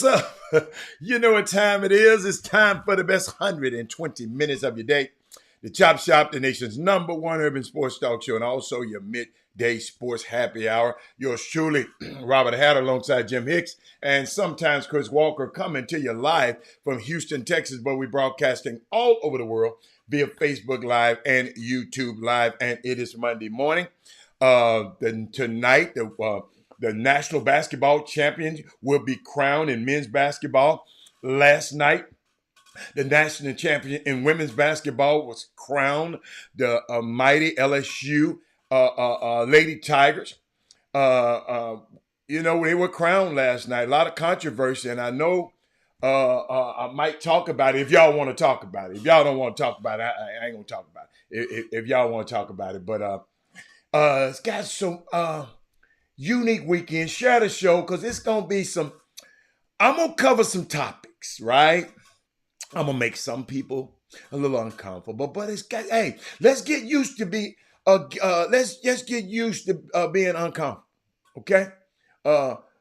What's up? You know what time it is. It's time for the best 120 minutes of your day. The Chop Shop, the nation's #1 urban sports talk show, and also your midday sports happy hour. Yours truly, Robert Hatter, alongside Jim Hicks, and sometimes Chris Walker, coming to you live from Houston, Texas, but we're broadcasting all over the world via Facebook Live and YouTube Live, and it is Monday morning. Tonight, the national basketball champion will be crowned in men's basketball. Last night, the national champion in women's basketball was crowned. The mighty LSU Lady Tigers. They were crowned last night. A lot of controversy, and I know I might talk about it if y'all want to talk about it. If y'all don't want to talk about it, I ain't going to talk about it. If y'all want to talk about it. But it's got some unique weekend. Share the show because it's going to be I'm going to cover some topics, right? I'm going to make some people a little uncomfortable, but let's get used to being being uncomfortable, okay?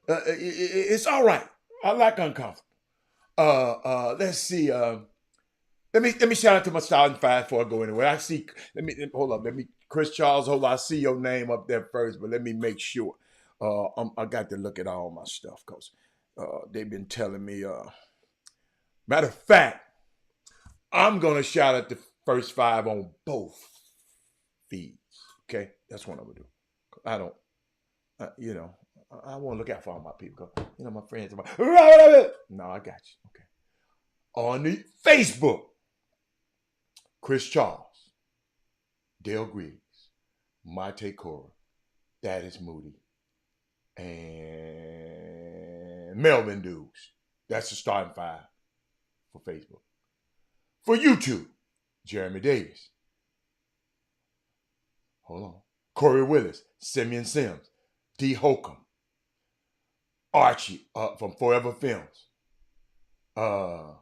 It's all right. I like uncomfortable. Let's see. Let me shout out to my starting five before I go anywhere. Hold up. Chris Charles, hold on. I see your name up there first, but let me make sure. I got to look at all my stuff because they've been telling me. Matter of fact, I'm going to shout out the first five on both feeds. Okay? That's what I'm going to do. I don't, I want to look out for all my people. My friends are no, I got you. Okay. On the Facebook, Chris Charles, Dale Griggs, Mate Cora, That is Moody, and Melvin Dukes. That's the starting five for Facebook. For YouTube, Jeremy Davis. Hold on. Corey Willis, Simeon Sims, D. Holcomb, Archie from Forever Films. Them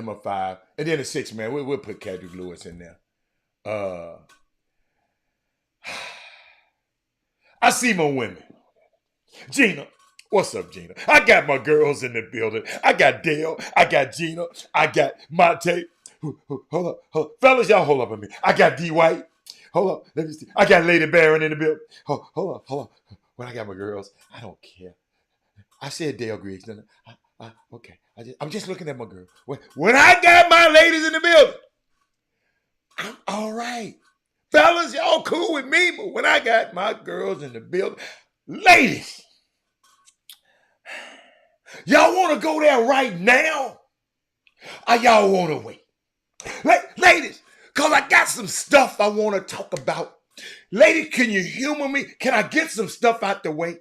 are five. And then the six, man. We'll put Kendrick Lewis in there. I see my women. Gina. What's up, Gina? I got my girls in the building. I got Dale. I got Gina. I got Monte. Hold up. Fellas, y'all hold up on me. I got D. White. Hold up. Let me see. I got Lady Barron in the building. Hold up. When I got my girls, I don't care. I said Dale Griggs. Okay. I'm just looking at my girl. When I got my ladies in the building, I'm all right. Fellas, y'all cool with me, but when I got my girls in the building, ladies, y'all want to go there right now? Or y'all want to wait? Ladies, because I got some stuff I want to talk about. Ladies, can you humor me? Can I get some stuff out the way?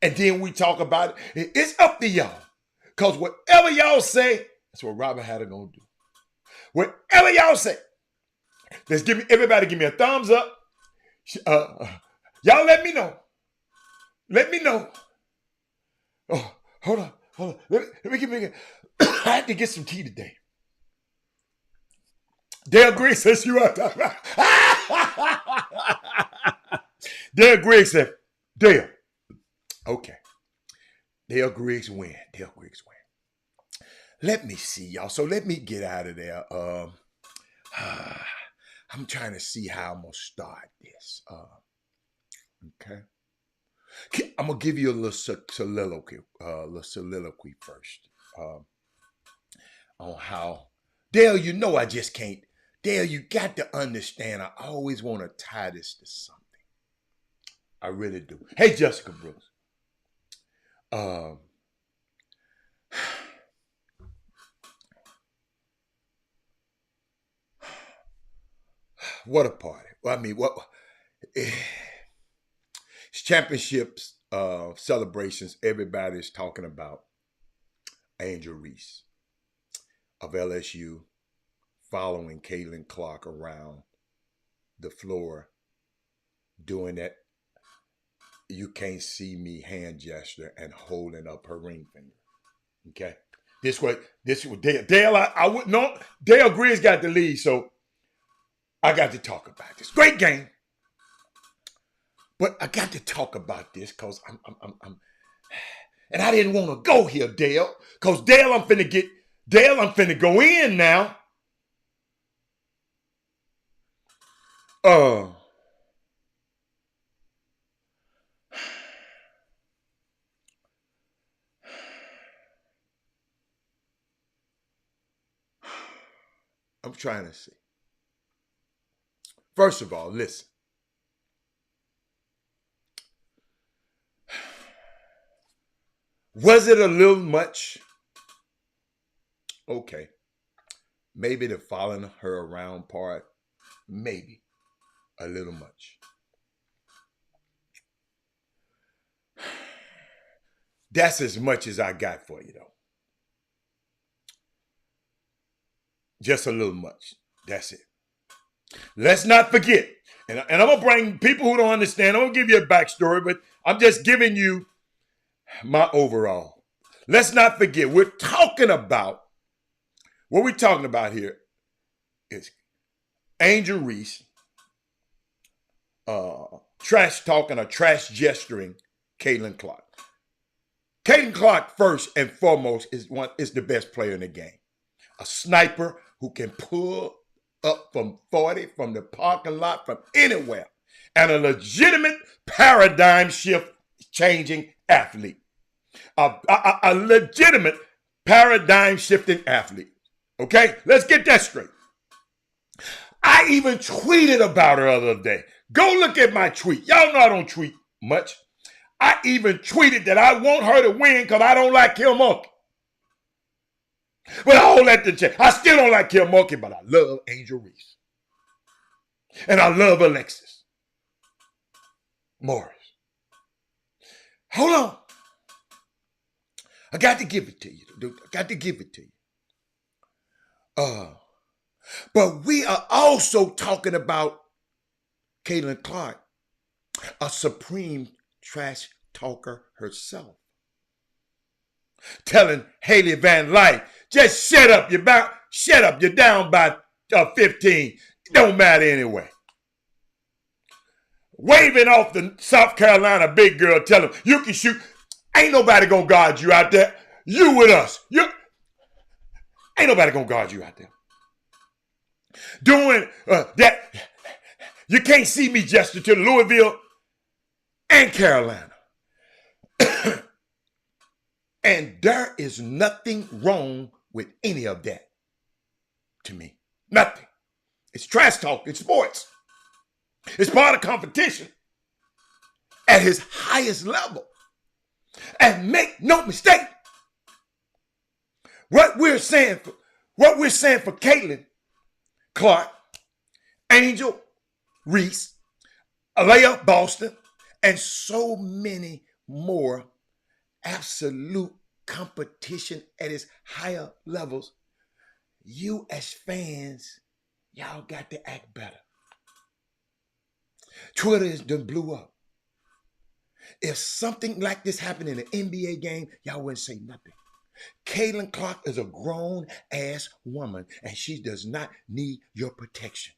And then we talk about it. It's up to y'all. Because whatever y'all say, that's what Robert Hatter going to do. Whatever y'all say, everybody give me a thumbs up. Y'all let me know. Let me know. Oh, hold on. Let me give me I had to get some tea today. Dale Griggs says you are talking about. Dale Griggs said, Dale. Okay. Dale Griggs win. Let me see, y'all. So let me get out of there. I'm trying to see how I'm going to start this. Okay. I'm going to give you a little soliloquy first. On how, Dale, I just can't. Dale, you got to understand, I always want to tie this to something. I really do. Hey, Jessica Brooks. What a party. It's championships, celebrations, everybody's talking about Angel Reese of LSU following Caitlin Clark around the floor doing that you can't see me hand gesture and holding up her ring finger. Okay? This was Dale, I wouldn't know. Dale Griggs got the lead, so I got to talk about this. Great game. But I got to talk about this because And I didn't want to go here, Dale, because Dale, I'm finna go in now. I'm trying to see. First of all, listen. Was it a little much? Okay. Maybe the following her around part, maybe a little much. That's as much as I got for you, though. Just a little much. That's it. Let's not forget, and I'm going to bring people who don't understand, I'm going to give you a backstory, but I'm just giving you my overall. Let's not forget, what we're talking about here is Angel Reese trash talking or trash gesturing Caitlin Clark. Caitlin Clark, first and foremost, is the best player in the game. A sniper who can pull up from 40 from the parking lot from anywhere, and a legitimate paradigm shift changing athlete. A legitimate paradigm shifting athlete. Okay, let's get that straight. I even tweeted about her the other day. Go look at my tweet. Y'all know I don't tweet much. I even tweeted that I want her to win because I don't like Kim Mulkey. But all that to check. I still don't like Kim Mulkey, but I love Angel Reese. And I love Alexis Morris. Hold on. I got to give it to you, dude. I got to give it to you. But we are also talking about Caitlin Clark, a supreme trash talker herself, telling Haley Van Lyke, just shut up. You're down by 15. It don't matter anyway. Waving off the South Carolina big girl, telling them you can shoot. Ain't nobody gonna guard you out there. You with us. Ain't nobody gonna guard you out there. Doing that. You can't see me gesture to Louisville and Carolina. And there is nothing wrong with any of that to me. Nothing. It's trash talk. It's sports. It's part of competition at his highest level. And make no mistake, what we're saying for Caitlin Clark, Angel Reese, Alea Boston, and so many more, absolute competition at its higher levels. You as fans, y'all got to act better. Twitter is done blew up. If something like this happened in an NBA game, y'all wouldn't say nothing. Caitlin Clark is a grown-ass woman, and she does not need your protection.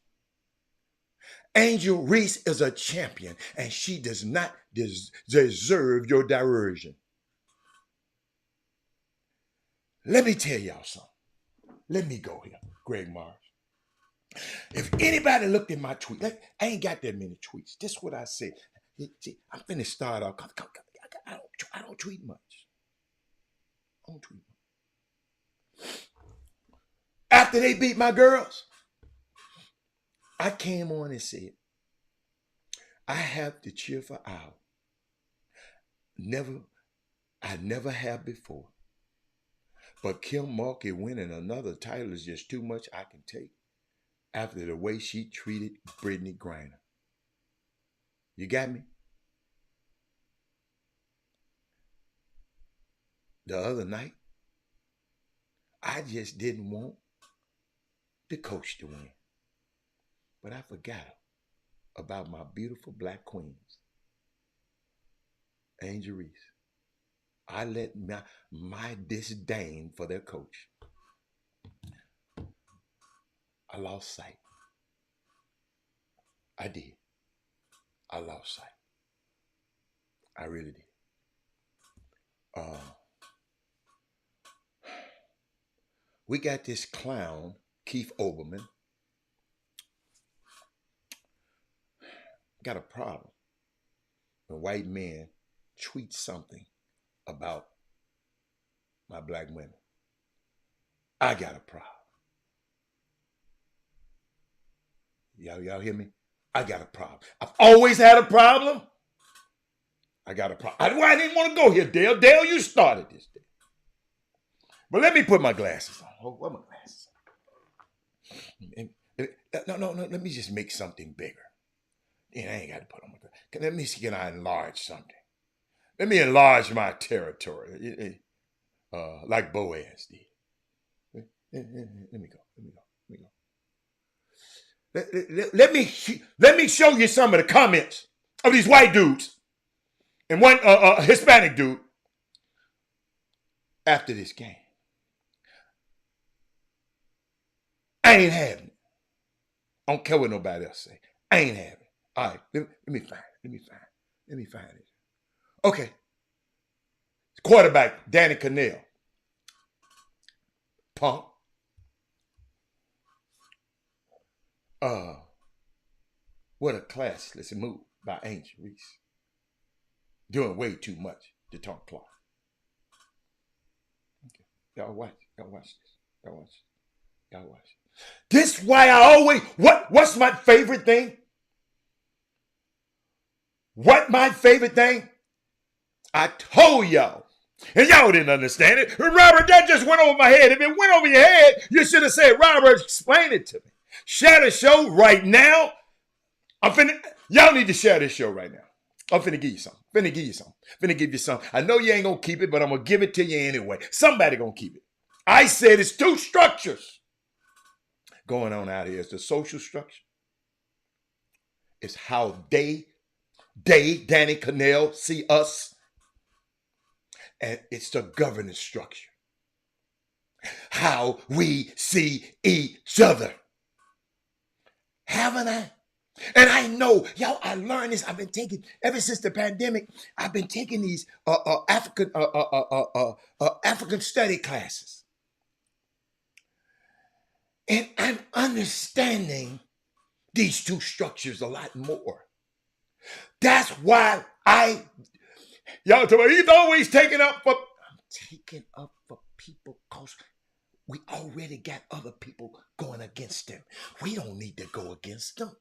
Angel Reese is a champion, and she does not deserve your diversion. Let me tell y'all something. Let me go here, Greg Mars. If anybody looked at my tweet, I ain't got that many tweets. This is what I said. See, I'm finna start off. I don't tweet much. I don't tweet much. After they beat my girls, I came on and said, I have to cheer for Al. I never have before. But Kim Mulkey winning another title is just too much I can take after the way she treated Brittany Griner. You got me? The other night, I just didn't want the coach to win. But I forgot about my beautiful black queens. Angel Reese. I let my disdain for their coach. I lost sight. I did. I lost sight. I really did. We got this clown, Keith Olbermann, got a problem when white men tweet something about my black women. I got a problem. Y'all hear me? I got a problem. I've always had a problem. I got a problem. I didn't want to go here, Dale. Dale, you started this thing. But let me put my glasses on. Oh, what are my glasses? No. Let me just make something bigger. Yeah, I ain't got to put on my glasses. Let me see, can I enlarge something? Let me enlarge my territory, like Boaz did. Let me go. Let me show you some of the comments of these white dudes and one Hispanic dude after this game. I ain't having it. I don't care what nobody else say. I ain't having it. All right, let me find it. Okay. Quarterback, Danny Cannell. Punk. What a classless move by Angel Reese. Doing way too much to Tom Clark. Okay. Y'all watch this. This is why I always, what's my favorite thing? I told y'all. And y'all didn't understand it. Robert, that just went over my head. If it went over your head, you should have said, Robert, explain it to me. Share the show right now. Y'all need to share this show right now. I'm finna give you something. Finna give you something. I know you ain't gonna keep it, but I'm gonna give it to you anyway. Somebody gonna keep it. I said it's two structures going on out here. It's the social structure. It's how they, Danny Cannell, see us. And it's the governance structure. How we see each other. Haven't I? And I know, y'all, I learned this. I've been taking, ever since the pandemic, I've been taking these African study classes. And I'm understanding these two structures a lot more. That's why y'all tell me, he's always taking up for, I'm taking up for people because we already got other people going against them. We don't need to go against them.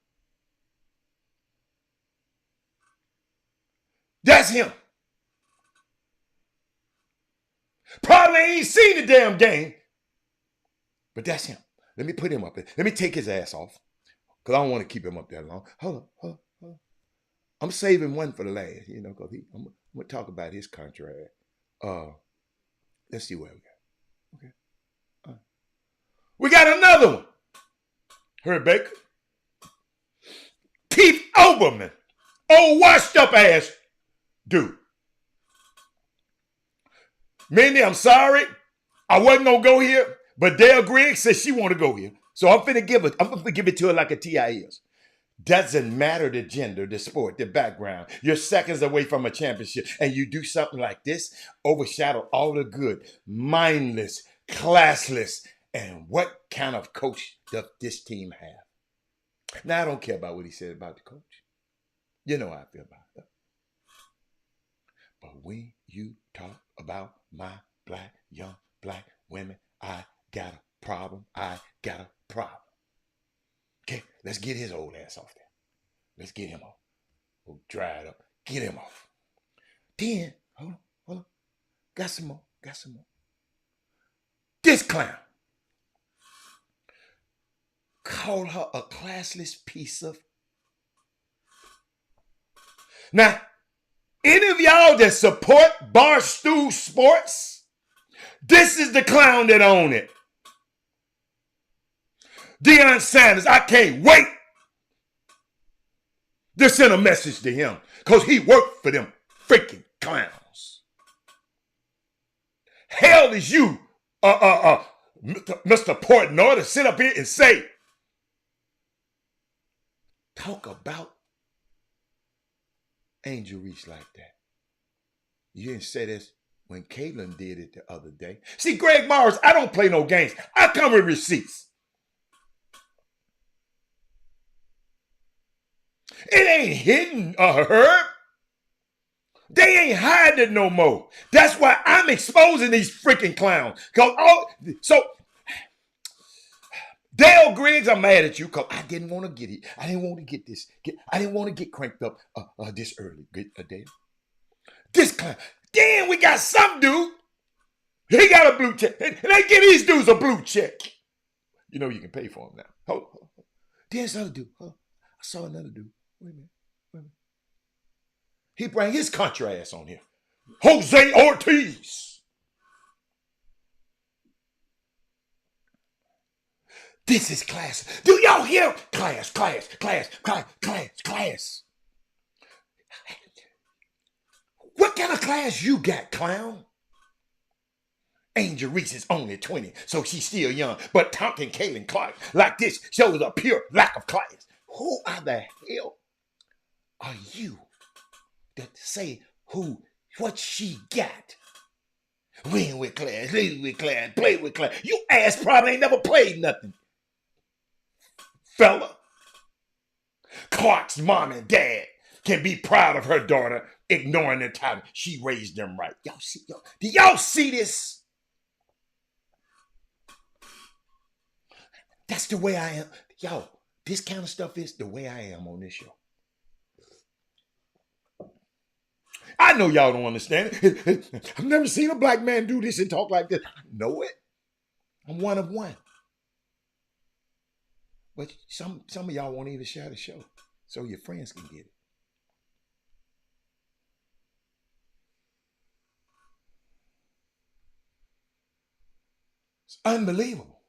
That's him. Probably ain't seen the damn game, but that's him. Let me put him up there. Let me take his ass off because I don't want to keep him up that long. Hold on. I'm saving one for the last, because I'm going to talk about his contract. Let's see where we got. Okay. We got another one. Herb Baker. Keith Olbermann. Old washed up ass dude. Mindy, I'm sorry. I wasn't going to go here, but Dale Griggs says she want to go here. So I'm going to give it to her like a TI is. Doesn't matter the gender, the sport, the background. You're seconds away from a championship and you do something like this, overshadow all the good, mindless, classless. And what kind of coach does this team have? Now, I don't care about what he said about the coach. You know how I feel about that. But when you talk about my young black women, I got a problem. Okay, let's get his old ass off there. Let's get him off. We'll dry it up. Get him off. Then, hold on. Got some more. This clown. Call her a classless piece of. Now, any of y'all that support Barstool Sports, this is the clown that own it. Deion Sanders, I can't wait to send a message to him because he worked for them freaking clowns. Hell is you, Mr. Portnoy, to sit up here and say, talk about Angel Reese like that. You didn't say this. when Caitlin did it the other day. See, Greg Morris, I don't play no games. I come with receipts. It ain't hidden, Herb. They ain't hiding it no more. That's why I'm exposing these freaking clowns. So Dale Griggs, I'm mad at you because I didn't want to get it. I didn't want to get this. I didn't want to get cranked up this early. Dale. This clown. Damn, we got some dude. He got a blue check. And they give these dudes a blue check. You know you can pay for them now. Hold on. There's another dude. I saw another dude. Wait a minute. He bring his country ass on here. Jose Ortiz. This is class. Do y'all hear? Class. What kind of class you got, clown? Angel Reese is only 20, so she's still young. But Taunting Kaylin Clark like this shows a pure lack of class. Who are the hell are you that say what she got? Win with class, lead with class, play with class. You ass probably ain't never played nothing, fella. Clark's mom and dad can be proud of her daughter, ignoring the time she raised them right. Do y'all see this? That's the way I am. Yo, this kind of stuff is the way I am on this show. I know y'all don't understand it. I've never seen a black man do this and talk like this. I know it. I'm one of one. But some of y'all won't even share the show so your friends can get it. It's unbelievable.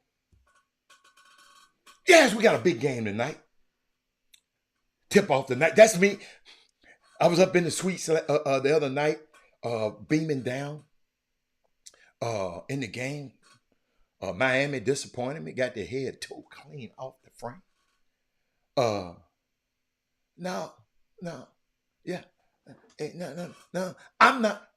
Yes, we got a big game tonight. Tip off tonight. That's me. I was up in the suites the other night, beaming down in the game. Miami disappointed me. Got their head toe clean off the frame. No. I'm not.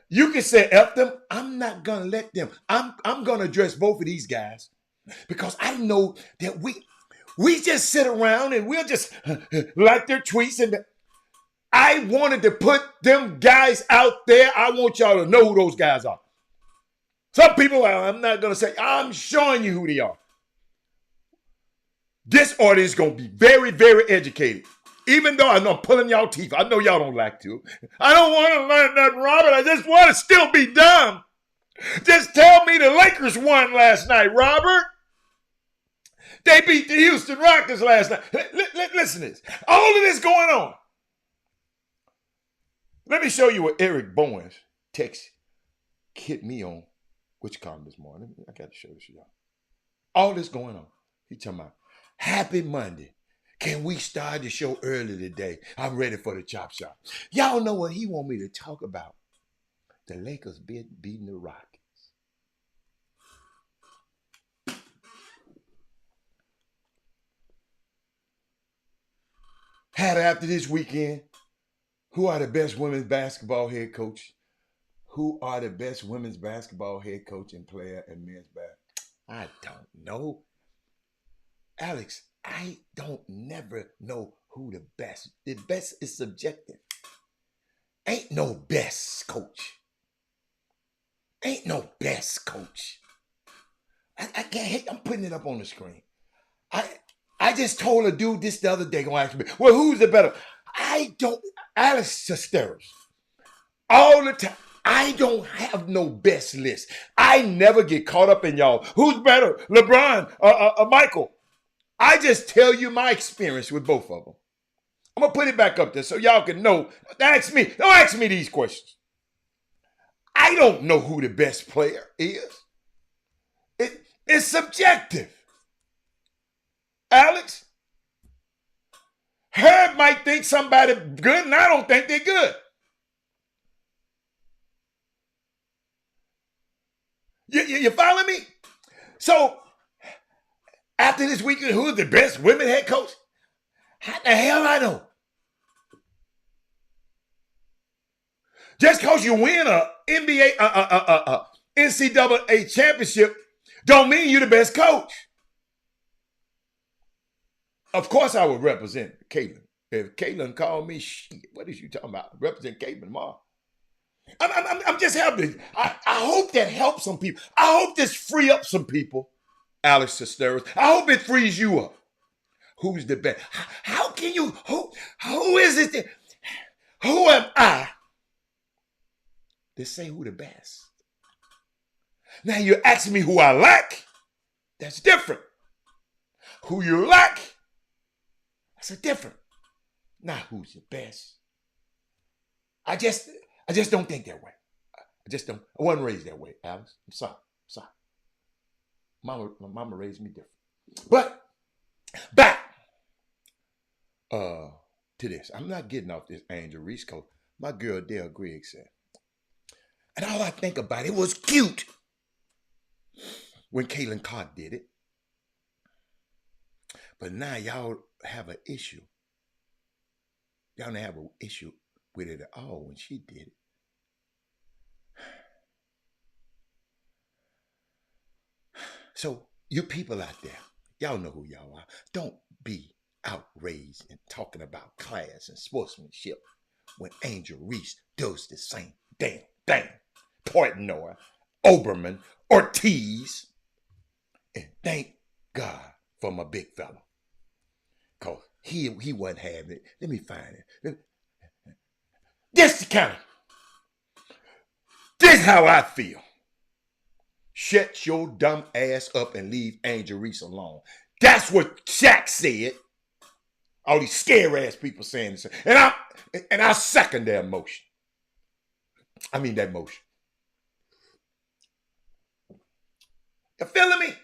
You can say F them. I'm not gonna let them. I'm gonna address both of these guys because I know that we just sit around and we'll just like their tweets. And I wanted to put them guys out there. I want y'all to know who those guys are. Some people, I'm not going to say, I'm showing you who they are. This audience is going to be very, very educated. Even though I know I'm pulling y'all teeth. I know y'all don't like to. I don't want to learn nothing, Robert. I just want to still be dumb. Just tell me the Lakers won last night, Robert. They beat the Houston Rockets last night. Listen to this. All of this going on. Let me show you what Eric Bowen's text hit me on which column this morning. I got to show this to y'all. All this going on. He talking about, happy Monday. Can we start the show early today? I'm ready for the Chop Shop. Y'all know what he want me to talk about. The Lakers beating the Rockets. Had after this weekend, who are the best women's basketball head coach? Who are the best women's basketball head coach and player and men's basketball? I don't know. Alex, I don't never know who the best. The best is subjective. Ain't no best coach. Ain't no best coach. I can't hit. I'm putting it up on the screen. I just told a dude this the other day, gonna ask me, well, who's the better? I don't, Alex Sesteros, all the time, I don't have no best list. I never get caught up in y'all. Who's better, LeBron, Michael? I just tell you my experience with both of them. I'm gonna put it back up there so y'all can know. Don't ask me these questions. I don't know who the best player is. It's subjective. Alex, Herb might think somebody good, and I don't think they're good. You follow me? So, after this weekend, who's the best women head coach? How the hell I know? Just because you win a NBA, NCAA championship, don't mean you're the best coach. Of course, I would represent Caitlin. If Caitlin called me, shit, what is you talking about? Represent Caitlin tomorrow. I'm just happy. I hope that helps some people. I hope this free up some people, Alex Sesteros. I hope it frees you up. Who's the best? How can you? Who is it? Who am I to say who the best? Now you're asking me who I like. That's different. Who you like? That's a different. Not who's the best. I just don't think that way. I just don't. I wasn't raised that way, Alex. I'm sorry. My mama raised me different. But back to this. I'm not getting off this Angel Reese coat. My girl Dale Griggs said. And all I think about it was cute when Caitlin Clark did it. But now y'all have an issue. Y'all don't have an issue with it at all when she did it. So you people out there, y'all know who y'all are. Don't be outraged and talking about class and sportsmanship when Angel Reese does the same damn thing. Portnoy, Oberman, Ortiz. And thank God for my big fella. Because he wasn't having it. Let me find it. This is how I feel. Shut your dumb ass up and leave Angel Reese alone. That's what Shaq said. All these scary ass people saying this. And I second their motion. I mean that motion. You feeling me?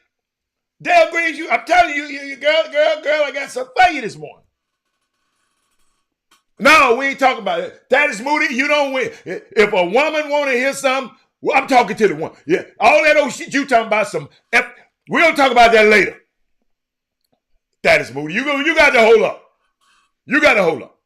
Dale Griggs, I'm telling you, girl, I got something for you this morning. No, we ain't talking about it. That is Moody, you don't win. If a woman want to hear something, well, I'm talking to the one. Yeah, all that old shit you talking about, we'll talk about that later. That is Moody. You got to hold up. You got to hold up.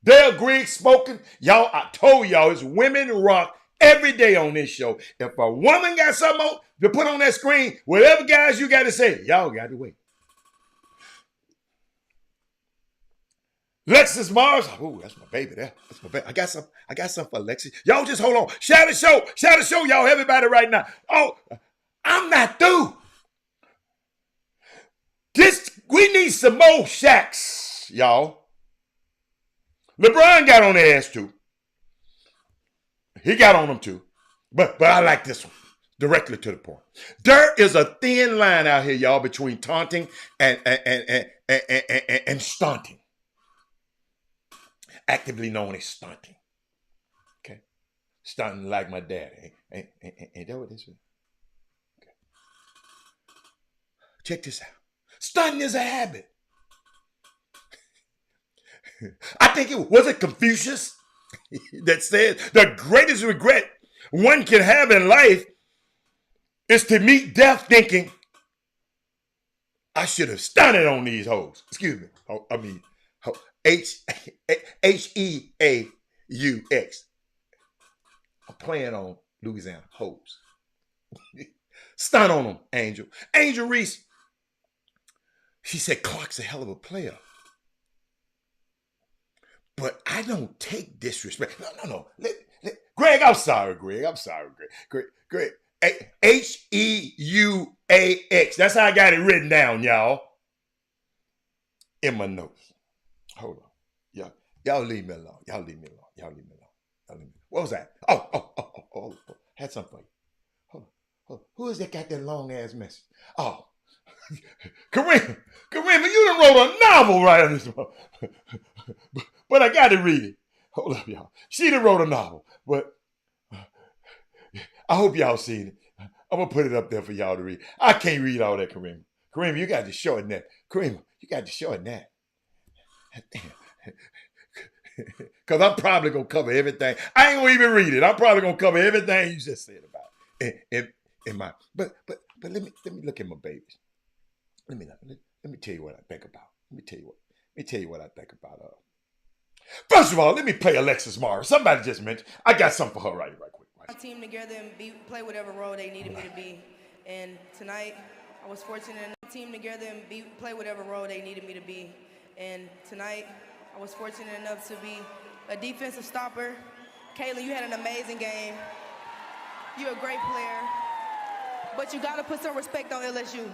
Dale Griggs spoken. Y'all, I told y'all, it's women rock every day on this show. If a woman got something to put on that screen, whatever guys you got to say, y'all got to wait. Lexus Mars. Oh, that's my baby there. That's my baby. I got some for Lexi. Y'all just hold on. Share the show, y'all, everybody right now. Oh, I'm not through. We need some more Shaqs, y'all. LeBron got on their ass too. He got on them too. But I like this one. Directly to the point. There is a thin line out here, y'all, between taunting and stunting. Actively known as stunting. Okay? Stunting like my dad. Ain't that what this is? Okay. Check this out. Stunting is a habit. I think was it Confucius that said the greatest regret one can have in life is to meet death thinking, I should have stunted on these hoes. Excuse me. I mean, H-E-A-U-X. I'm playing on Louisiana hoes. Stun on them, Angel. Angel Reese, she said Clark's a hell of a player. But I don't take disrespect. No. Greg, I'm sorry, Greg. Greg. H-E-U-A-X. That's how I got it written down, y'all. In my notes. Hold on. Y'all leave me alone. Y'all leave me alone. What was that? Oh. Had something for you. Hold on. Who is that got that long ass message? Oh. Kareem, you done wrote a novel right on this one. But I got to read it. Hold up, y'all. She done wrote a novel, but I hope y'all seen it. I'm going to put it up there for y'all to read. I can't read all that, Kareem. Kareem, you got to shorten that. Kareem, you got to shorten that. Because I'm probably going to cover everything. I ain't going to even read it. I'm probably going to cover everything you just said about it. In my, but let me look at my babies. Let me tell you what I think about. Let me tell you what I think about First of all, let me play Alexis Morris. Somebody just mentioned. I got something for her right quick. My team together and play whatever role they needed me to be. And tonight, I was fortunate enough team together and play whatever role they needed me to be. And tonight, I was fortunate enough to be a defensive stopper. Kayla, you had an amazing game. You're a great player, but you gotta put some respect on LSU.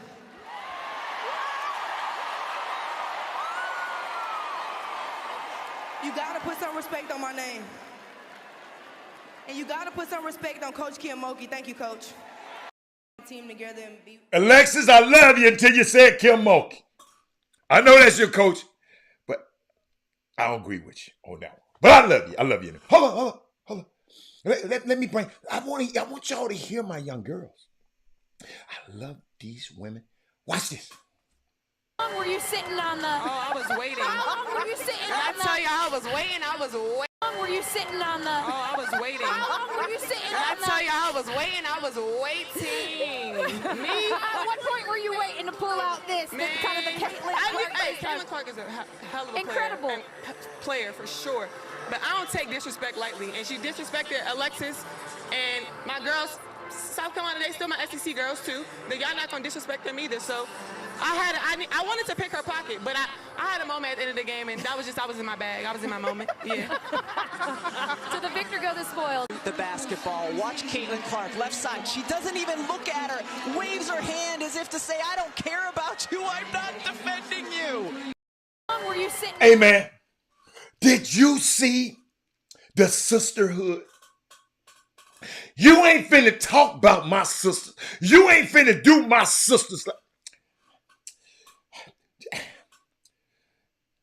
You gotta put some respect on my name. And you gotta put some respect on Coach Kim Mulkey. Thank you, Coach. Team together and Alexis, I love you until you said Kim Mulkey. I know that's your coach, but I don't agree with you on that one. But I love you. I love you. Hold on. Let me bring. I want y'all to hear my young girls. I love these women. Watch this. How long were you sitting on the? Oh, I was waiting. How long were you sitting on the? I tell you, I was waiting. How long were you sitting on the? Oh, I was waiting. How long were you sitting on the? I tell you, I was waiting. Me? At what point were you waiting to pull out this? Man. Kind of the Caitlin Clark. Caitlin Clark is a hell of a Incredible player for sure. But I don't take disrespect lightly. And she disrespected Alexis and my girls. South Carolina, they still my SEC girls too. But y'all not gonna disrespect them either. So I wanted to pick her pocket, but I had a moment at the end of the game, and I was in my bag. I was in my moment. Yeah. So the victor goes spoiled. The basketball. Watch Caitlin Clark, left side. She doesn't even look at her. Waves her hand as if to say, I don't care about you. I'm not defending you. How long were you sitting? Hey, man. Did you see the sisterhood? You ain't finna talk about my sisters. You ain't finna do my sisters.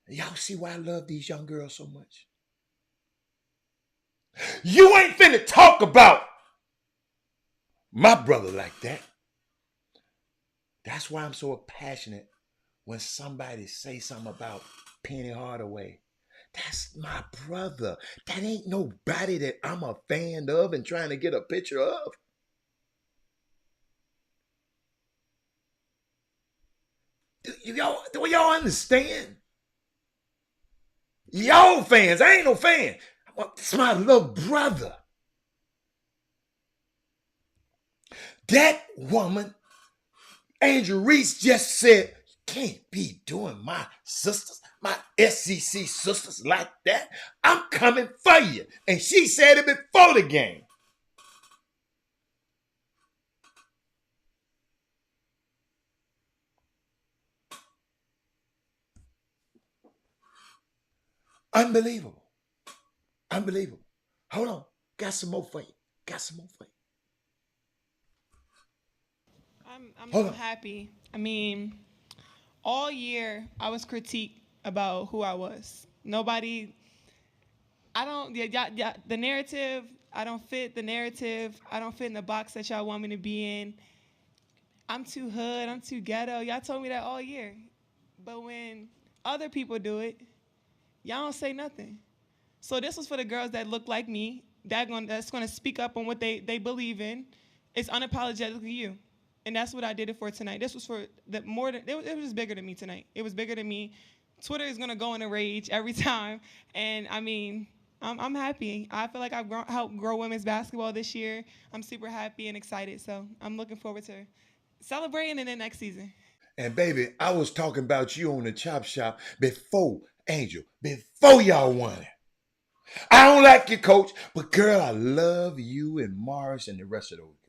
Y'all see why I love these young girls so much? You ain't finna talk about my brother like that. That's why I'm so passionate when somebody say something about Penny Hardaway. That's my brother. That ain't nobody that I'm a fan of and trying to get a picture of. Do y'all understand? Y'all fans, I ain't no fan. It's my little brother. That woman, Angel Reese, just said, can't be doing my sisters, my SEC sisters like that. I'm coming for you. And she said it before the game. Unbelievable. Hold on. Got some more for you. I'm so happy. I mean, all year I was critiqued about who I was. The narrative, I don't fit the narrative. I don't fit in the box that y'all want me to be in. I'm too hood, I'm too ghetto. Y'all told me that all year. But when other people do it, y'all don't say nothing. So this was for the girls that look like me, that's gonna speak up on what they believe in. It's unapologetically you. And that's what I did it for tonight. This was for it was just bigger than me tonight. It was bigger than me. Twitter is gonna go in a rage every time. And I mean, I'm happy. I feel like I've helped grow women's basketball this year. I'm super happy and excited. So I'm looking forward to celebrating in the next season. And baby, I was talking about you on the Chop Shop before y'all won it. I don't like you, coach, but girl, I love you and Morris and the rest of those girls.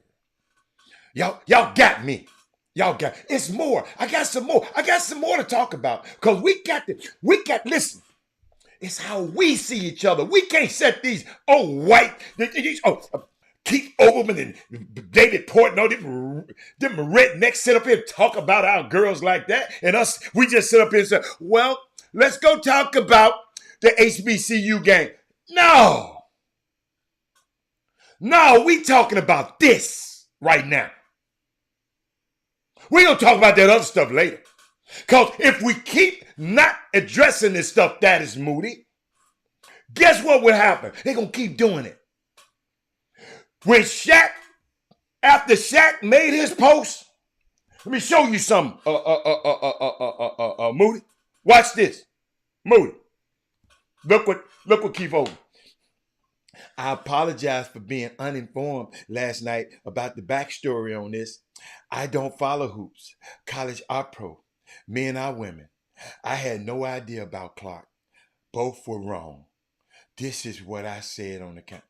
Y'all got me. It's more. I got some more to talk about. Because listen, it's how we see each other. We can't set these Keith Olbermann and David Portnoy, them rednecks sit up here and talk about our girls like that. And us, we just sit up here and say, well, let's go talk about the HBCU game. No, we talking about this right now. We're going to talk about that other stuff later. Because if we keep not addressing this stuff that is moody, guess what will happen? They're going to keep doing it. When after Shaq made his post, let me show you something, Moody. Watch this. Moody. Look what Keith Oden. I apologize for being uninformed last night about the backstory on this. I don't follow hoops, college or pro, men or women. I had no idea about Clark. Both were wrong. This is what I said on the count.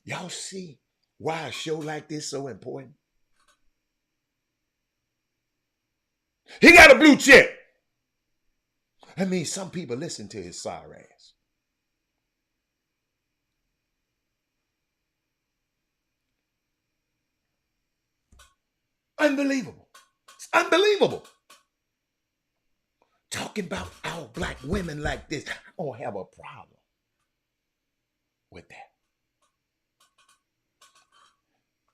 Y'all see why a show like this is so important? He got a blue check. I mean, some people listen to his sorry ass. Unbelievable. It's unbelievable. Talking about our black women like this, I don't have a problem with that.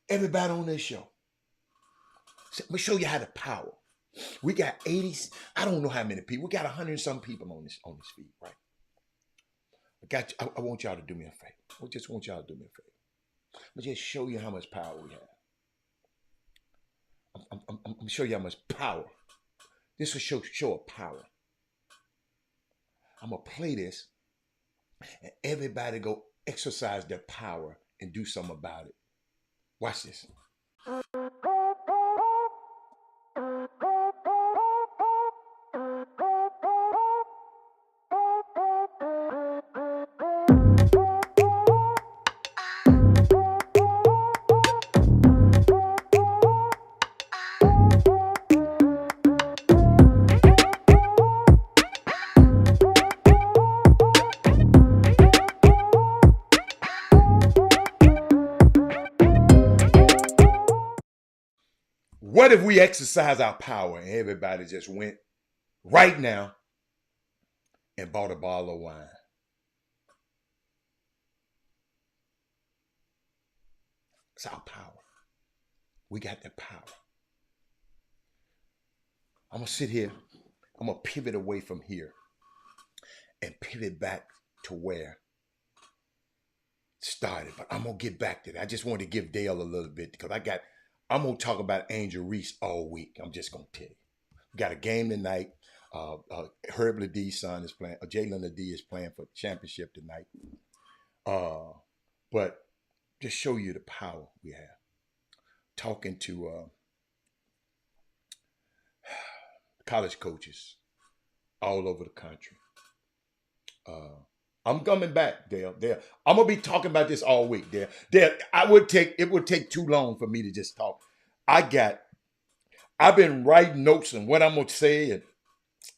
Everybody on this show. Let me show you how the power. We got 80, I don't know how many people. We got 100 and some people on this feed, right? I want y'all to do me a favor. I just want y'all to do me a favor. Let me just show you how much power we have. I'm going to show you how much power. This will show a power. I'm going to play this, and everybody go exercise their power and do something about it. Watch this. What if we exercise our power and everybody just went right now and bought a bottle of wine? It's our power. We got the power. I'm going to sit here. I'm going to pivot away from here and pivot back to where it started. But I'm going to get back to that. I just want to give Dale a little bit because I'm going to talk about Angel Reese all week. I'm just going to tell you. We got a game tonight. Herb Ledie's son is playing. Jalen Ledie is playing for the championship tonight. But just show you the power we have. Talking to college coaches all over the country. I'm coming back, Dale. I'm gonna be talking about this all week, Dale. It would take too long for me to just talk. I've been writing notes on what I'm gonna say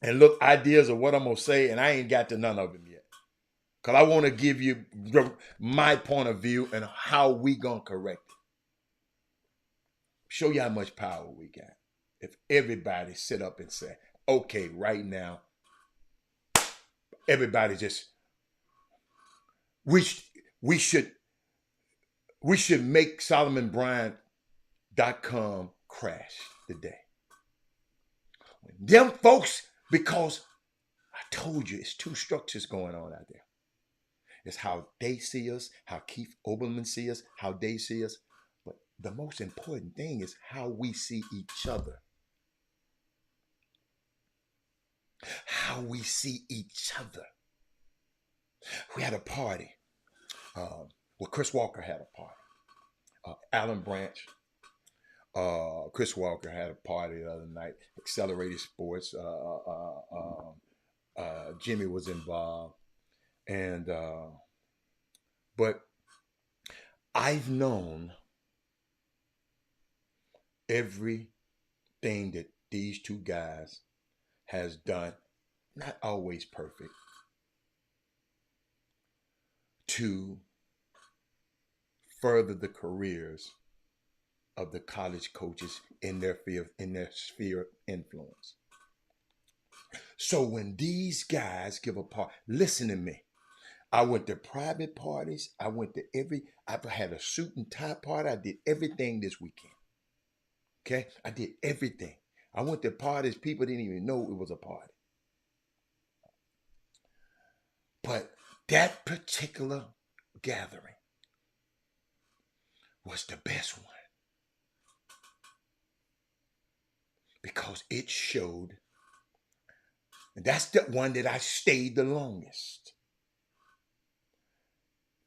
and look ideas of what I'm gonna say, and I ain't got to none of them yet. Cause I want to give you my point of view and how we gonna correct it. Show you how much power we got. If everybody sit up and say, okay, right now, everybody just we should make SolomonBryant.com crash today. Them folks, because I told you it's two structures going on out there. It's how they see us, how Keith Oberman see us, how they see us. But the most important thing is how we see each other. How we see each other. We had a party. Chris Walker had a party. Alan Branch, Chris Walker had a party the other night. Accelerated Sports. Jimmy was involved, and but I've known everything that these two guys has done. Not always perfect. To further the careers of the college coaches in their sphere of influence. So when these guys give a party, listen to me. I went to private parties. I've had a suit and tie party. I did everything this weekend. Okay? I did everything. I went to parties people didn't even know it was a party. But that particular gathering was the best one. because it showed, and that's the one that I stayed the longest,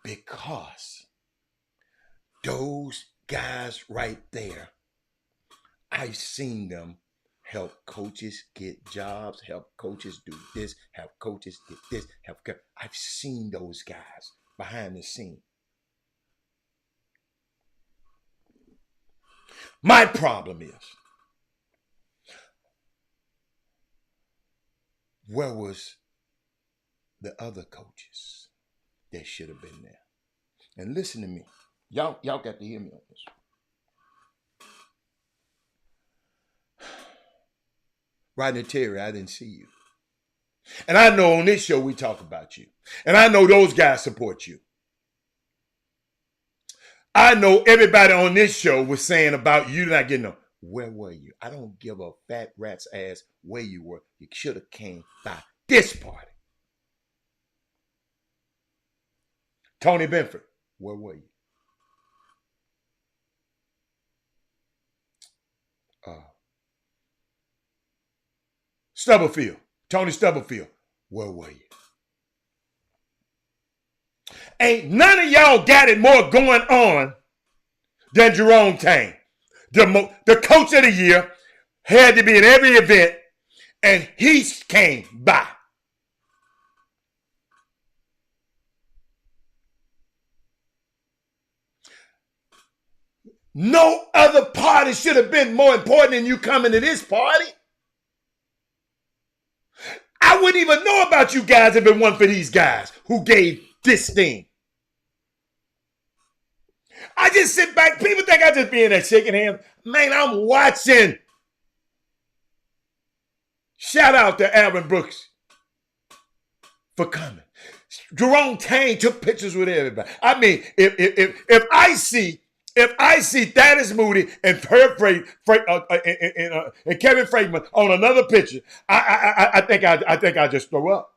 because those guys right there, I've seen them help coaches get jobs, help coaches do this, help coaches get this, I've seen those guys behind the scene. My problem is, where was the other coaches that should have been there? And listen to me. Y'all got to hear me on this. Rodney Terry, I didn't see you. And I know on this show we talk about you. And I know those guys support you. I know everybody on this show was saying about you not getting them. Where were you? I don't give a fat rat's ass where you were. You should have came by this party. Tony Benford, where were you? Stubblefield, Tony Stubblefield, where were you? Ain't none of y'all got it more going on than Jerome Tang. The coach of the year had to be in every event, and he came by. No other party should have been more important than you coming to this party. I wouldn't even know about you guys if it wasn't for these guys who gave this thing. I just sit back. People think I just be in there shaking hands. Man, I'm watching. Shout out to Aaron Brooks for coming. Jerome Tang took pictures with everybody. I mean, if I see Thaddeus Moody and and Kevin Freeman on another picture, I think I just throw up.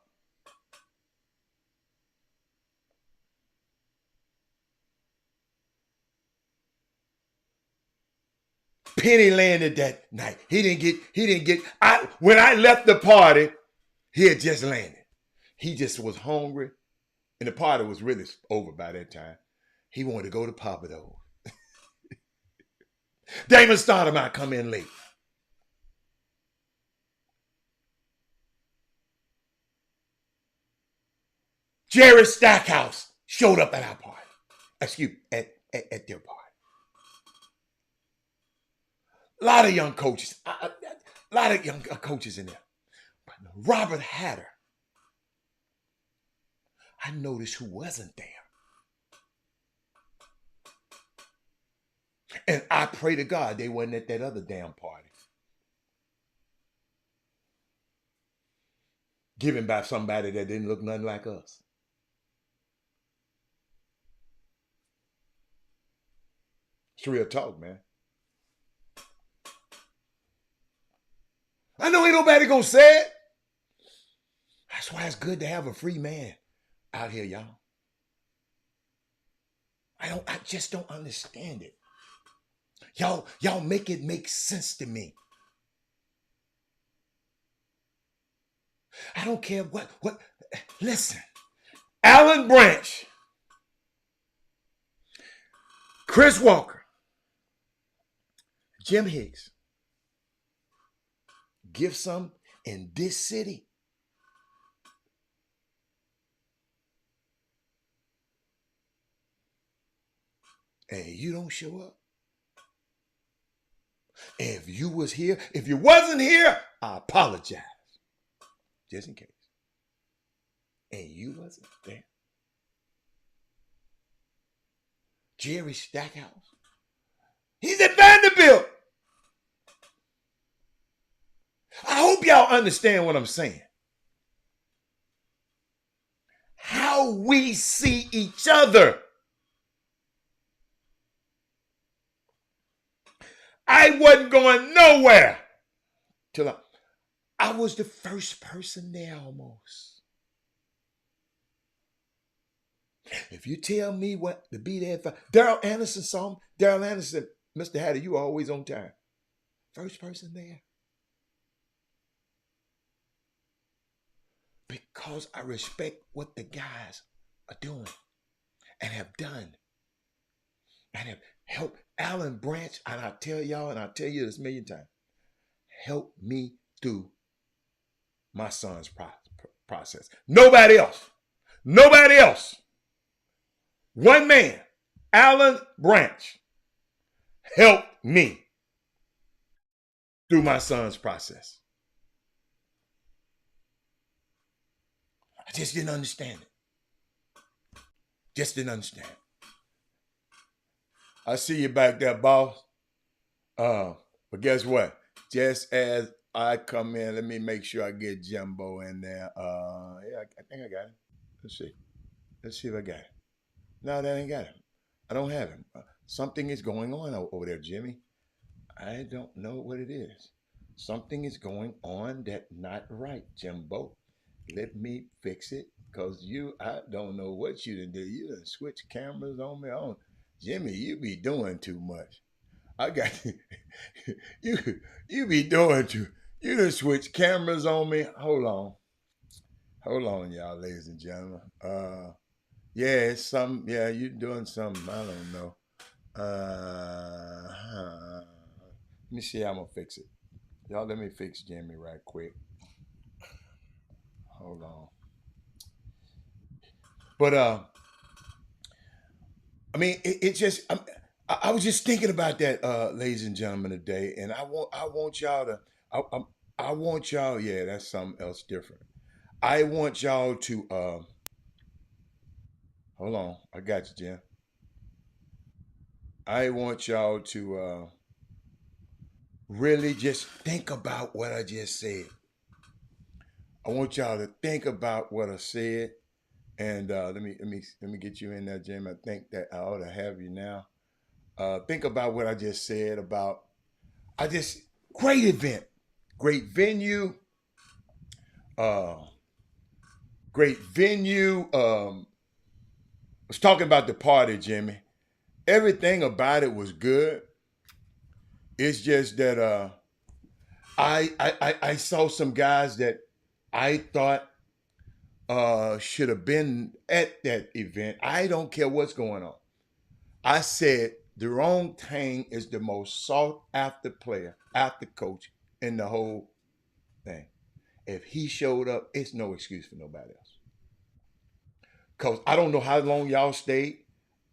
Penny landed that night. He didn't get. When I left the party, he had just landed. He just was hungry, and the party was really over by that time. He wanted to go to Papa though. Damon Stoudemire come in late. Jerry Stackhouse showed up at our party. Excuse me, at their party. A lot of young coaches. A lot of young coaches in there. But Robert Hatter, I noticed who wasn't there. And I pray to God they wasn't at that other damn party. Given by somebody that didn't look nothing like us. It's real talk, man. I know ain't nobody gonna say it. That's why it's good to have a free man out here, y'all. I just don't understand it. Y'all make it make sense to me. I don't care what. Listen, Alan Branch, Chris Walker, Jim Hicks, give some in this city. And you don't show up. If you was here, if you wasn't here, I apologize. Just in case. And you wasn't there. Jerry Stackhouse. He's at Vanderbilt. I hope y'all understand what I'm saying. How we see each other. I wasn't going nowhere till I was the first person there almost. If you tell me what to be there, Daryl Anderson saw him. Daryl Anderson, Mr. Hatter, you always on time. First person there. because I respect what the guys are doing and have done and have helped. Alan Branch, and I tell y'all, and I tell you this a million times, help me through my son's process. Nobody else. Nobody else. One man, Alan Branch, helped me through my son's process. I just didn't understand it. Just didn't understand it. I see you back there, boss. But guess what? Just as I come in, let me make sure I get Jumbo in there. Yeah, I think I got him. Let's see. Let's see if I got him. No, that ain't got him. I don't have him. Something is going on over there, Jimmy. I don't know what it is. Something is going on that's not right, Jimbo. Let me fix it, because I don't know what you done did. You done switch cameras on me. Jimmy, you be doing too much. I got you be doing too. You done switch cameras on me. Hold on, y'all, ladies and gentlemen. Yeah, it's something. Yeah, you doing something. I don't know. Let me see how I'm gonna fix it. Y'all, let me fix Jimmy right quick. Hold on. But I mean, it just. I was just thinking about that, ladies and gentlemen, today, and I want y'all to. I want y'all. Yeah, that's something else different. I want y'all to. Hold on, I got you, Jim. I want y'all to really just think about what I just said. I want y'all to think about what I said, and let me get you in there, Jim. I think that I ought to have you now. Think about what I just said about. Great event, great venue, great venue. I was talking about the party, Jimmy. Everything about it was good. It's just that I saw some guys that I thought should have been at that event. I don't care what's going on. I said Jerome Tang is the most sought after player, after coach in the whole thing. If he showed up, it's no excuse for nobody else. Because I don't know how long y'all stayed.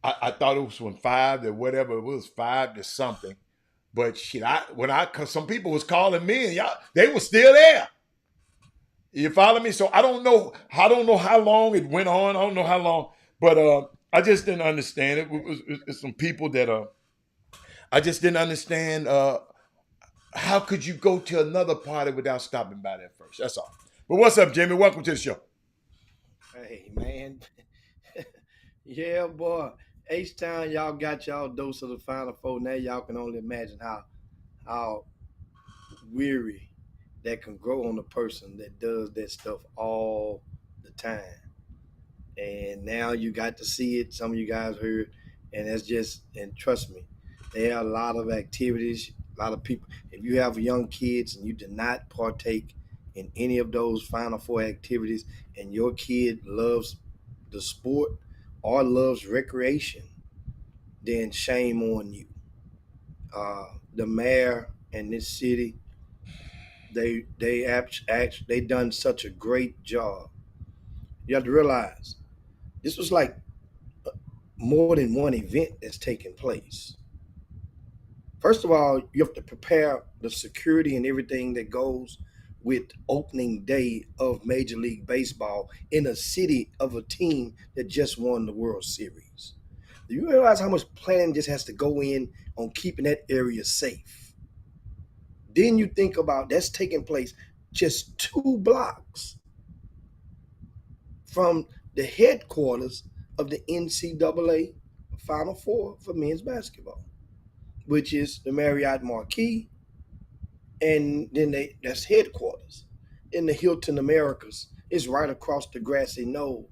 I thought it was from 5 to whatever it was, 5 to something. But shit, cause some people was calling me and y'all, they were still there. You follow me? So I don't know how long it went on. I don't know how long, but I just didn't understand it. It's some people that I just didn't understand. How could you go to another party without stopping by there first? That's all. But what's up, Jimmy? Welcome to the show. Hey, man. Yeah, boy. H-Town, y'all got y'all dose of the Final Four. Now y'all can only imagine how weary that can grow on a person that does that stuff all the time. And now you got to see it. Some of you guys heard, and and trust me, there are a lot of activities, a lot of people. If you have young kids and you do not partake in any of those Final Four activities, and your kid loves the sport or loves recreation, then shame on you. The mayor and this city, they done such a great job. You have to realize this was like more than one event that's taking place. First of all, you have to prepare the security and everything that goes with opening day of Major League Baseball in a city of a team that just won the World Series. Do you realize how much planning just has to go in on keeping that area safe? Then you think about that's taking place just 2 blocks from the headquarters of the NCAA Final Four for men's basketball, which is the Marriott Marquis, and then that's headquarters. In the Hilton Americas is right across the grassy knoll,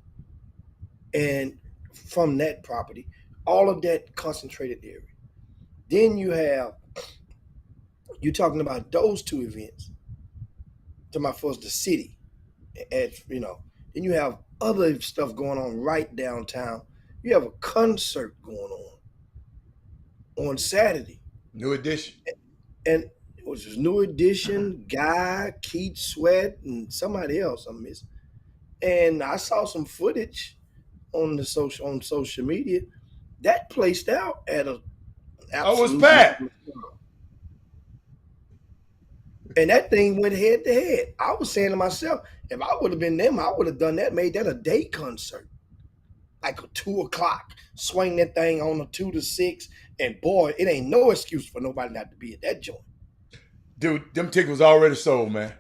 and from that property, all of that concentrated area. Then you're talking about those 2 events. To my first, the city Then you have other stuff going on right downtown. You have a concert going on Saturday. New Edition. And it was this New Edition, Guy, Keith Sweat, and somebody else I'm missing. And I saw some footage on social media. That placed out at a was packed. And that thing went head to head. I was saying to myself, if I would have been them, I would have done that, made that a day concert. Like a 2 o'clock, swing that thing on a 2 to 6. And boy, it ain't no excuse for nobody not to be at that joint. Dude, them tickets was already sold, man.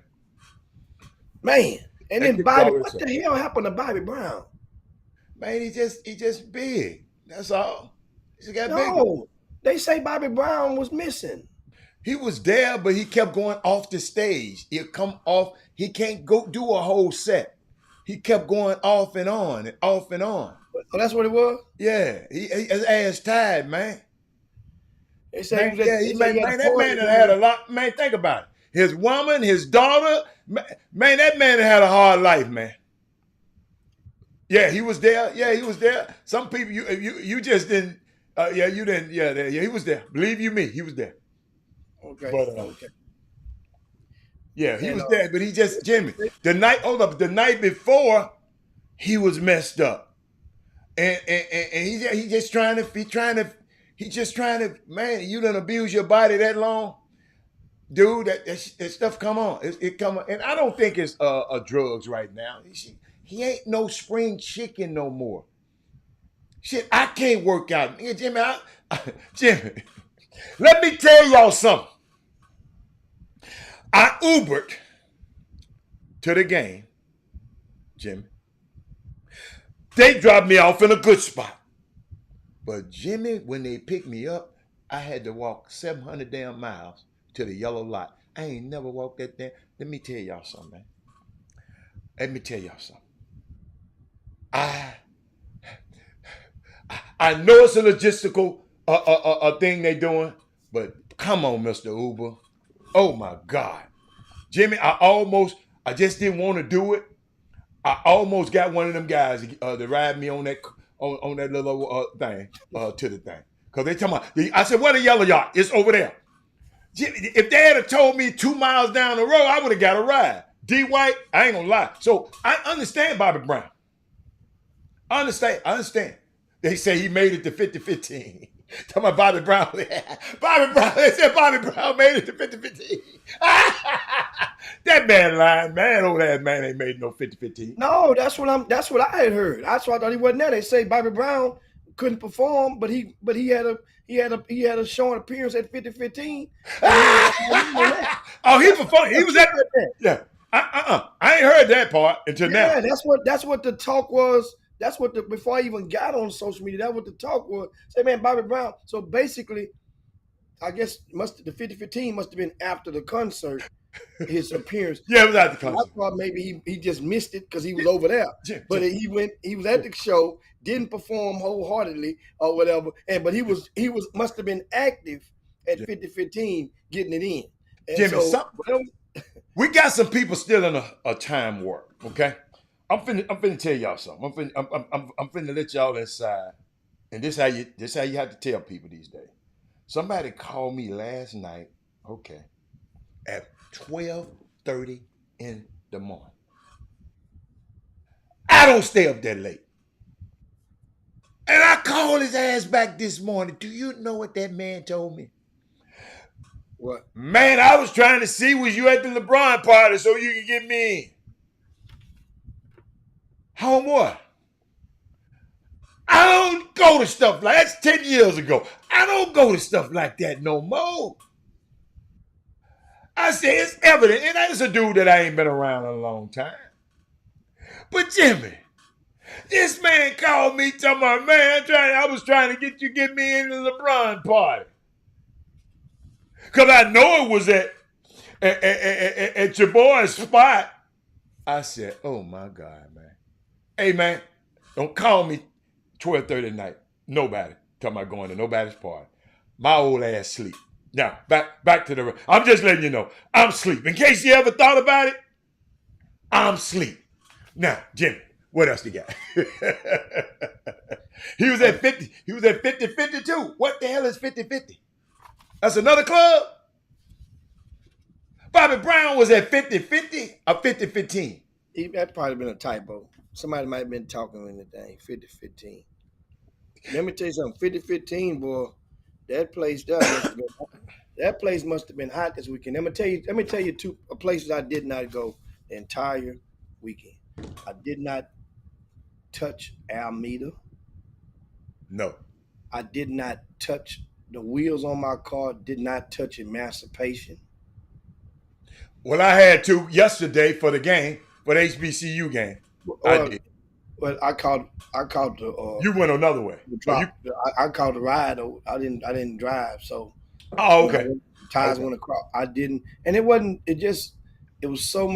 Man. And then Bobby, what the hell happened to Bobby Brown? Man, he just big. That's all. He just got big. No, they say Bobby Brown was missing. He was there, but he kept going off the stage. He'll come off. He can't go do a whole set. He kept going off and on and off and on. Oh, that's what it was? Yeah. His ass tired, man. They say that man had a lot. Man, think about it. His woman, his daughter. Man, that man had a hard life, man. Yeah, he was there. Yeah, he was there. Some people, you just didn't. You didn't. Yeah, he was there. Believe you me, he was there. Okay. But, okay. Yeah, he was there, but he just Jimmy. The night before, he was messed up, and he just trying to. Man, you done abuse your body that long, dude. That stuff come on. It come on, and I don't think it's drugs right now. He ain't no spring chicken no more. Shit, I can't work out, Jimmy. Jimmy, let me tell y'all something. I Ubered to the game, Jimmy. They dropped me off in a good spot. But Jimmy, when they picked me up, I had to walk 700 damn miles to the yellow lot. I ain't never walked that damn. Let me tell y'all something, man. Let me tell y'all something. I know it's a logistical thing they doing, but come on, Mr. Uber. Oh my God. Jimmy, I just didn't want to do it. I almost got one of them guys to ride me on that little thing to the thing. Because they talking about, I said, what a yellow yacht? It's over there. Jimmy, if they had told me 2 miles down the road, I would have got a ride. D White, I ain't gonna lie. So I understand Bobby Brown. I understand. They say he made it to 50-15. Talking about Bobby Brown. Bobby Brown. They said Bobby Brown made it to 50-15. That man lying, man. Old ass man ain't made no 50-15. No, that's what I had heard. That's why I thought he wasn't there. They say Bobby Brown couldn't perform, but he had a showing appearance at 50-15. Oh, he performed. He was at that. Yeah. I ain't heard that part until now. Yeah, that's what the talk was. That's what before I even got on social media, that's what the talk was. Say, man, Bobby Brown. So basically, I guess the 50-15 must have been after the concert, his appearance. Yeah, it was after the concert. I thought maybe he just missed it because he was over there. But he was at the show, didn't perform wholeheartedly or whatever. But he must have been active at 50-15 getting it in. And Jimmy, we got some people still in a time warp, okay? I'm finna tell y'all something. I'm finna let y'all inside, and this how you have to tell people these days. Somebody called me last night, okay, at 12:30 in the morning. I don't stay up that late, and I called his ass back this morning. Do you know what that man told me? What? Man, I was trying to see was you at the LeBron party so you could get me in. Homeboy, I don't go to stuff like that's 10 years ago. I don't go to stuff like that no more. I say it's evident, and that's a dude that I ain't been around in a long time. But Jimmy, this man called me talking about, man, I was trying to get me in the LeBron party. Because I know it was at your boy's spot. I said, oh my God, man. Hey, man, don't call me 12:30 at night. Nobody. Talking about going to nobody's party. My old ass sleep. Now, back to I'm just letting you know, I'm asleep. In case you ever thought about it, I'm asleep. Now, Jimmy, what else you got? He was at 50. He was at 50-52. What the hell is 50-50? That's another club? Bobby Brown was at 50-50 or 50-15? That probably been a typo. Somebody might have been talking in the thing, 50-15. Let me tell you something, 50-15, boy, that place must have been hot this weekend. Let me tell you two places I did not go the entire weekend. I did not touch Alameda. No. I did not touch the wheels on my car, did not touch Emancipation. Well, I had to yesterday for the game, for the HBCU game. I did. Well, I caught the. You went another way. I caught the ride. I didn't drive. So. Oh, okay. Tires went across. I didn't, and it wasn't. It was so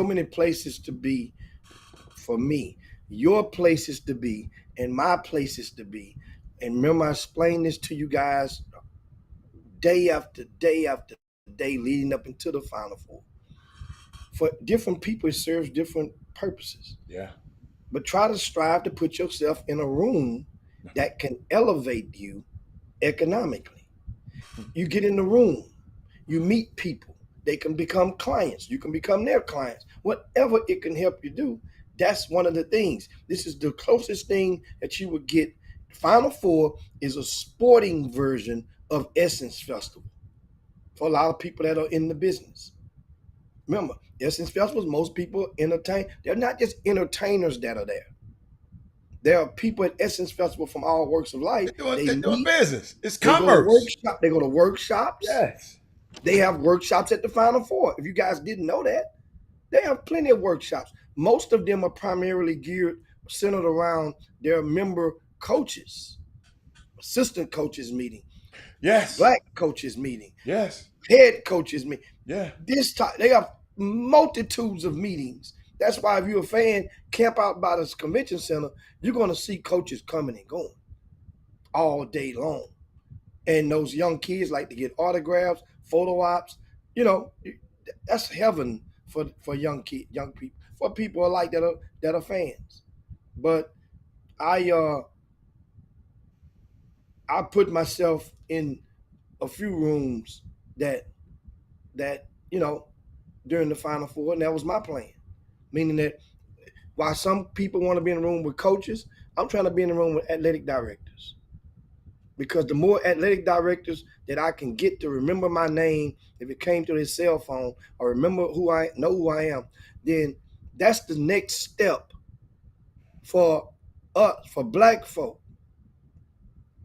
many places to be for me. Your places to be and my places to be. And remember, I explained this to you guys day after day after day leading up into the Final Four. For different people, it serves different purposes. Yeah. But try to strive to put yourself in a room that can elevate you economically. You get in the room, you meet people. They can become clients. You can become their clients. Whatever it can help you do, that's one of the things. This is the closest thing that you would get. Final Four is a sporting version of Essence Festival for a lot of people that are in the business. Remember, Essence Festivals, most people entertain. They're not just entertainers that are there. There are people at Essence Festival from all walks of life. They're doing business. It's commerce. They go to workshops. Yes. They have workshops at the Final Four. If you guys didn't know that, they have plenty of workshops. Most of them are primarily centered around their member coaches, assistant coaches meeting. Yes. Black coaches meeting. Yes. Head coaches meeting. Yeah. They have multitudes of meetings. That's why if you're a fan, camp out by this convention center, you're going to see coaches coming and going all day long. And those young kids like to get autographs, photo ops. You know, that's heaven for young people, for people like that are fans. But I put myself in a few rooms that during the Final Four, and that was my plan. Meaning that while some people want to be in a room with coaches, I'm trying to be in a room with athletic directors. Because the more athletic directors that I can get to remember my name, if it came to his cell phone, or remember who I am, then that's the next step for us, for Black folk,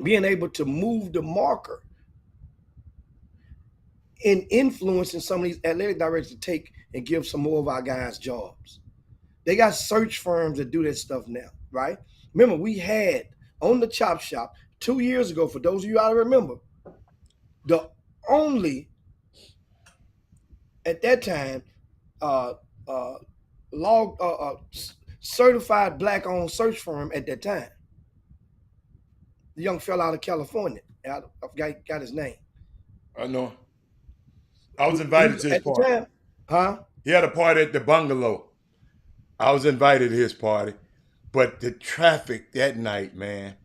being able to move the marker in influencing some of these athletic directors to take and give some more of our guys jobs. They got search firms that do that stuff now, right? Remember, we had on the Chop Shop 2 years ago, for those of you out to remember, the only, at that time, certified Black-owned search firm at that time. The young fella out of California. I got his name. I know. I was invited to his party. Time, huh? He had a party at the bungalow. I was invited to his party. But the traffic that night, man,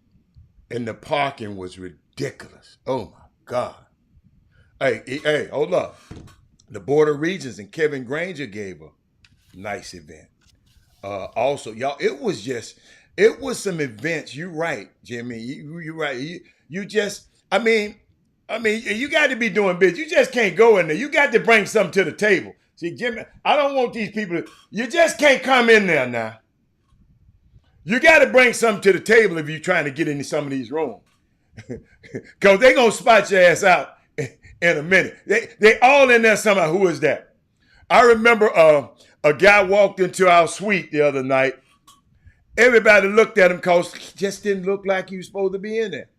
and the parking was ridiculous. Oh, my God. Hey, hold up. The Board of Regents and Kevin Granger gave a nice event. Also, y'all, it was some events. You're right, Jimmy. You're right. You just, I mean, you got to be doing business. You just can't go in there. You got to bring something to the table. See, Jimmy, I don't want these people you just can't come in there now. You got to bring something to the table if you're trying to get into some of these rooms. Because they're going to spot your ass out in a minute. They all in there somehow. Who is that? I remember a guy walked into our suite the other night. Everybody looked at him because he just didn't look like he was supposed to be in there.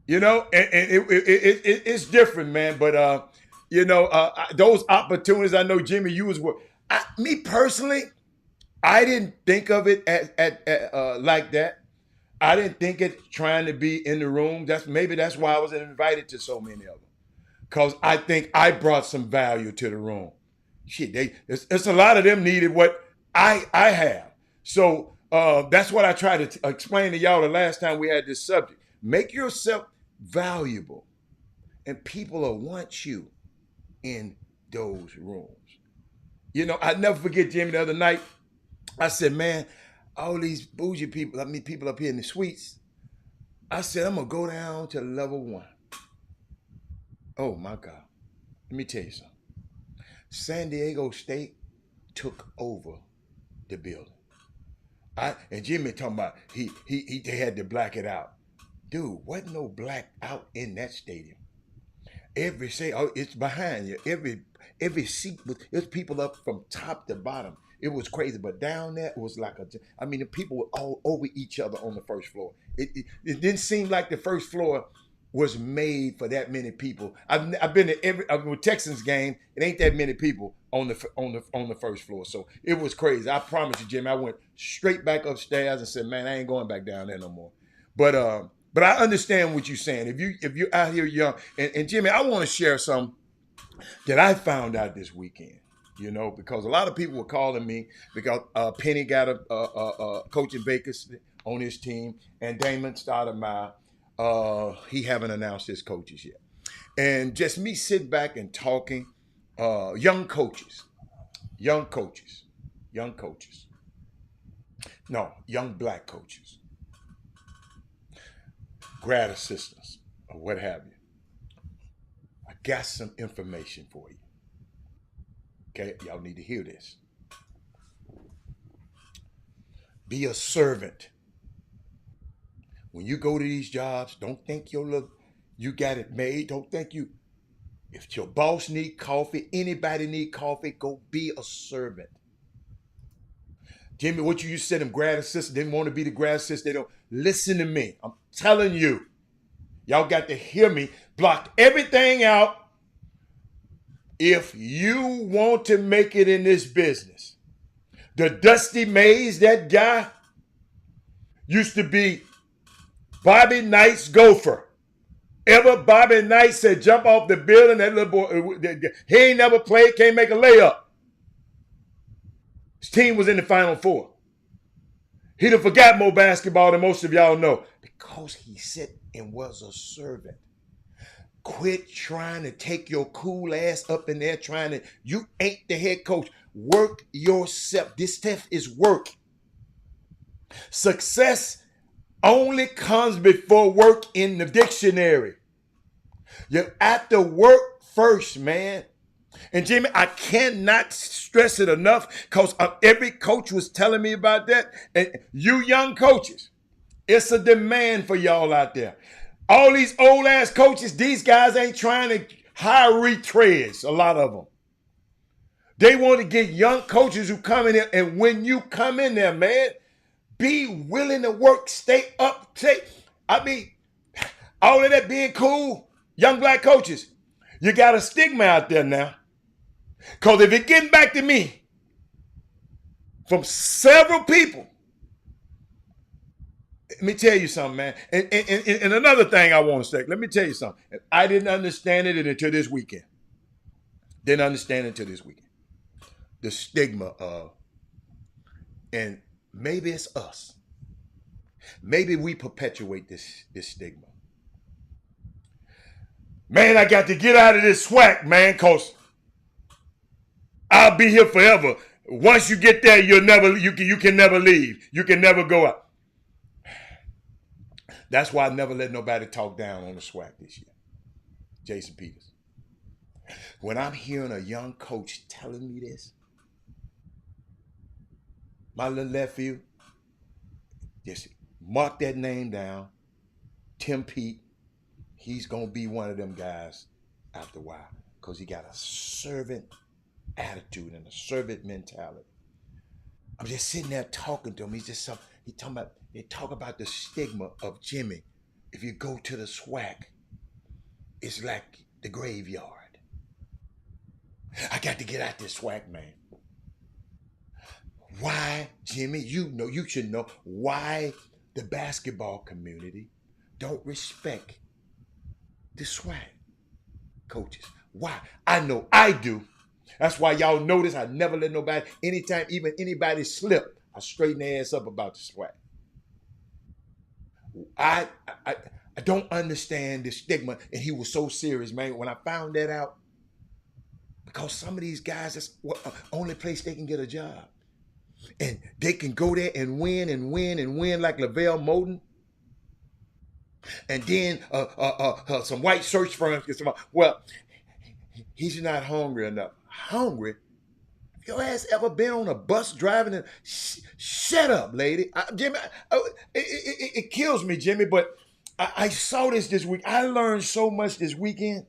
You know, and it's different, man. But, those opportunities, I know, Jimmy, you was me personally, I didn't think of it like that. I didn't think it trying to be in the room. That's why I wasn't invited to so many of them. Because I think I brought some value to the room. Shit, it's a lot of them needed what I have. So that's what I tried to explain to y'all the last time we had this subject. Make yourself valuable, and people will want you in those rooms. You know, I never forget, Jimmy, the other night, I said, man, all these bougie people, people up here in the suites, I said, I'm going to go down to level 1. Oh, my God. Let me tell you something. San Diego State took over the building. And Jimmy talking about they had to black it out. Dude, wasn't no black out in that stadium. It's behind you. Every seat there's people up from top to bottom. It was crazy, but down there it was like the people were all over each other on the first floor. It didn't seem like the first floor was made for that many people. I've been to every Texans game. It ain't that many people on the first floor. So it was crazy. I promise you, Jimmy. I went straight back upstairs and said, "Man, I ain't going back down there no more." But I understand what you're saying. If you're out here young, and Jimmy, I want to share some that I found out this weekend. You know, because a lot of people were calling me because Penny got a coaching vacancy on his team, and Damon Stoudemire, he haven't announced his coaches yet. And just me sitting back and talking, young coaches, young black coaches, grad assistants, or what have you. I got some information for you. Okay, y'all need to hear this. Be a servant. When you go to these jobs, don't think you got it made. Don't think if your boss need coffee, anybody need coffee, go be a servant. Jimmy, what you said, them grad assistants didn't want to be the grad assistants. They don't listen to me. I'm telling you. Y'all got to hear me. Block everything out. If you want to make it in this business, the Dusty Mays, that guy, used to be Bobby Knight's gopher. Ever Bobby Knight said jump off the building, that little boy, he ain't never played, can't make a layup. His team was in the Final Four. He'd have forgot more basketball than most of y'all know because he sat and was a servant. Quit trying to take your cool ass up in there you ain't the head coach. Work yourself. This stuff is work. Success only comes before work in the dictionary. You have to work first, man. And Jimmy, I cannot stress it enough because every coach was telling me about that. And you young coaches, it's a demand for y'all out there. All these old ass coaches, these guys ain't trying to hire retreads, a lot of them. They want to get young coaches who come in there, and when you come in there, man, be willing to work, stay up, all of that being cool, young black coaches, you got a stigma out there now. Because if it getting back to me from several people, let me tell you something, man. And another thing I want to say, let me tell you something. I didn't understand it until this weekend. The stigma of, and maybe it's us. Maybe we perpetuate this stigma. Man, I got to get out of this SWAC, man, because I'll be here forever. Once you get there, you can never leave. You can never go out. That's why I never let nobody talk down on the SWAC this year. Jason Peters. When I'm hearing a young coach telling me this, my little nephew, just mark that name down. Tim Pete, he's going to be one of them guys after a while because he got a servant attitude and a servant mentality. I'm just sitting there talking to him. They talk about the stigma of Jimmy. If you go to the SWAC, it's like the graveyard. I got to get out this SWAC, man. Why, Jimmy? You should know why the basketball community don't respect the SWAC coaches. Why? I know I do. That's why y'all notice I never let nobody, anytime even anybody slip, I straighten their ass up about the swag. I don't understand the stigma, and he was so serious, man. When I found that out, because some of these guys, that's the only place they can get a job. And they can go there and win and win and win like Lavelle Moulton. And then some white search firms get some, well, he's not hungry enough. Hungry? Your ass ever been on a bus driving? And shut up, lady. Jimmy, it kills me, Jimmy, but I saw this week. I learned so much this weekend.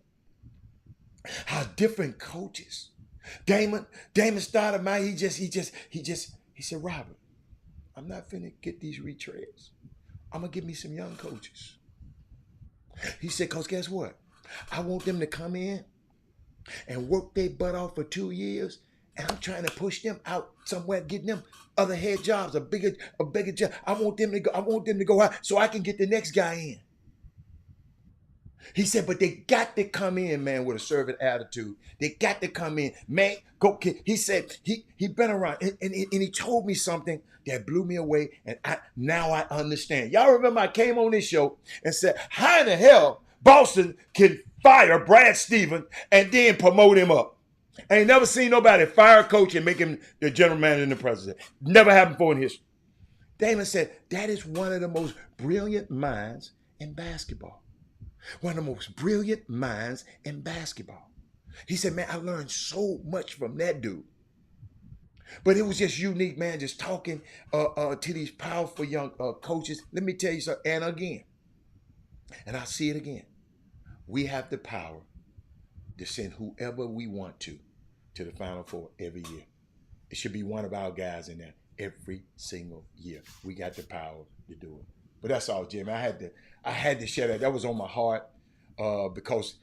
How different coaches. Damon started my, he said, Robert, I'm not finna get these retreads. I'm gonna give me some young coaches. He said, cause guess what? I want them to come in and work their butt off for 2 years, and I'm trying to push them out somewhere, getting them other head jobs, a bigger job. I want them to go out so I can get the next guy in. He said, but they got to come in, man, with a servant attitude. They got to come in, man. Go. He said he been around, and he told me something that blew me away, and now I understand. Y'all remember I came on this show and said, how in the hell Boston can fire Brad Stevens and then promote him up? I ain't never seen nobody fire a coach and make him the general manager and the president. Never happened before in history. Damon said that is one of the most brilliant minds in basketball. One of the most brilliant minds in basketball. He said, man, I learned so much from that dude. But it was just unique, man, just talking to these powerful young coaches. Let me tell you something, and again, and I see it again. We have the power to send whoever we want to the Final Four every year. It should be one of our guys in there every single year. We got the power to do it. But that's all, Jimmy. I had to share that. That was on my heart because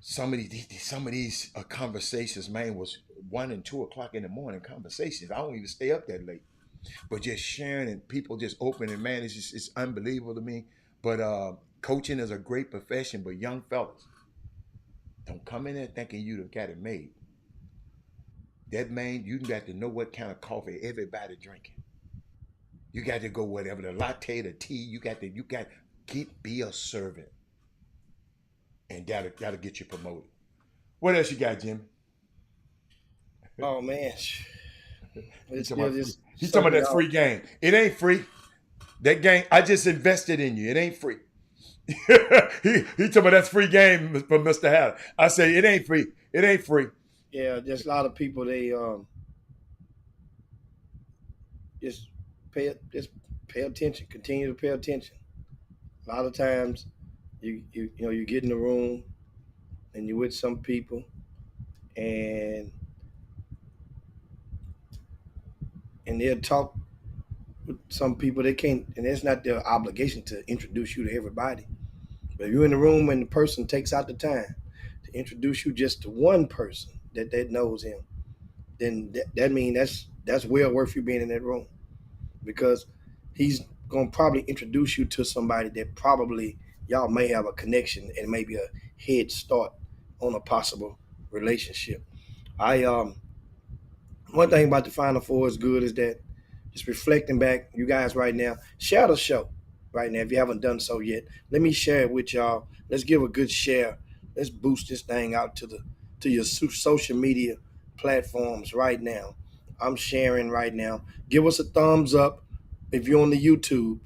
some of these conversations, man, was 1 and 2 o'clock in the morning conversations. I don't even stay up that late. But just sharing and people just opening, man, it's unbelievable to me. But coaching is a great profession, but young fellas, don't come in there thinking you've got it made. That man, you got to know what kind of coffee everybody drinking. You got to go whatever, the latte, the tea, you got be a servant. And that'll get you promoted. What else you got, Jimmy? Oh man. He's talking about that free game. It ain't free. That game, I just invested in you. It ain't free. he talking about that free game from Mr. Hatter. I say it ain't free. It ain't free. Yeah, there's a lot of people, they just pay attention, continue to pay attention. A lot of times you get in the room and you're with some people and they'll talk with some people. They can't, and it's not their obligation to introduce you to everybody. But if you're in the room and the person takes out the time to introduce you just to one person that knows him, then that means that's well worth you being in that room, because he's gonna probably introduce you to somebody that probably y'all may have a connection and maybe a head start on a possible relationship. One thing about the Final Four is good is that just reflecting back, you guys right now, share the show right now if you haven't done so yet. Let me share it with y'all. Let's give a good share. Let's boost this thing out to your social media platforms right now. I'm sharing right now. Give us a thumbs up if you're on the YouTube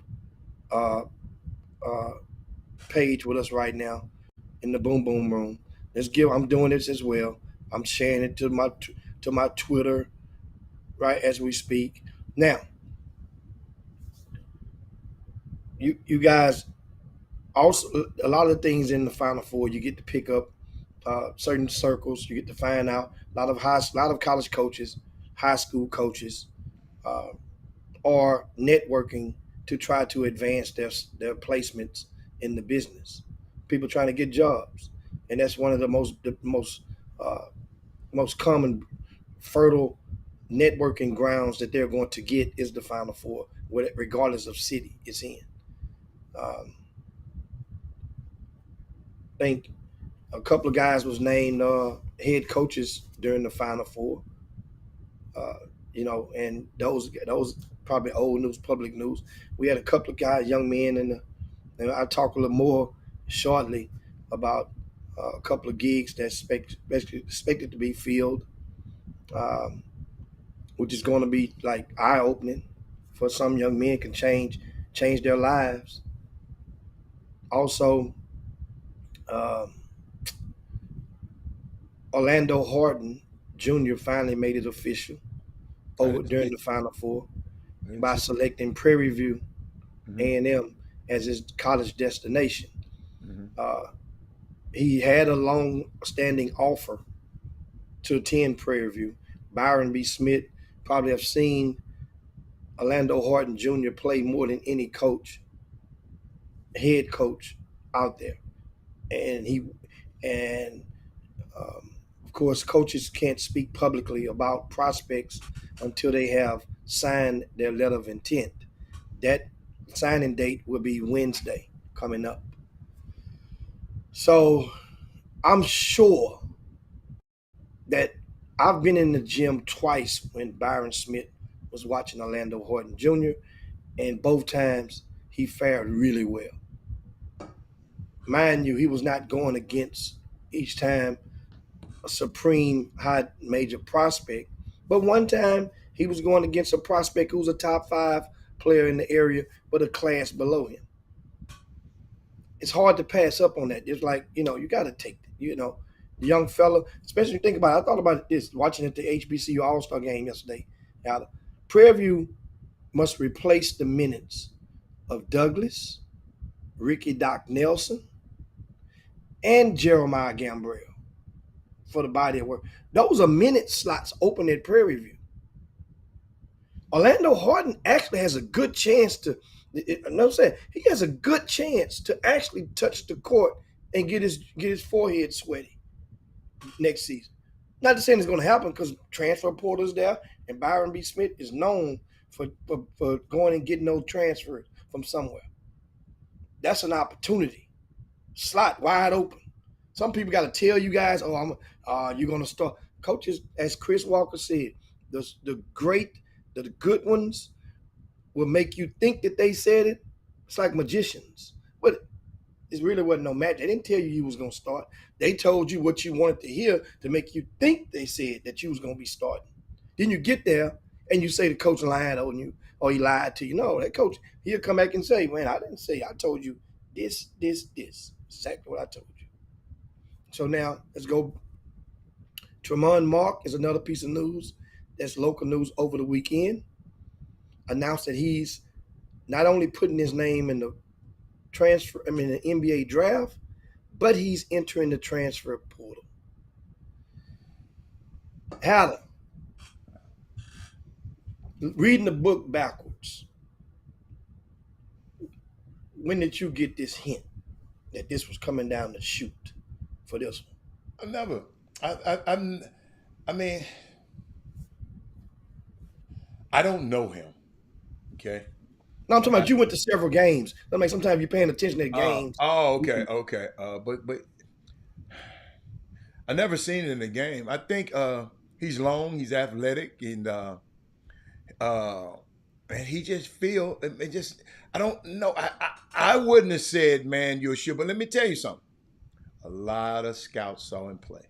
page with us right now in the Boom Boom Room. I'm doing this as well. I'm sharing it to my Twitter right as we speak. Now, you guys, also a lot of the things in the Final Four, you get to pick up certain circles. You get to find out a lot of college coaches, high school coaches, are networking to try to advance their placements in the business. People trying to get jobs, and that's one of the most common fertile networking grounds that they're going to get is the Final Four, regardless of city it's in. I think a couple of guys was named head coaches during the Final Four. And those probably old news, public news. We had a couple of guys, young men, and I'll talk a little more shortly about a couple of gigs that's expected to be filled, um, which is going to be like eye opening for some young men, can change their lives. Also, um, Orlando Horton Jr. finally made it official during the Final Four by selecting Prairie View A&M as his college destination. He had a long-standing offer to attend Prairie View. Byron B. Smith probably have seen Orlando Horton Jr. play more than any head coach out there, and of course, coaches can't speak publicly about prospects until they have signed their letter of intent. That signing date will be Wednesday coming up. So I'm sure that I've been in the gym twice when Byron Smith was watching Orlando Horton Jr., and both times he fared really well. Mind you, he was not going against each time a supreme high major prospect, but one time he was going against a prospect who was a top 5 player in the area, but a class below him. It's hard to pass up on that. It's like, you got to take it. The young fella, especially think about it. I thought about this watching at the HBCU All-Star Game yesterday. Now, Prairie View must replace the minutes of Douglas, Ricky Doc Nelson, and Jeremiah Gambrell for the body of work. Those are minute slots open at Prairie View. Orlando Horton actually has a good chance to, he has a good chance to actually touch the court and get his forehead sweaty next season. Not to say it's going to happen because transfer portal's there, and Byron B. Smith is known for going and getting those transfers from somewhere. That's an opportunity. Slot wide open. Some people got to tell you guys, you're going to start. Coaches, as Chris Walker said, the good ones will make you think that they said it. It's like magicians. But it really wasn't no magic. They didn't tell you was going to start. They told you what you wanted to hear to make you think they said that you was going to be starting. Then you get there and you say the coach lied on you or he lied to you. No, that coach, he'll come back and say, man, I didn't say, I told you this. Exactly what I told you. So now let's go. Tremont Mark is another piece of news that's local news over the weekend. Announced that he's not only putting his name in the the NBA draft, but he's entering the transfer portal. Hatter, reading the book backwards. When did you get this hint that this was coming down the chute for this one? I never. I mean, I don't know him. Okay. No, I'm talking about you went to several games. I mean, sometimes you're paying attention to games. Okay. But I never seen it in the game. I think he's long, he's athletic, and he just I don't know. I wouldn't have said, man, you're sure. But let me tell you something. A lot of scouts saw him play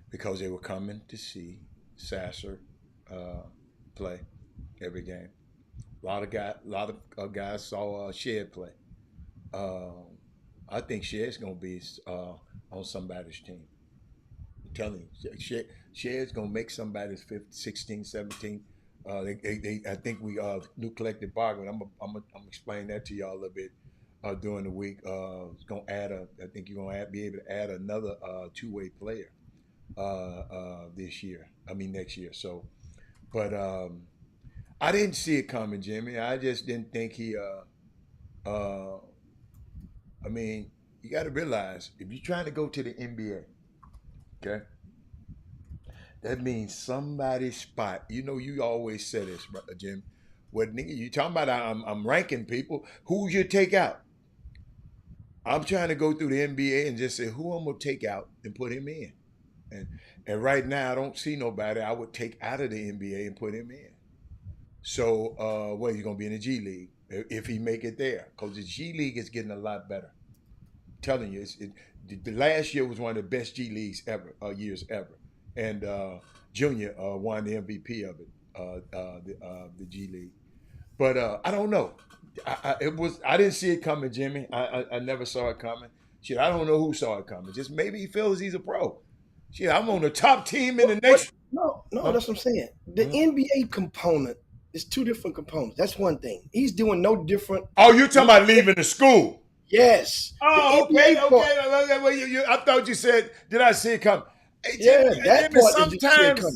because they were coming to see Sasser play every game. A lot of guys saw Shed play. I think Shed's gonna be on somebody's team. I'm telling you, Shed's gonna make somebody's 15, 16, 17. I think we new collective bargaining. I'm gonna explain that to y'all a little bit during the week. It's gonna I think you're gonna be able to add another two-way player next year. So, but I didn't see it coming, Jimmy. I just didn't think he. You got to realize if you're trying to go to the NBA, okay, that means somebody's spot. You always say this, Jim. What nigga you talking about? I'm ranking people. Who you take out? I'm trying to go through the NBA and just say who I'm gonna take out and put him in. And right now, I don't see nobody I would take out of the NBA and put him in. So, he's going to be in the G League if he make it there, because the G League is getting a lot better. I'm telling you, the last year was one of the best G Leagues ever, years ever, and Junior won the MVP of it, the G League. But I don't know. I didn't see it coming, Jimmy. I never saw it coming. Shit, I don't know who saw it coming. Just maybe he feels he's a pro. Shit, I'm on the top team in the nation. No, that's what I'm saying. The NBA component is two different components. That's one thing. He's doing no different. Oh, you're talking about leaving the school? Yes. Oh, okay. Well, I thought you said, did I see it coming? Hey, Jimmy, that Jimmy, part did you see it coming?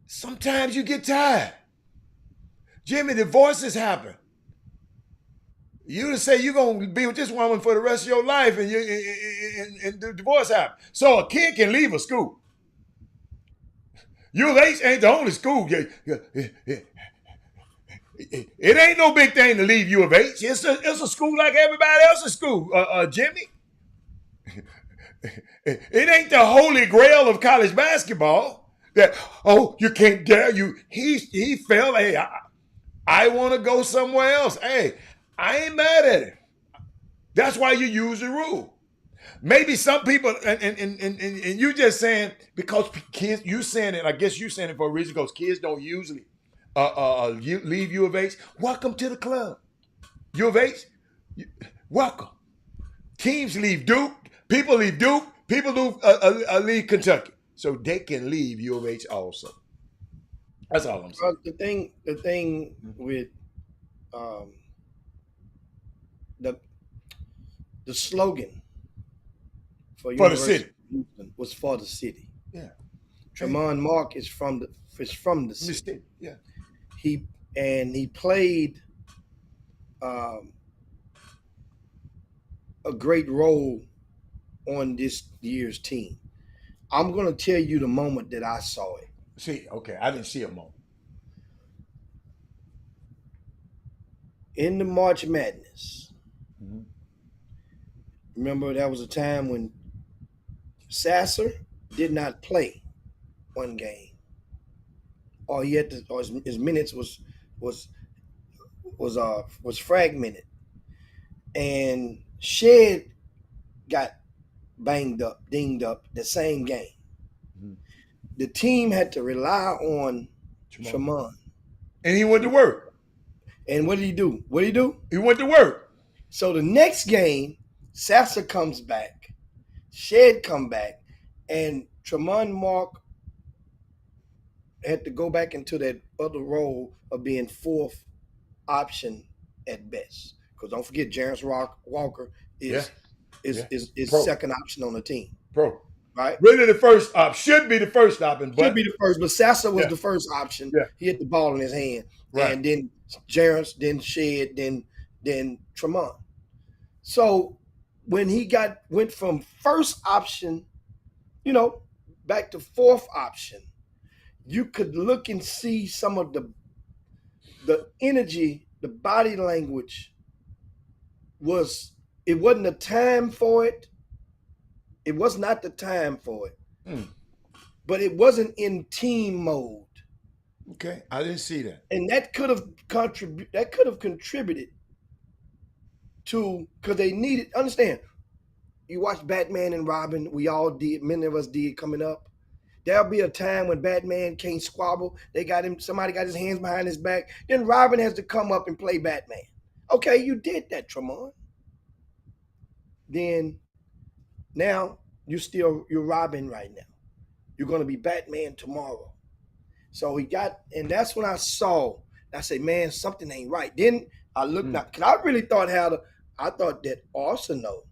Sometimes you get tired. Jimmy, divorces happen. You just say you're gonna be with this woman for the rest of your life, and the divorce happens. So a kid can leave a school. U of H ain't the only school. It ain't no big thing to leave U of H. It's a school like everybody else's school, Jimmy. It ain't the holy grail of college basketball that, you can't dare you. He felt, hey, I want to go somewhere else. Hey, I ain't mad at it. That's why you use the rule. Maybe some people, and you just saying, because kids, you saying it, I guess you saying it for a reason, because kids don't usually leave U of H. Welcome to the club. U of H, welcome. Teams leave Duke. People leave Duke. People leave Kentucky. So they can leave U of H also. That's all I'm saying. The thing with the slogan for the city was for the city. Yeah. Tremont Mark is from the city. Yeah. He played a great role on this year's team. I'm going to tell you the moment that I saw it. See, okay, I didn't see a moment. In the March Madness, Mm-hmm. Remember that was a time when Sasser did not play one game, or he had to, or his minutes was fragmented, and Shed got dinged up the same game. Mm-hmm. The team had to rely on Tremont. And he went to work. And what did he do? He went to work. So the next game, Sasser comes back, Shed come back, and Tremont Mark had to go back into that other role of being fourth option at best. Because don't forget, Jarence Walker is second option on the team. Pro. Right? Really the first option. Should be the first option. Should be the first, but Sasser was the first option. Yeah. He had the ball in his hand. Right. And then Jarence, then Shed, then Tremont. So when he went from first option, back to fourth option, you could look and see some of the energy, the body language it wasn't the time for it. It was not the time for it. But it wasn't in team mode. Okay, I didn't see that. And that could have contributed to, because they needed, understand, you watch Batman and Robin, we all did, many of us did coming up. There'll be a time when Batman can't squabble. Somebody got his hands behind his back. Then Robin has to come up and play Batman. Okay, you did that, Tremont. Then now you're Robin right now. You're going to be Batman tomorrow. So and that's when I said, man, something ain't right. Then I looked out, because I really thought I thought that Arsenal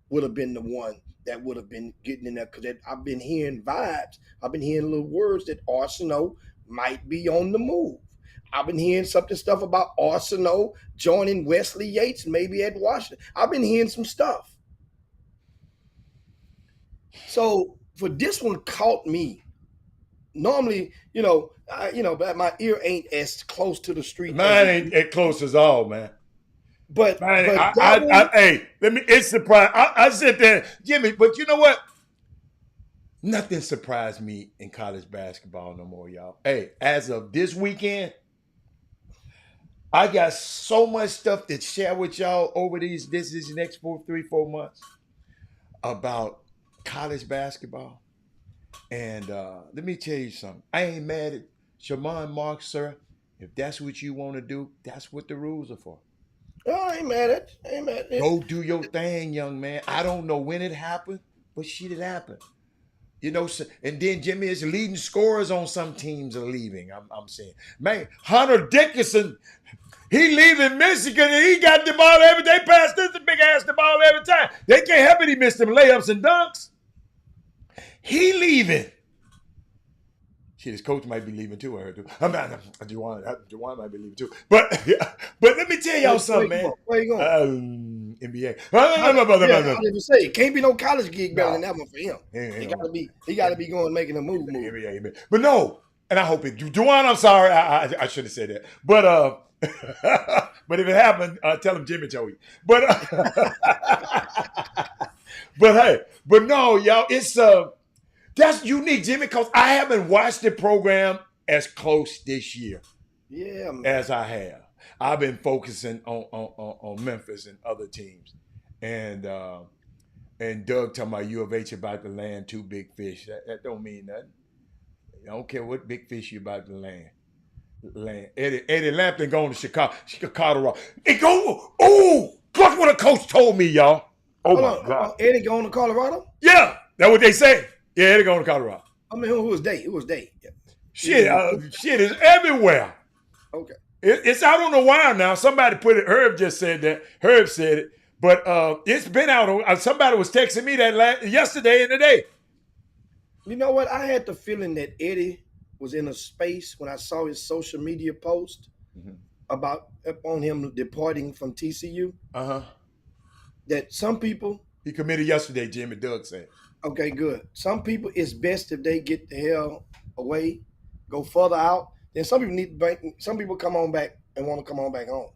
would have been the one that would have been getting in there, because I've been hearing vibes. I've been hearing little words that Arsenal might be on the move. I've been hearing stuff about Arsenal joining Wesley Yates maybe at Washington. I've been hearing some stuff. So for this one caught me. Normally, but my ear ain't as close to the street. Mine ain't as close as all, man. But hey, it's surprising. I sit there, Jimmy, but you know what? Nothing surprised me in college basketball no more, y'all. Hey, as of this weekend, I got so much stuff to share with y'all over these next 4 months about college basketball. And let me tell you something. I ain't mad at Shamon Marks, sir. If that's what you want to do, that's what the rules are for. Oh, I ain't mad at it. I ain't mad at it. Go do your thing, young man. I don't know when it happened, but shit, it happened. You know, and then Jimmy is leading scorers on some teams are leaving. I'm saying, man, Hunter Dickinson, he leaving Michigan and he got the ball every day. Pass this the big ass the ball every time. They can't help it. He missed them layups and dunks. He leaving. Shit, his coach might be leaving too. I heard too. I'm not. Juwan might be leaving too. But let me tell y'all something, man. Where you going? NBA. I didn't say it can't be no college gig better than that one for him. He gotta be going making a move. NBA. But no, and I hope it. Juwan, I'm sorry. I should have said that. But but if it happened, tell him Jimmy told you. But but hey, but no, y'all, it's that's unique, Jimmy, because I haven't watched the program as close this year. Yeah, man. As I have. I've been focusing on Memphis and other teams. And Doug talking about U of H about to land 2 big fish. That don't mean nothing. I don't care what big fish you about to land. Eddie Lampton going to Chicago. It go, oh, look what a coach told me, y'all. Oh, my God. Eddie going to Colorado? Yeah, that's what they say. Yeah, Eddie going to Colorado. I mean, who was they? Who was they? Yeah. Shit is everywhere. Okay. It's out on the wire now. Somebody put it. Herb just said that. Herb said it. But it's been out. Somebody was texting me that yesterday and today. You know what? I had the feeling that Eddie was in a space when I saw his social media post about on him departing from TCU. That some people. He committed yesterday, Jimmy Doug said. Okay, good. Some people, it's best if they get the hell away, go further out. Then some people come on back and want to come on back home.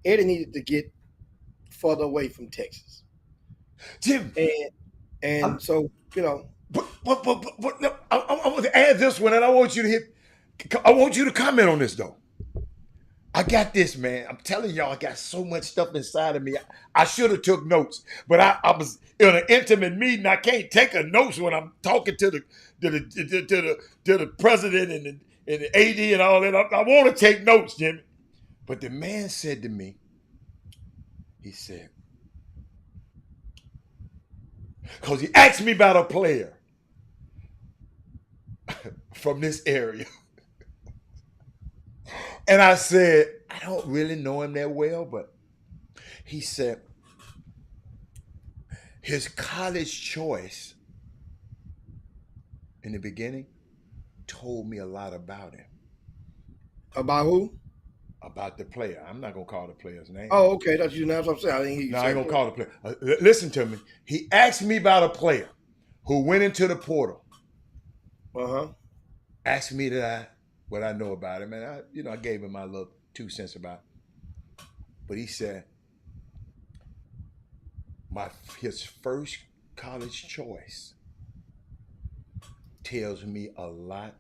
Eddie needed to get further away from Texas. Jim. So, you know. But I want to add this one, and I want you to comment on this, though. I got this, man. I'm telling y'all, I got so much stuff inside of me. I should have took notes, but I was in an intimate meeting. I can't take a notes when I'm talking to the president and the AD and all that. I want to take notes, Jimmy. But the man said to me, he said, because he asked me about a player from this area. And I said, I don't really know him that well, but he said his college choice in the beginning told me a lot about him. About who? About the player. I'm not going to call the player's name. Oh, okay. That's what I'm saying. I didn't hear you. No, I ain't going to call the player. Listen to me. He asked me about a player who went into the portal. Asked me what I know about him, and I gave him my little 2 cents about it. But he said, his first college choice tells me a lot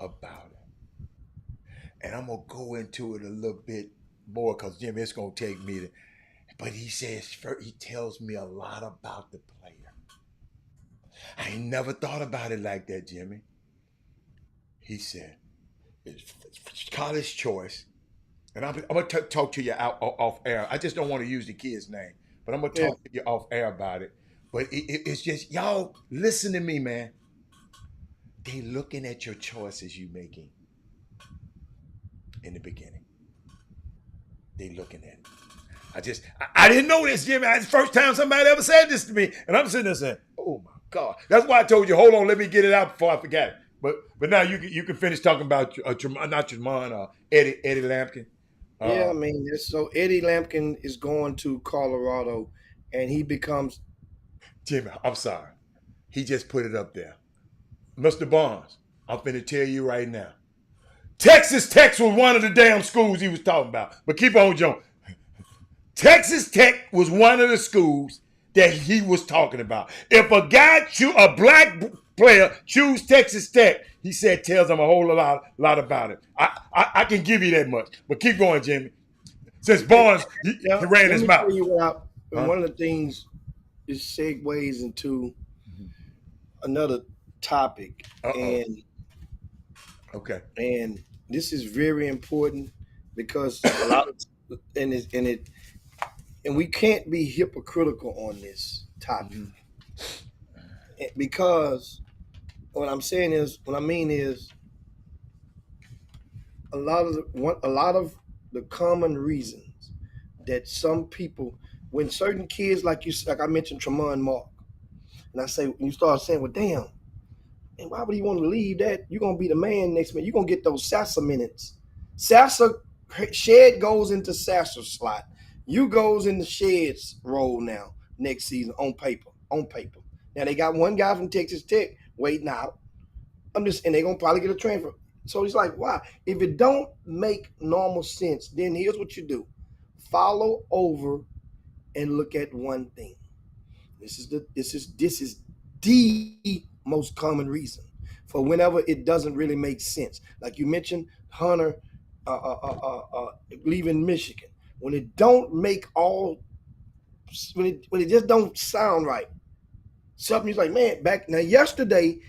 about him. And I'm going to go into it a little bit more because, Jim, it's going to take me but he says, he tells me a lot about the player. I ain't never thought about it like that, Jimmy. He said, college choice, and I'm going to talk to you off air. I just don't want to use the kid's name, but I'm going to talk to you off air about it. But it's just, y'all, listen to me, man. They looking at your choices you making in the beginning. They looking at it. I didn't know this, Jimmy. It's the first time somebody ever said this to me, and I'm sitting there saying, oh my God. That's why I told you, hold on, let me get it out before I forget it. But now you can finish talking about not Tremont, Eddie Lampkin. Yeah, I mean, so Eddie Lampkin is going to Colorado, and he becomes. Jimmy, I'm sorry. He just put it up there. Mr. Barnes, I'm finna tell you right now. Texas Tech was one of the damn schools he was talking about. But keep on, John. Texas Tech was one of the schools that he was talking about. If a black player choose Texas Tech, he said tells him a whole lot about it. I can give you that much. But keep going, Jimmy. Since Barnes he ran his mouth. Tell you what one of the things is segues into another topic. And okay. And this is very important because a lot of and we can't be hypocritical on this topic. Because what I mean is a lot of the common reasons that some people, when certain kids like I mentioned Tremont Mark, and I say when you start saying, well, damn, and why would he want to leave that? You're gonna be the man next minute. You're gonna get those Sasser minutes. Sasser Shed goes into Sasser's slot. You goes in the Shed's role now next season on paper. Now they got one guy from Texas Tech waiting out. And they're gonna probably get a transfer. So he's like, why? If it don't make normal sense, then here's what you do. Follow over and look at one thing. This is the most common reason for whenever it doesn't really make sense. Like you mentioned, Hunter leaving Michigan. When it don't make when it just don't sound right. Something's like, man, yesteryear,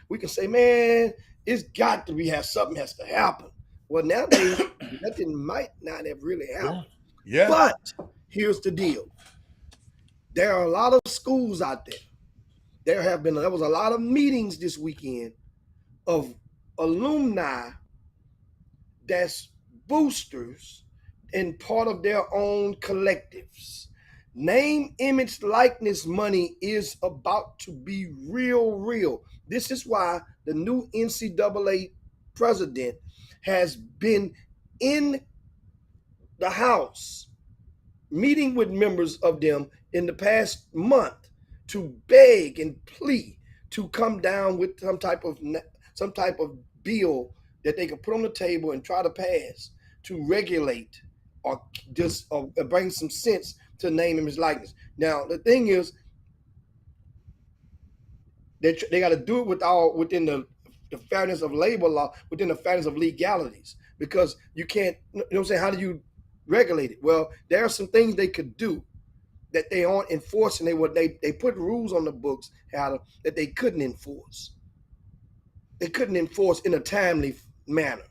we can say, man, it's got to be something has to happen. Well, nowadays, nothing might not have really happened. Yeah. But here's the deal. There are a lot of schools out there. There was a lot of meetings this weekend of alumni that's boosters and part of their own collectives. Name, image, likeness money is about to be real. This is why the new NCAA president has been in the House meeting with members of them in the past month to beg and plead to come down with some type of bill that they could put on the table and try to pass to regulate or just bring some sense to name image likeness. Now the thing is, they got to do it within the fairness of labor law, within the fairness of legalities, because you can't. You know what I'm saying? How do you regulate it? Well, there are some things they could do that they aren't enforcing. They put rules on the books that they couldn't enforce. They couldn't enforce in a timely manner.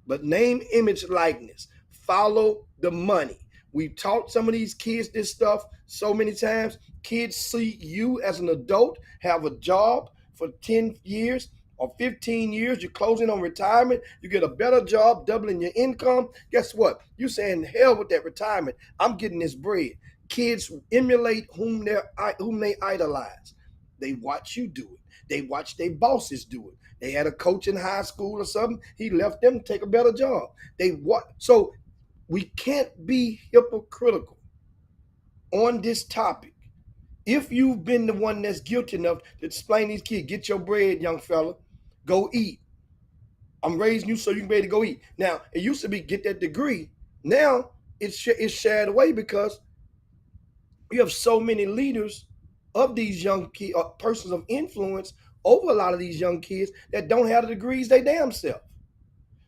But name, image, likeness, follow the money. We've taught some of these kids this stuff so many times. Kids see you as an adult, have a job for 10 years or 15 years. You're closing on retirement. You get a better job, doubling your income. Guess what? You're saying, hell with that retirement. I'm getting this bread. Kids emulate whom they idolize. They watch you do it. They watch their bosses do it. They had a coach in high school or something. He left them to take a better job. So we can't be hypocritical on this topic. If you've been the one that's guilty enough to explain these kids, get your bread, young fella, go eat. I'm raising you so you can be able to go eat. Now, it used to be get that degree. Now, it's shared away because you have so many leaders of these young kids, or persons of influence over a lot of these young kids that don't have the degrees they damn self.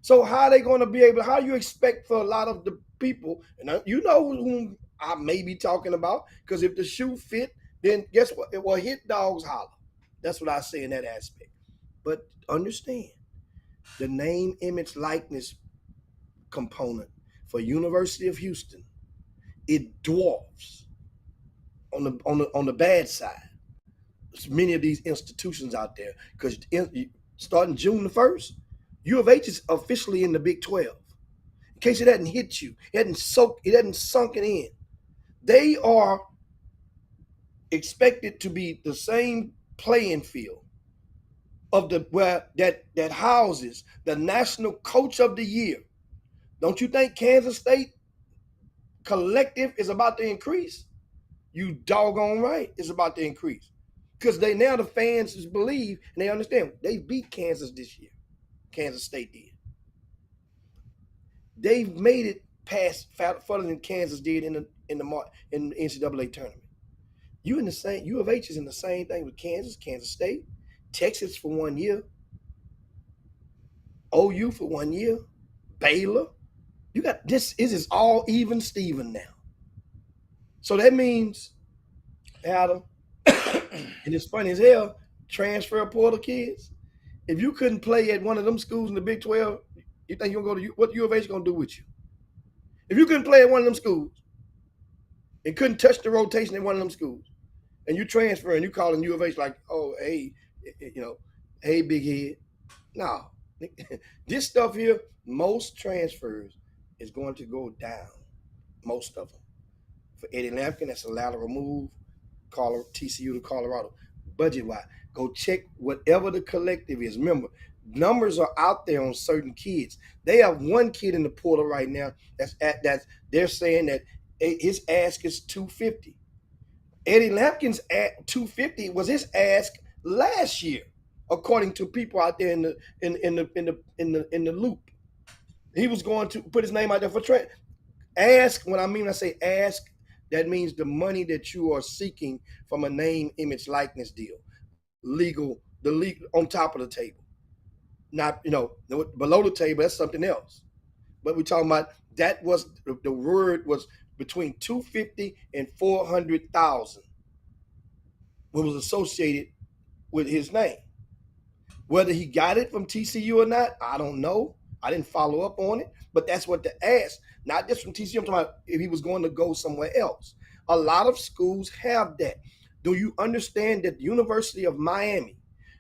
So how are they going to be able, how do you expect for a lot of the people, and you know whom I may be talking about, because if the shoe fit, then guess what? It will hit dogs holler. That's what I say in that aspect. But understand, the name, image, likeness component for University of Houston, it dwarfs on the bad side. There's many of these institutions out there, because starting June the 1st, U of H is officially in the Big 12. In case it hadn't hit you, it hadn't sunk it in. They are expected to be the same playing field of that houses the national coach of the year. Don't you think Kansas State collective is about to increase? You doggone right, it's about to increase. Because the fans believe and they understand they beat Kansas this year. Kansas State did. They've made it past further than Kansas did in the NCAA tournament. You in the same. U of H is in the same thing with Kansas, Kansas State, Texas for 1 year, OU for 1 year, Baylor. You got this. Is all even Steven now. So that means, Adam, and it's funny as hell. Transfer portal kids. If you couldn't play at one of them schools in the Big 12, you think you're gonna go to what U of H gonna do with you? If you couldn't play at one of them schools and couldn't touch the rotation at one of them schools, and you transfer and you calling U of H like, oh, hey, hey, big head. No, this stuff here, most transfers is going to go down. Most of them. For Eddie Lampkin, that's a lateral move. TCU to Colorado. Budget-wise, go check whatever the collective is. Remember, numbers are out there on certain kids. They have one kid in the portal right now that's they're saying that his ask is $250. Eddie Lampkin's at $250 was his ask last year, according to people out there in the loop. He was going to put his name out there for trade. Ask, when I say ask, that means the money that you are seeking from a name, image, likeness deal. The legal on top of the table. Not, below the table, that's something else. But we're talking about, that was, the word was between $250,000 and $400,000. What was associated with his name. Whether he got it from TCU or not, I don't know. I didn't follow up on it, but that's what the ask. Not just from TCU, I'm talking about if he was going to go somewhere else. A lot of schools have that. Do you understand that the University of Miami,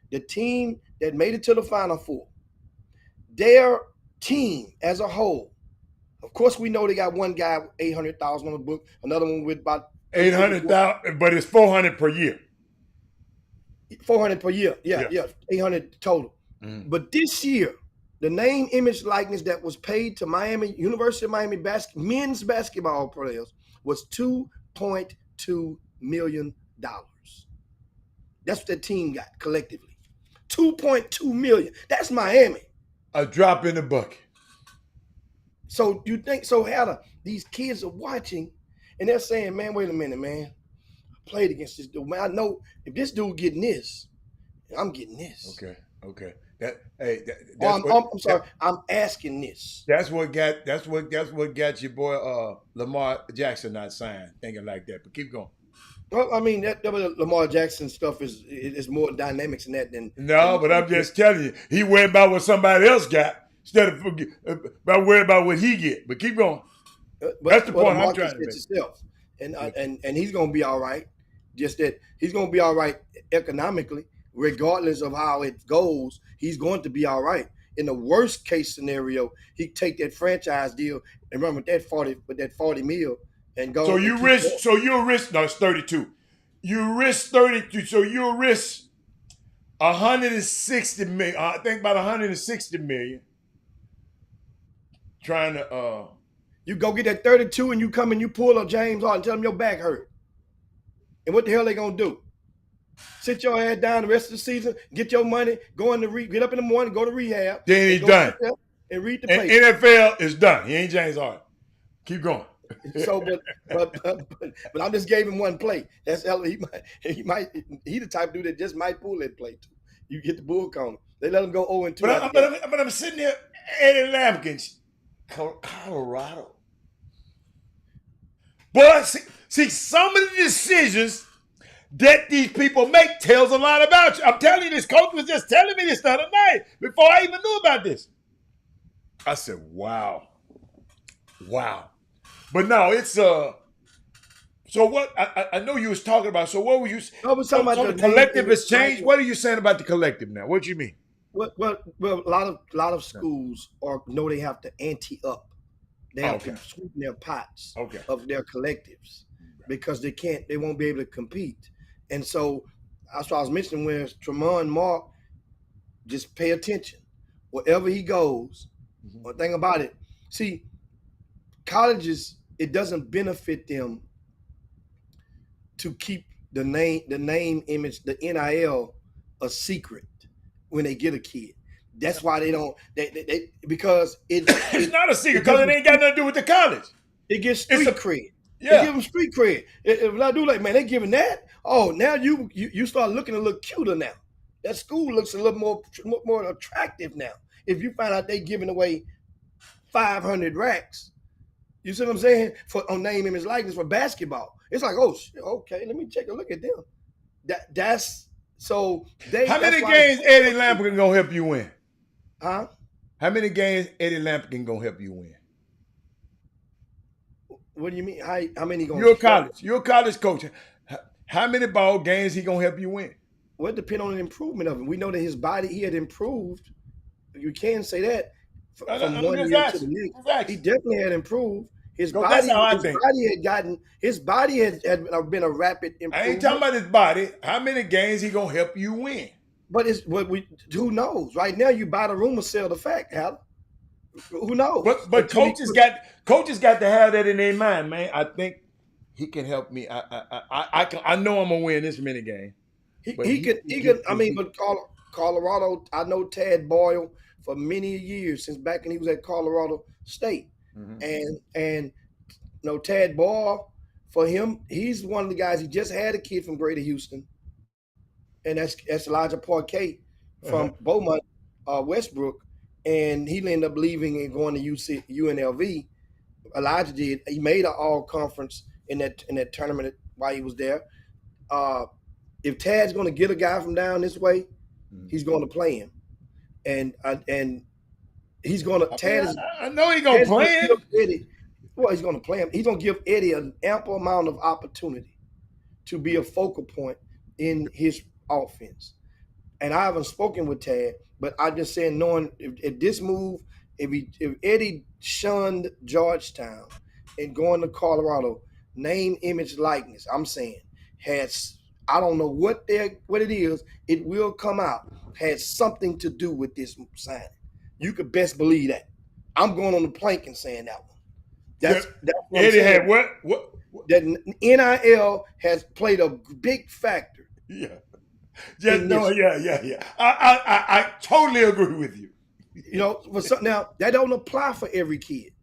the team that made it to the Final Four, their team as a whole, of course we know they got one guy with $800,000 on the book, another one with about $800,000, but it's $400 per year. $400 per year, yeah, 800 total. Mm. But this year, the name, image, likeness that was paid to University of Miami men's basketball players was $2.2 million. That's what that team got collectively. $2.2 million. That's Miami. A drop in the bucket. So you think Hannah, these kids are watching and they're saying, man, wait a minute, man. I played against this dude. Man, I know if this dude getting this, I'm getting this. Okay. I'm asking this. That's what got your boy Lamar Jackson not signed, thinking like that. But keep going. Well, I mean that Lamar Jackson stuff is more dynamics than that than. No, but I'm just telling you, he worried about what somebody else got instead of about worried about what he get. But keep going. That's the point I'm trying to make. Himself. And he's gonna be all right. Just that he's gonna be all right economically. Regardless of how it goes, he's going to be all right. In the worst case scenario, he take that franchise deal and run with that 40 mil and go. So you risk. No, it's 32. You risk 32. So you risk 160 million. I think about 160 million. Trying to you go get that 32 and you come and you pull up James Harden and tell him your back hurt. And what the hell they gonna do? Sit your ass down the rest of the season, get your money, get up in the morning, go to rehab. Then he's done. And read the paper. And NFL is done. He ain't James Harden. Keep going. So, but I just gave him one play. That's he the type of dude that just might pull that play too. You get the bull corner. They let him go 0-2. But I'm sitting there, Eddie Lampkin, Colorado. But see, some of the decisions that these people make tells a lot about you. I'm telling you, this coach was just telling me this the other night before I even knew about this. I said, wow. But no, it's so what I know you was talking about. So what were you? I was talking about the collective has changed. What are you saying about the collective now? What do you mean? Well, a lot of schools know they have to ante up. They have to sweeten their pots of their collectives because they won't be able to compete. And so that's what I was mentioning where Tremont Mark, just pay attention. Wherever he goes, one thing about it, see, colleges, it doesn't benefit them to keep the name, image, the NIL a secret when they get a kid. That's why they don't, because it's not a secret because it ain't got nothing to do with the college. It gets street cred. They give him street cred. If I do like, man, they giving that. Oh, now you start looking a little cuter now. That school looks a little more attractive now. If you find out they giving away 500 racks, you see what I'm saying? On name, image, likeness for basketball. It's like, oh, okay, let me take a look at them. That's so they. How many games Eddie Lampkin gonna help you win? Huh? How many games Eddie Lampkin gonna help you win? What do you mean? How many gonna? You're a college coach. How many ball games he gonna help you win? Well, it depends on the improvement of him. We know that his body, he had improved. You can say that from 1 year to the next. Exactly. He definitely had improved. His body had been a rapid improvement. I ain't talking about his body. How many games he gonna help you win? But who knows? Right now, you buy the rumor, sell the fact, Hal. Who knows? But coaches got to have that in their mind, man. I think he can help me. I know I'm gonna win this mini game. He can. I mean, but Colorado. I know Tad Boyle for many years since back when he was at Colorado State, and Tad Boyle, for him, he's one of the guys. He just had a kid from Greater Houston, and that's Elijah Parquet from Beaumont, Westbrook, and he ended up leaving and going to UNLV. Elijah did. He made an all-conference in that tournament while he was there. If Tad's going to get a guy from down this way, he's going to play him, and he's going to. I know he's going to play him. Well, he's going to play him. He's going to give Eddie an ample amount of opportunity to be a focal point in his offense. And I haven't spoken with Tad, but I just saying, knowing if this move, if Eddie shunned Georgetown and going to Colorado, name, image, likeness, I'm saying has. I don't know what it is. It will come out. Has something to do with this signing. You could best believe that. I'm going on the plank and saying that one. That's what Eddie I'm saying. had what? That NIL has played a big factor. Yeah. Yeah. I totally agree with you. Now that don't apply for every kid.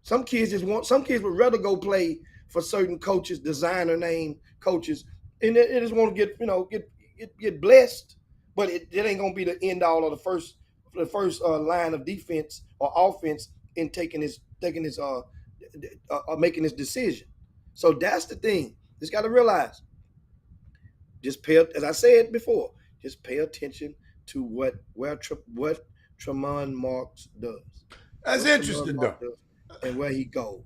Some kids would rather go play for certain coaches, designer name coaches. And they just want to get blessed, but it ain't gonna be the end all of the first line of defense or offense in making this decision. So that's the thing. Just got to realize. As I said before, just pay attention to what Tremont Marks does. That's interesting though, and where he goes.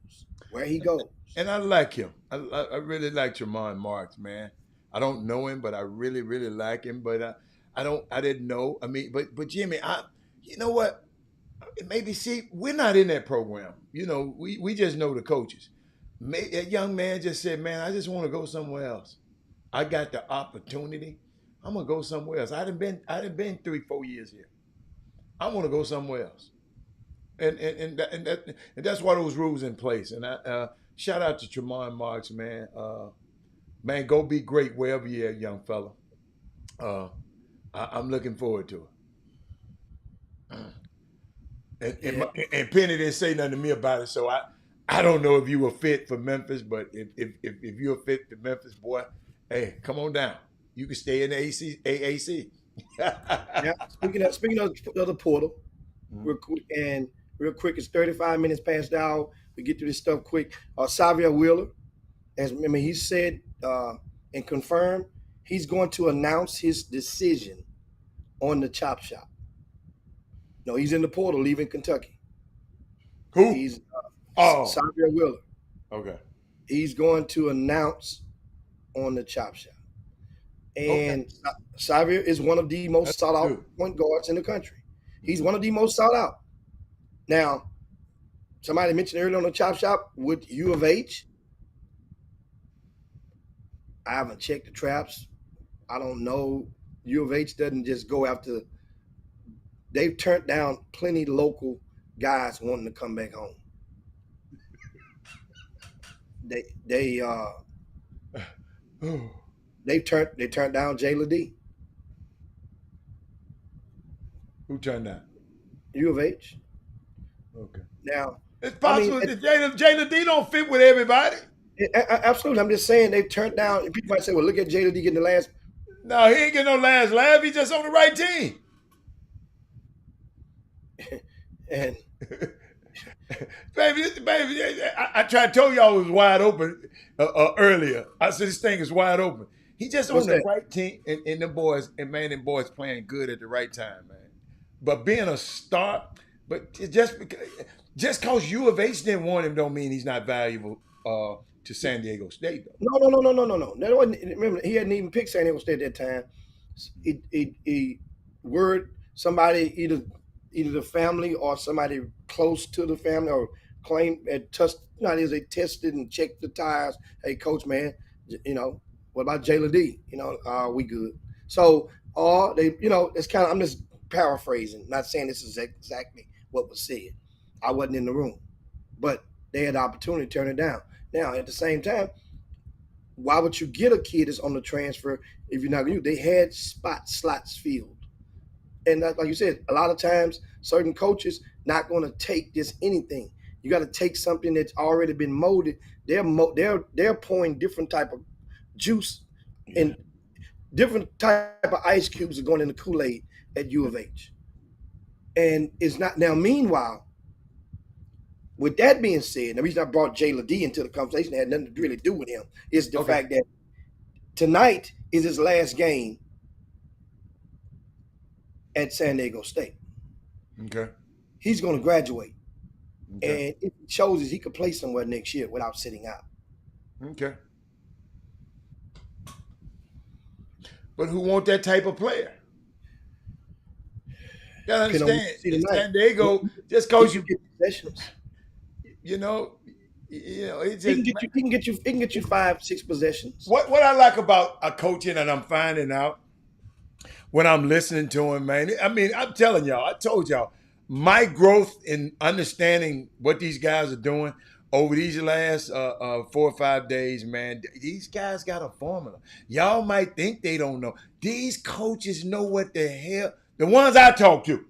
And I like him. I really like Tremont Marks, man. I don't know him, but I really, really like him. But I didn't know. I mean, but Jimmy, you know what? Maybe we're not in that program. We just know the coaches. That young man just said, man, I just want to go somewhere else. I got the opportunity. I'm gonna go somewhere else. I done been 3-4 years here. I want to go somewhere else. And that's why those rules in place. And I shout out to Tremont Marks, man. Man, go be great wherever you're at, young fella. I'm looking forward to it. And Penny didn't say nothing to me about it, so I don't know if you were fit for Memphis, but if you're fit for Memphis, boy, hey, come on down. You can stay in the AAC. Yeah. Speaking of the portal, real quick, it's 35 minutes past the hour. We get through this stuff quick. Xavier Wheeler, he said and confirmed he's going to announce his decision on the Chop Shop. No, he's in the portal leaving Kentucky. Who? He's Xavier Wheeler. Okay. He's going to announce on the Chop Shop. And Xavier is one of the most sought out point guards in the country. He's one of the most sought out. Now, somebody mentioned earlier on the Chop Shop with U of H. I haven't checked the traps. I don't know. U of H doesn't just go after. They've turned down plenty local guys wanting to come back home. They turned down Jayla D. Who turned down? U of H. Okay. Now it's possible that Jayla D don't fit with everybody. Absolutely. I'm just saying they've turned down. People might say, well, look at Jada D getting the last. No, he ain't getting no last laugh. He just on the right team. And baby, I tried to tell y'all it was wide open earlier. I said this thing is wide open. He just What's on the that? right team, and the boys, and man, them boys playing good at the right time, man. But being a star, but just cause U of H didn't want him, don't mean he's not valuable to San Diego State, though. No. That wasn't, remember, he hadn't even picked San Diego State at that time. He word somebody either the family or somebody close to the family or claim at test. You know, they tested and checked the tires. Hey, coach, man, what about Jayla D? We good. So, or they, it's kind of. I'm just paraphrasing, not saying this is exactly what was said. I wasn't in the room, but they had the opportunity to turn it down. Now, at the same time, why would you get a kid that's on the transfer if you're not going to? They had slots filled, and like you said, a lot of times certain coaches not going to take just anything. You got to take something that's already been molded. They're pouring different type of juice and different type of ice cubes are going in the Kool-Aid at U of H, and it's not now. Meanwhile, with that being said, the reason I brought Jayla D into the conversation had nothing to really do with him is the fact that tonight is his last game at San Diego State. Okay. He's going to graduate. Okay. And it shows us he could play somewhere next year without sitting out. Okay. But who want that type of player? You gotta understand, in San Diego, just because you get possessions. It's just, he can get you 5-6 possessions. What I like about coaching, and I'm finding out when I'm listening to him, man. I mean, I'm telling y'all, I told y'all, my growth in understanding what these guys are doing over these last 4 or 5 days, man, these guys got a formula. Y'all might think they don't know. These coaches know what the hell, the ones I talk to,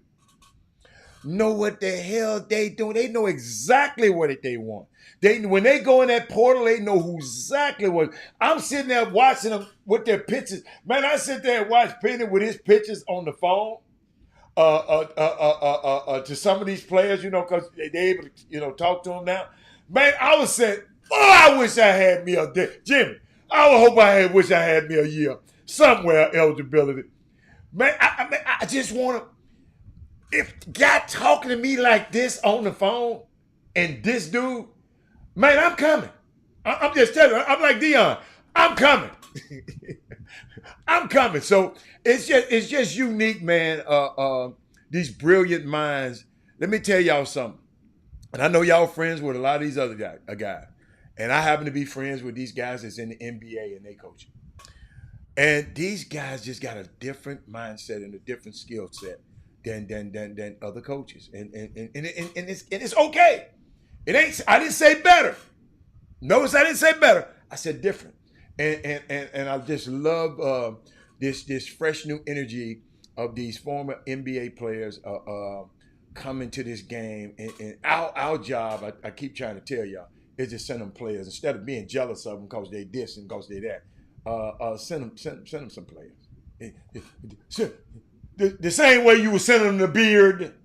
know what the hell they doing. They know exactly what they want. When they go in that portal, they know exactly what. I'm sitting there watching them with their pictures. Man, I sit there and watch Penny with his pictures on the phone to some of these players, because they able to, talk to them now. Man, I was saying, I wish I had me a day. Jimmy, wish I had me a year somewhere eligibility. Man, I just want to. If guy talking to me like this on the phone and this dude, man, I'm coming. I'm just telling you, I'm like Dion. I'm coming. I'm coming. So it's just unique, man. These brilliant minds. Let me tell y'all something. And I know y'all friends with a lot of these other guys. And I happen to be friends with these guys that's in the NBA and they coaching. And these guys just got a different mindset and a different skill set than other coaches. And it's okay. It ain't. I didn't say better. Notice I didn't say better. I said different. And I just love this fresh new energy of these former NBA players coming to this game. And our job, I keep trying to tell y'all, is to send them players instead of being jealous of them because they this and because they that. Send them some players. The same way you were sending them the Beard,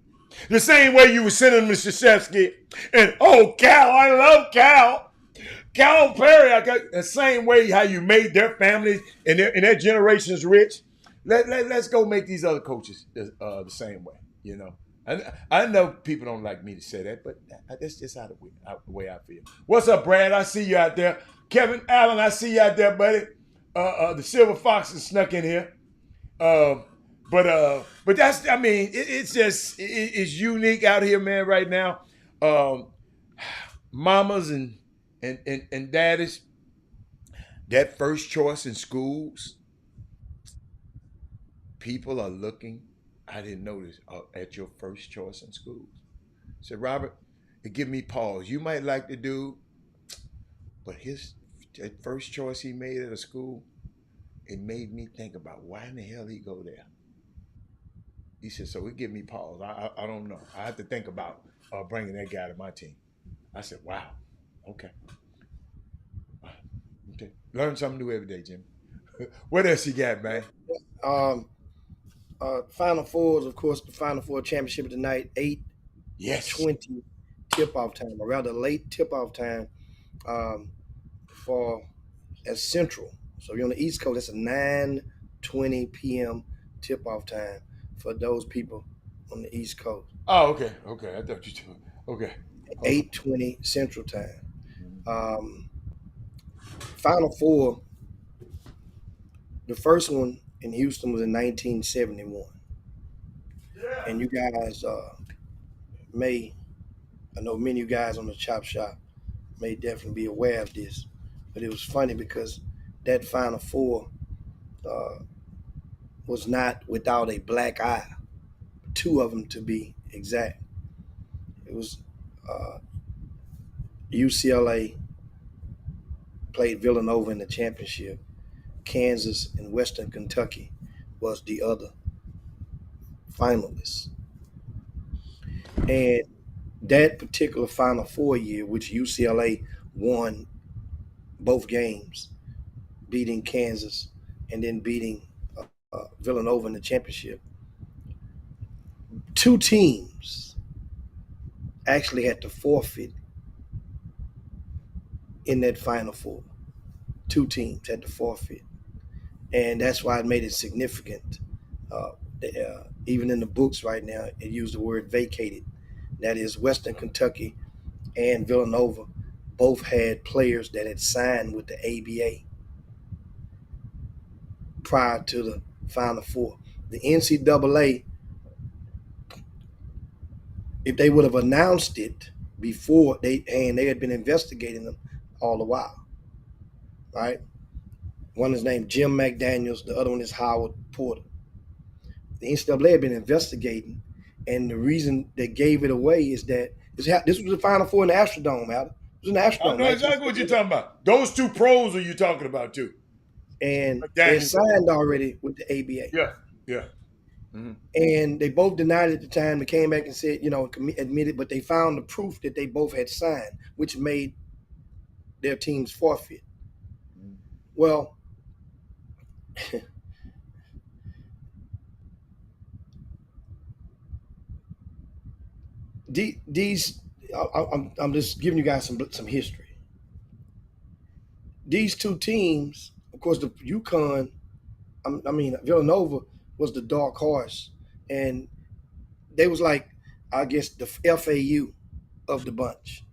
the same way you were sending them to Krzyzewski, and Cal, I love Cal. Cal Perry, I got the same way how you made their families and their generations rich. Let's go make these other coaches the same way. I know people don't like me to say that, but that's just how the way I feel. What's up, Brad? I see you out there. Kevin Allen, I see you out there, buddy. The Silver Fox is snuck in here. But that's, I mean, it's unique out here, man, right now. Mamas and daddies, that first choice in schools, people are looking, I didn't notice, at your first choice in schools. I said, Robert, it give me pause. You might like the dude, but that first choice he made at a school, it made me think about why in the hell he go there. He said, so it give me pause. I don't know. I have to think about bringing that guy to my team. I said, wow, okay. Okay. Learn something new every day, Jimmy. What else you got, man? Final Fours, of course, the Final Four championship tonight, Yes. 8:20 tip-off time, a rather late tip-off time for as Central. So if you're on the East Coast, that's a 9:20 p.m. tip-off time for those people on the East Coast. Oh, okay. Okay. I thought you too. Okay. 8:20 Central time. Final Four, the first one in Houston was in 1971. And you guys I know many of you guys on the Chop Shop may definitely be aware of this, but it was funny because that Final Four was not without a black eye, two of them to be exact. It was UCLA played Villanova in the championship. Kansas and Western Kentucky was the other finalists. And that particular Final Four year, which UCLA won both games, beating Kansas and then beating Villanova in the championship, two teams actually had to forfeit in that Final Four. Two teams had to forfeit. And that's why it made it significant. Even in the books right now, it used the word vacated. That is, Western Kentucky and Villanova both had players that had signed with the ABA prior to the Final Four. The NCAA, if they would have announced it before, they had been investigating them all the while, right? One is named Jim McDaniels, the other one is Howard Porter. The NCAA had been investigating, and the reason they gave it away is that this was the Final Four in the Astrodome, Adam. It was in the Astrodome. I know exactly what you're talking about. Those two pros are you talking about too? And they signed already with the ABA. Yeah, yeah. Mm-hmm. And they both denied it at the time. They came back and said, admitted, but they found the proof that they both had signed, which made their teams forfeit. Mm-hmm. Well, these, I'm just giving you guys some history. These two teams, of course, the UConn, Villanova was the dark horse, and they was like, I guess, the FAU of the bunch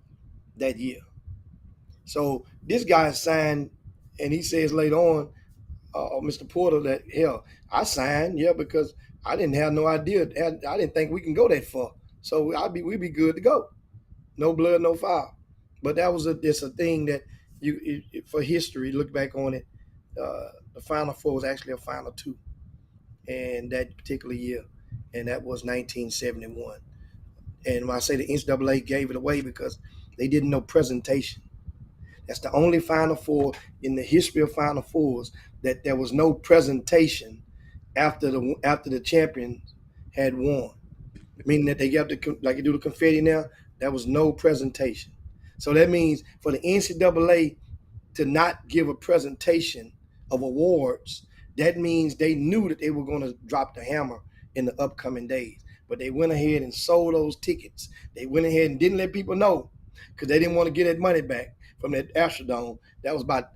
that year. So this guy signed, and he says later on, Mr. Porter, that hell, I signed, because I didn't have no idea. I didn't think we can go that far. So we'd be good to go. No blood, no foul. But that was it's a thing that for history, look back on it. The Final Four was actually a Final Two, and that particular year, and that was 1971. And when I say the NCAA gave it away because they didn't know presentation. That's the only Final Four in the history of Final Fours that there was no presentation after the champions had won. Meaning that they got like you do the confetti now, there was no presentation. So that means for the NCAA to not give a presentation of awards, that means they knew that they were going to drop the hammer in the upcoming days. But they went ahead and sold those tickets. They went ahead and didn't let people know because they didn't want to get that money back from that Astrodome. That was about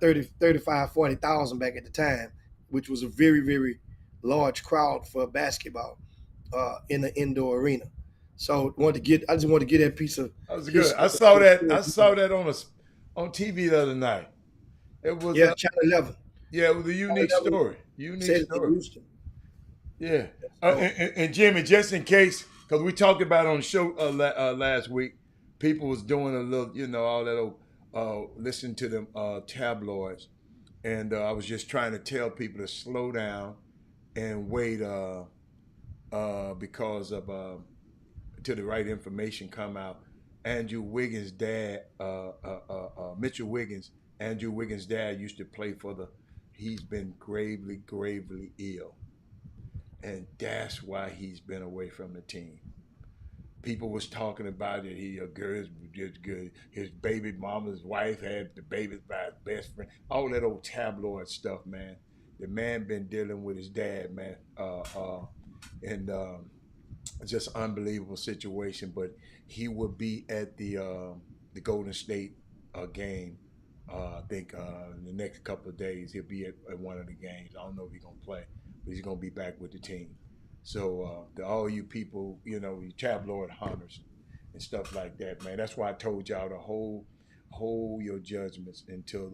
35, 40,000 back at the time, which was a very, very large crowd for basketball in the indoor arena. So I just want to get that piece of. That was good. I saw that on TV the other night. It was Channel 11. Yeah, it was a unique story. Yeah. And Jimmy, just in case, because we talked about it on the show last week, people was doing a little, all that old, listening to them tabloids, and I was just trying to tell people to slow down and wait because of till the right information come out. Andrew Wiggins' dad, Mitchell Wiggins, Andrew Wiggins' dad used to play he's been gravely, gravely ill. And that's why he's been away from the team. people was talking about it. His baby mama's wife had the baby by his best friend. All that old tabloid stuff, man. The man been dealing with his dad, man, and just unbelievable situation. But he will be at the Golden State game. I think in the next couple of days he'll be at one of the games. I don't know if he's gonna play, but he's gonna be back with the team. So to all you people, you tabloid hunters and stuff like that, man. That's why I told y'all to hold your judgments until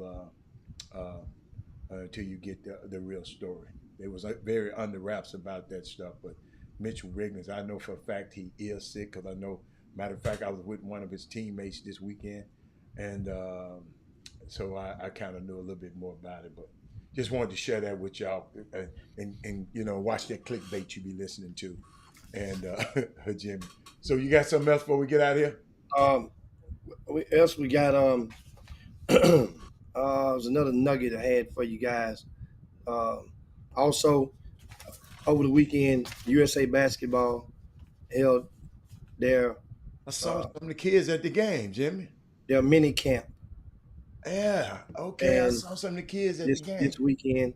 you get the real story. They was very under wraps about that stuff, but Mitchell Riggins, I know for a fact he is sick because I know. Matter of fact, I was with one of his teammates this weekend, and so I kind of knew a little bit more about it. But just wanted to share that with y'all, and watch that clickbait you be listening to, and Jimmy. So you got something else before we get out of here? We got there's another nugget I had for you guys. Also, over the weekend, USA Basketball held their I saw some of the kids at the game, Jimmy. Their mini camp. Yeah, okay. And I saw some of the kids at the game this weekend,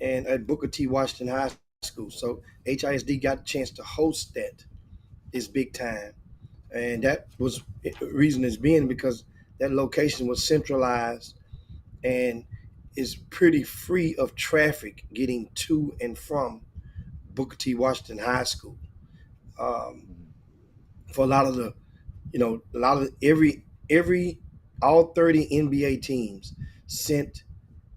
and at Booker T. Washington High School. So HISD got a chance to host that this big time, and that was reason is being because that location was centralized and is pretty free of traffic getting to and from Booker T. Washington High School. For a lot of the, all 30 NBA teams sent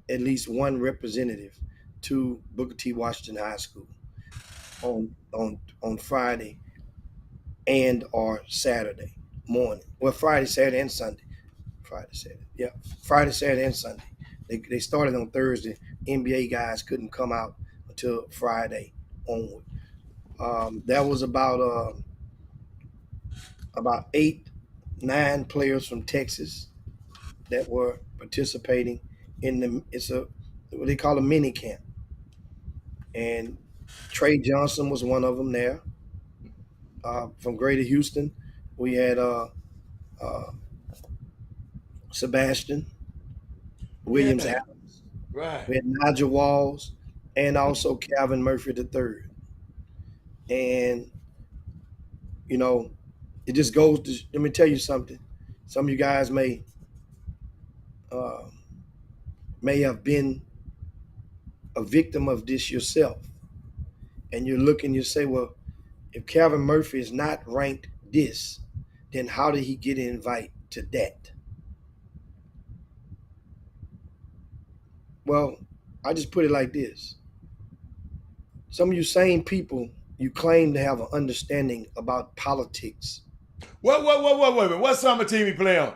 at least one representative to Booker T. Washington High School on Friday and or Saturday morning. Well, Friday, Saturday, and Sunday. Friday, Saturday, and Sunday. They started on Thursday. NBA guys couldn't come out until Friday onward. That was about 8-9 players from Texas that were participating in what they call a mini camp. And Trey Johnson was one of them there. From Greater Houston, we had Sebastian Williams Adams. Right. We had Nigel Walls and also Calvin Murphy III. And, it just goes to, let me tell you something. Some of you guys may have been a victim of this yourself. And you're looking, you say, well, if Calvin Murphy is not ranked this, then how did he get an invite to that? Well, I just put it like this. Some of you same people, you claim to have an understanding about politics. Wait. What summer team he play on?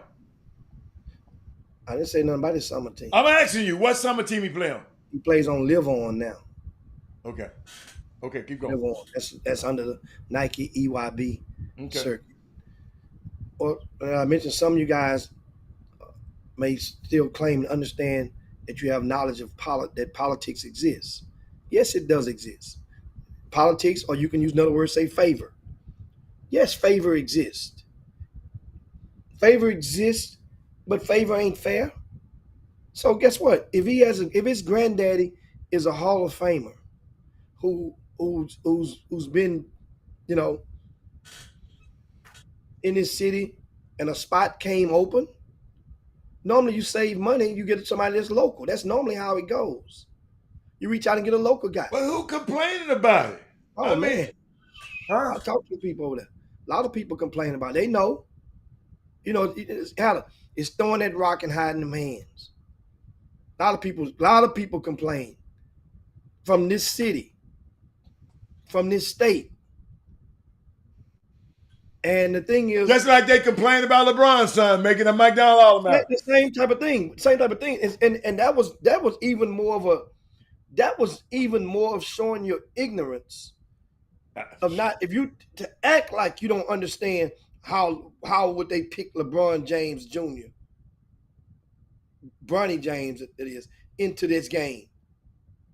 I didn't say nothing about his summer team. I'm asking you, what summer team he play on? He plays on Live On now. Okay, keep going. Live On. That's under the Nike EYB circuit. Or I mentioned some of you guys may still claim to understand that you have knowledge of that politics exists. Yes, it does exist. Politics, or you can use another word, say favor. Yes, favor exists. Favor exists, but favor ain't fair. So guess what? If his granddaddy is a Hall of Famer who's been, in his city and a spot came open, normally you save money, you get somebody that's local. That's normally how it goes. You reach out and get a local guy. But who complaining about it? Oh, man. I talk to people over there. A lot of people complain about it. They know. It's throwing that rock and hiding them hands. A lot of people complain from this city, from this state. And the thing is, just like they complain about LeBron's son making a McDonald's All-American. The same type of thing. And that was even more of showing your ignorance of not, if you to act like you don't understand how would they pick LeBron James Jr., Bronny James it is, into this game,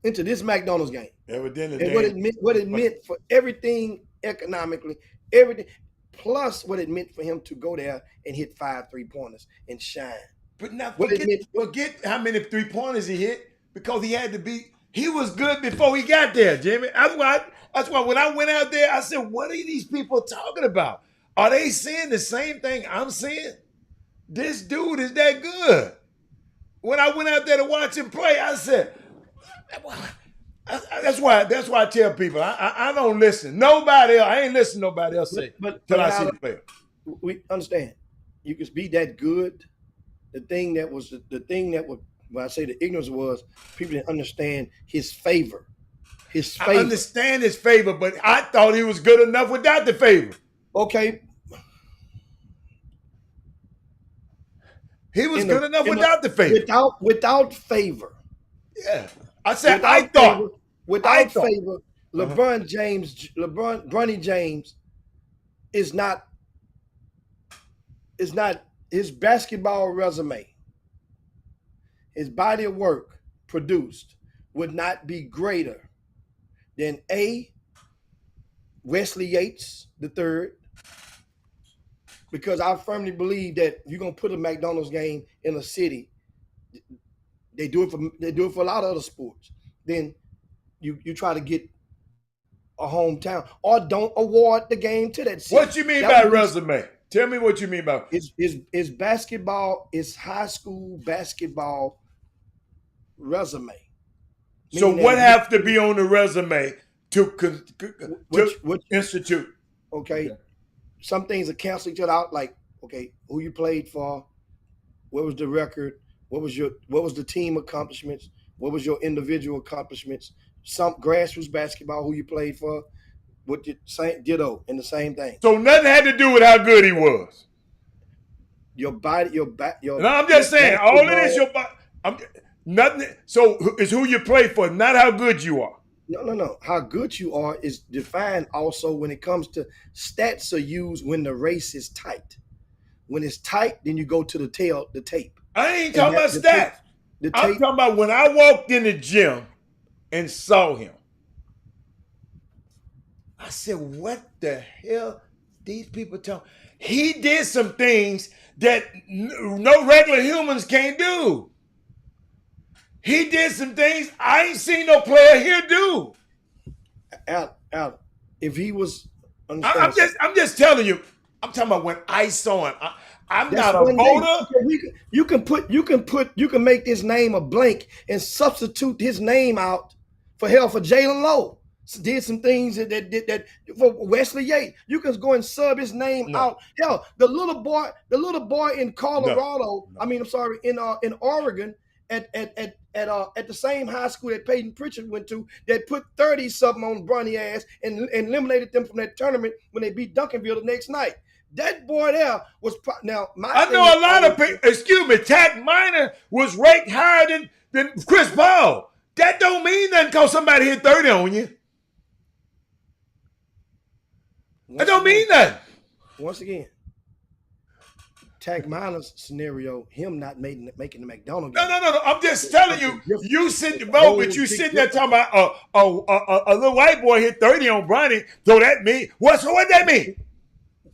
into this McDonald's game. Evidently, and what it meant for everything economically, everything. plus what it meant for him to go there and hit 5 3-pointers and shine. But now What it meant, forget how many 3-pointers he hit because he had to be. He was good before he got there, Jimmy. That's why when I went out there, I said, "What are these people talking about? Are they saying the same thing I'm saying? This dude is that good." When I went out there to watch him play, I said, "That's why I tell people I don't listen. Nobody else. I ain't listening to nobody else say till I see the player." we understand you can be that good. The thing that was when I say the ignorance was people didn't understand his favor. I understand his favor, but I thought he was good enough without the favor. Okay. He was good enough without the favor. Without favor. Yeah. I said I thought. Without favor, LeBron Bronny James is not his basketball resume. His body of work produced would not be greater than Wesley Yates III, because I firmly believe that if you're gonna put a McDonald's game in a city, they do it for a lot of other sports. Then you try to get a hometown or don't award the game to that city. What you mean by resume? Tell me what you mean by is basketball, is high school basketball resume. So what have to be on the resume to institute? Okay. Some things are cancel each other out, like, okay, who you played for, what was the record, what was the team accomplishments, what was your individual accomplishments, some grassroots basketball, who you played for, what did same ditto and the same thing. So nothing had to do with how good he was. Your body, your No, I'm just saying, all it is your body. Nothing. So it's who you play for, not how good you are. No. How good you are is defined also when it comes to stats are used when the race is tight. When it's tight, then you go to the tape. I ain't talking about stats. I'm talking about when I walked in the gym and saw him. I said, what the hell these people talking? He did some things that no regular humans can't do. He did some things I ain't seen no player here do. Al, if he was, I'm just telling you. I'm talking about when I saw him. I'm not a voter. You can make this name a blank and substitute his name out for Jalen Lowe. Did some things that for Wesley Yates. You can go and sub his name out. Hell, the little boy in Colorado. In Oregon at the same high school that Peyton Pritchard went to, that put 30 something on Bronny ass and eliminated them from that tournament when they beat Duncanville the next night. That boy there was I know a lot of people. Excuse me, Tack Minor was ranked higher than Chris Paul. That don't mean nothing because somebody hit 30 on you. That don't mean nothing. Once again, Tack Minor's scenario, him not making the McDonald's game. No. I'm just telling you. You sitting but you sitting there talking about a little white boy hit 30 on Bronny. So that mean what that mean?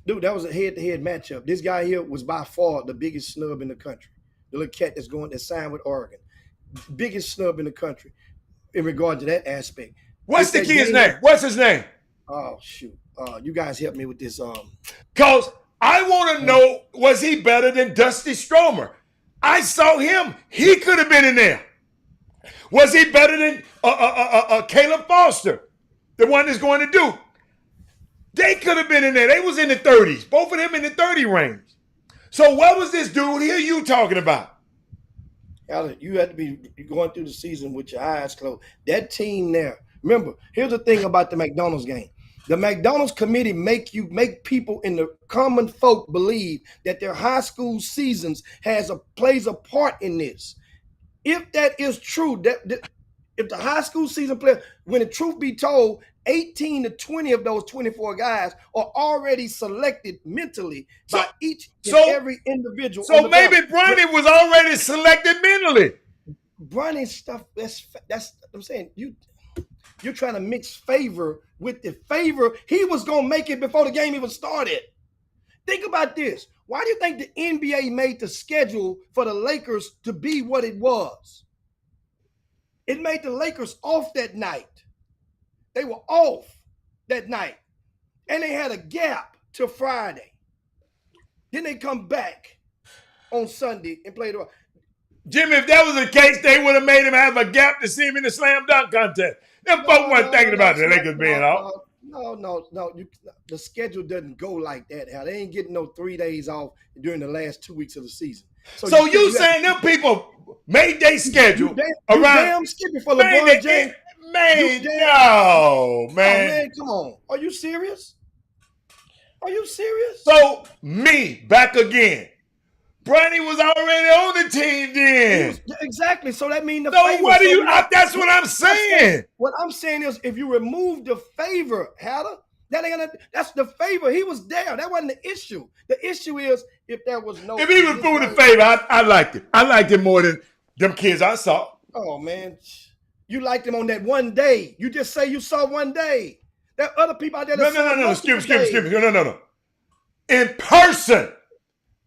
Dude, that was a head-to-head matchup. This guy here was by far the biggest snub in the country. The little cat that signed with Oregon. Biggest snub in the country in regard to that aspect. What's the kid's name? What's his name? Oh, shoot. You guys help me with this. Because I want to know, was he better than Dusty Stromer? I saw him. He could have been in there. Was he better than Caleb Foster, the one that's going to Duke? They could have been in there. They was in the 30s. Both of them in the 30 range. So what was this dude here you talking about? Alan, you had to be going through the season with your eyes closed. That team there. Remember, here's the thing about the McDonald's game. The McDonald's committee make people in the common folk believe that their high school seasons plays a part in this. If that is true, if the high school season player, when the truth be told, 18 to 20 of those 24 guys are already selected mentally by each and every individual. So maybe Bronny was already selected mentally. Bronny's stuff, that's I'm saying. You're trying to mix favor with the favor. He was going to make it before the game even started. Think about this. Why do you think the NBA made the schedule for the Lakers to be what it was? It made the Lakers off that night. They were off that night. And they had a gap till Friday. Then they come back on Sunday and play the. Jimmy, if that was the case, they would have made him have a gap to see him in the slam dunk contest. Them folks weren't thinking about the Lakers being off. No. The schedule doesn't go like that, Hal. They ain't getting no 3 days off during the last 2 weeks of the season. So you saying them people made their schedule around? Damn skipping for LeBron James. Man, no, man. Oh, man, come on. Are you serious? Are you serious? So, me, back again. Bronny was already on the team then. Exactly. So that means the so favor. What do you? That's what I'm saying. What I'm saying is, if you remove the favor, Hatter, that's the favor. He was there. That wasn't the issue. The issue is if there was no. If he removed the favor, I liked it. I liked it more than them kids I saw. Oh man, you liked him on that one day. You just say you saw one day. There are other people out there. No. Excuse me. No. In person.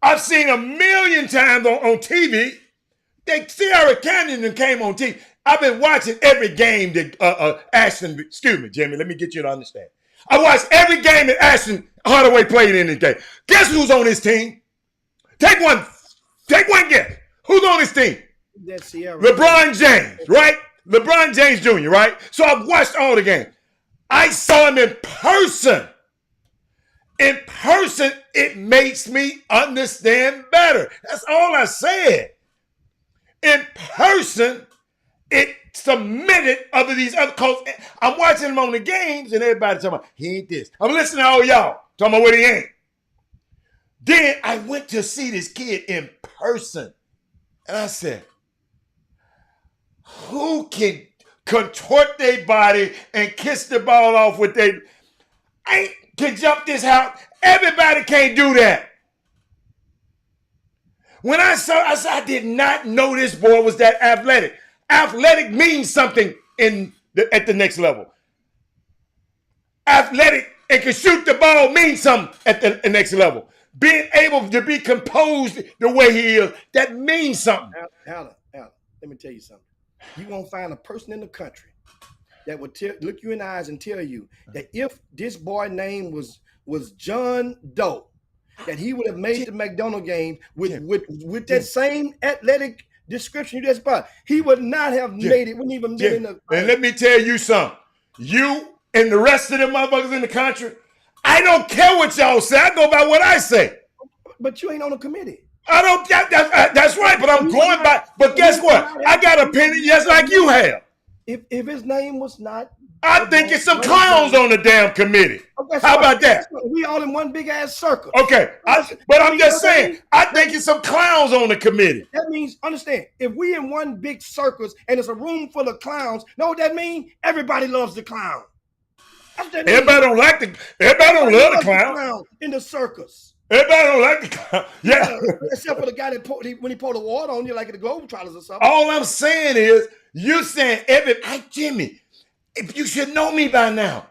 I've seen a million times on TV. Sierra Canyon came on TV. I've been watching every game that Ashton, excuse me, Jimmy, let me get you to understand. I watched every game that Ashton Hardaway played in this game. Guess who's on his team? Take one guess. Who's on his team? That's Sierra. LeBron James, right? LeBron James Jr., right? So I've watched all the games. I saw him in person. In person, it makes me understand better. That's all I said. In person, it submitted other these other coaches. I'm watching him on the games, and everybody talking about, he ain't this. I'm listening to all y'all talking about what he ain't. Then I went to see this kid in person, and I said, who can contort their body and kiss the ball off with their... can jump this house. Everybody can't do that. When I said, I did not know this boy was that athletic. Athletic means something at the next level. Athletic and can shoot the ball means something at the next level. Being able to be composed the way he is, that means something. Alan, let me tell you something. You won't find a person in the country that would look you in the eyes and tell you that if this boy name was John Doe, that he would have made the McDonald game with that same athletic description you just brought. He would not have made it. Wouldn't even been in the. And let me tell you something. You and the rest of them motherfuckers in the country, I don't care what y'all say. I go by what I say. But you ain't on the committee. I don't. That's right. But I'm going by. But guess what? I got an opinion just like you have. If his name was not, I think it's some clowns on the damn committee. How about that? We all in one big ass circle. Okay, but I'm just saying, I think it's some clowns on the committee. That means, understand, if we in one big circus and it's a room full of clowns, know what that means? Everybody loves the clown. Everybody don't like everybody don't love the clown in the circus. Everybody don't like the clown. Yeah. Except for the guy that when he poured the water on you, like at the Globetrotters or something. All I'm saying is, you saying Jimmy, if you should know me by now.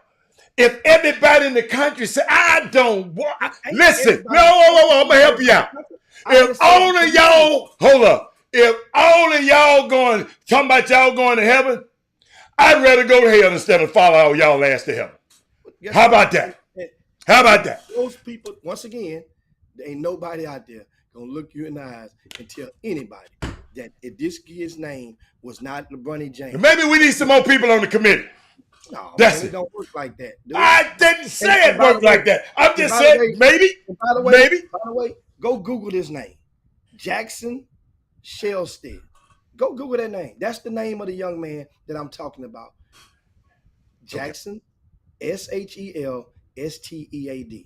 If everybody in the country say, I don't want, listen, I'm gonna help you out. If all of y'all, hold up, if all of y'all talking about y'all going to heaven, I'd rather go to hell instead of follow all y'all ass to heaven. How about that? How about that? Those people, once again, there ain't nobody out there gonna look you in the eyes and tell anybody that if this kid's name was not LeBron James. Maybe we need some more people on the committee. No, that's it. Don't work like that. Dude. I didn't say it worked like that. I'm just saying maybe. By the way, go Google this name. Jackson Shelstead. Go Google that name. That's the name of the young man that I'm talking about. Jackson, Shelstead.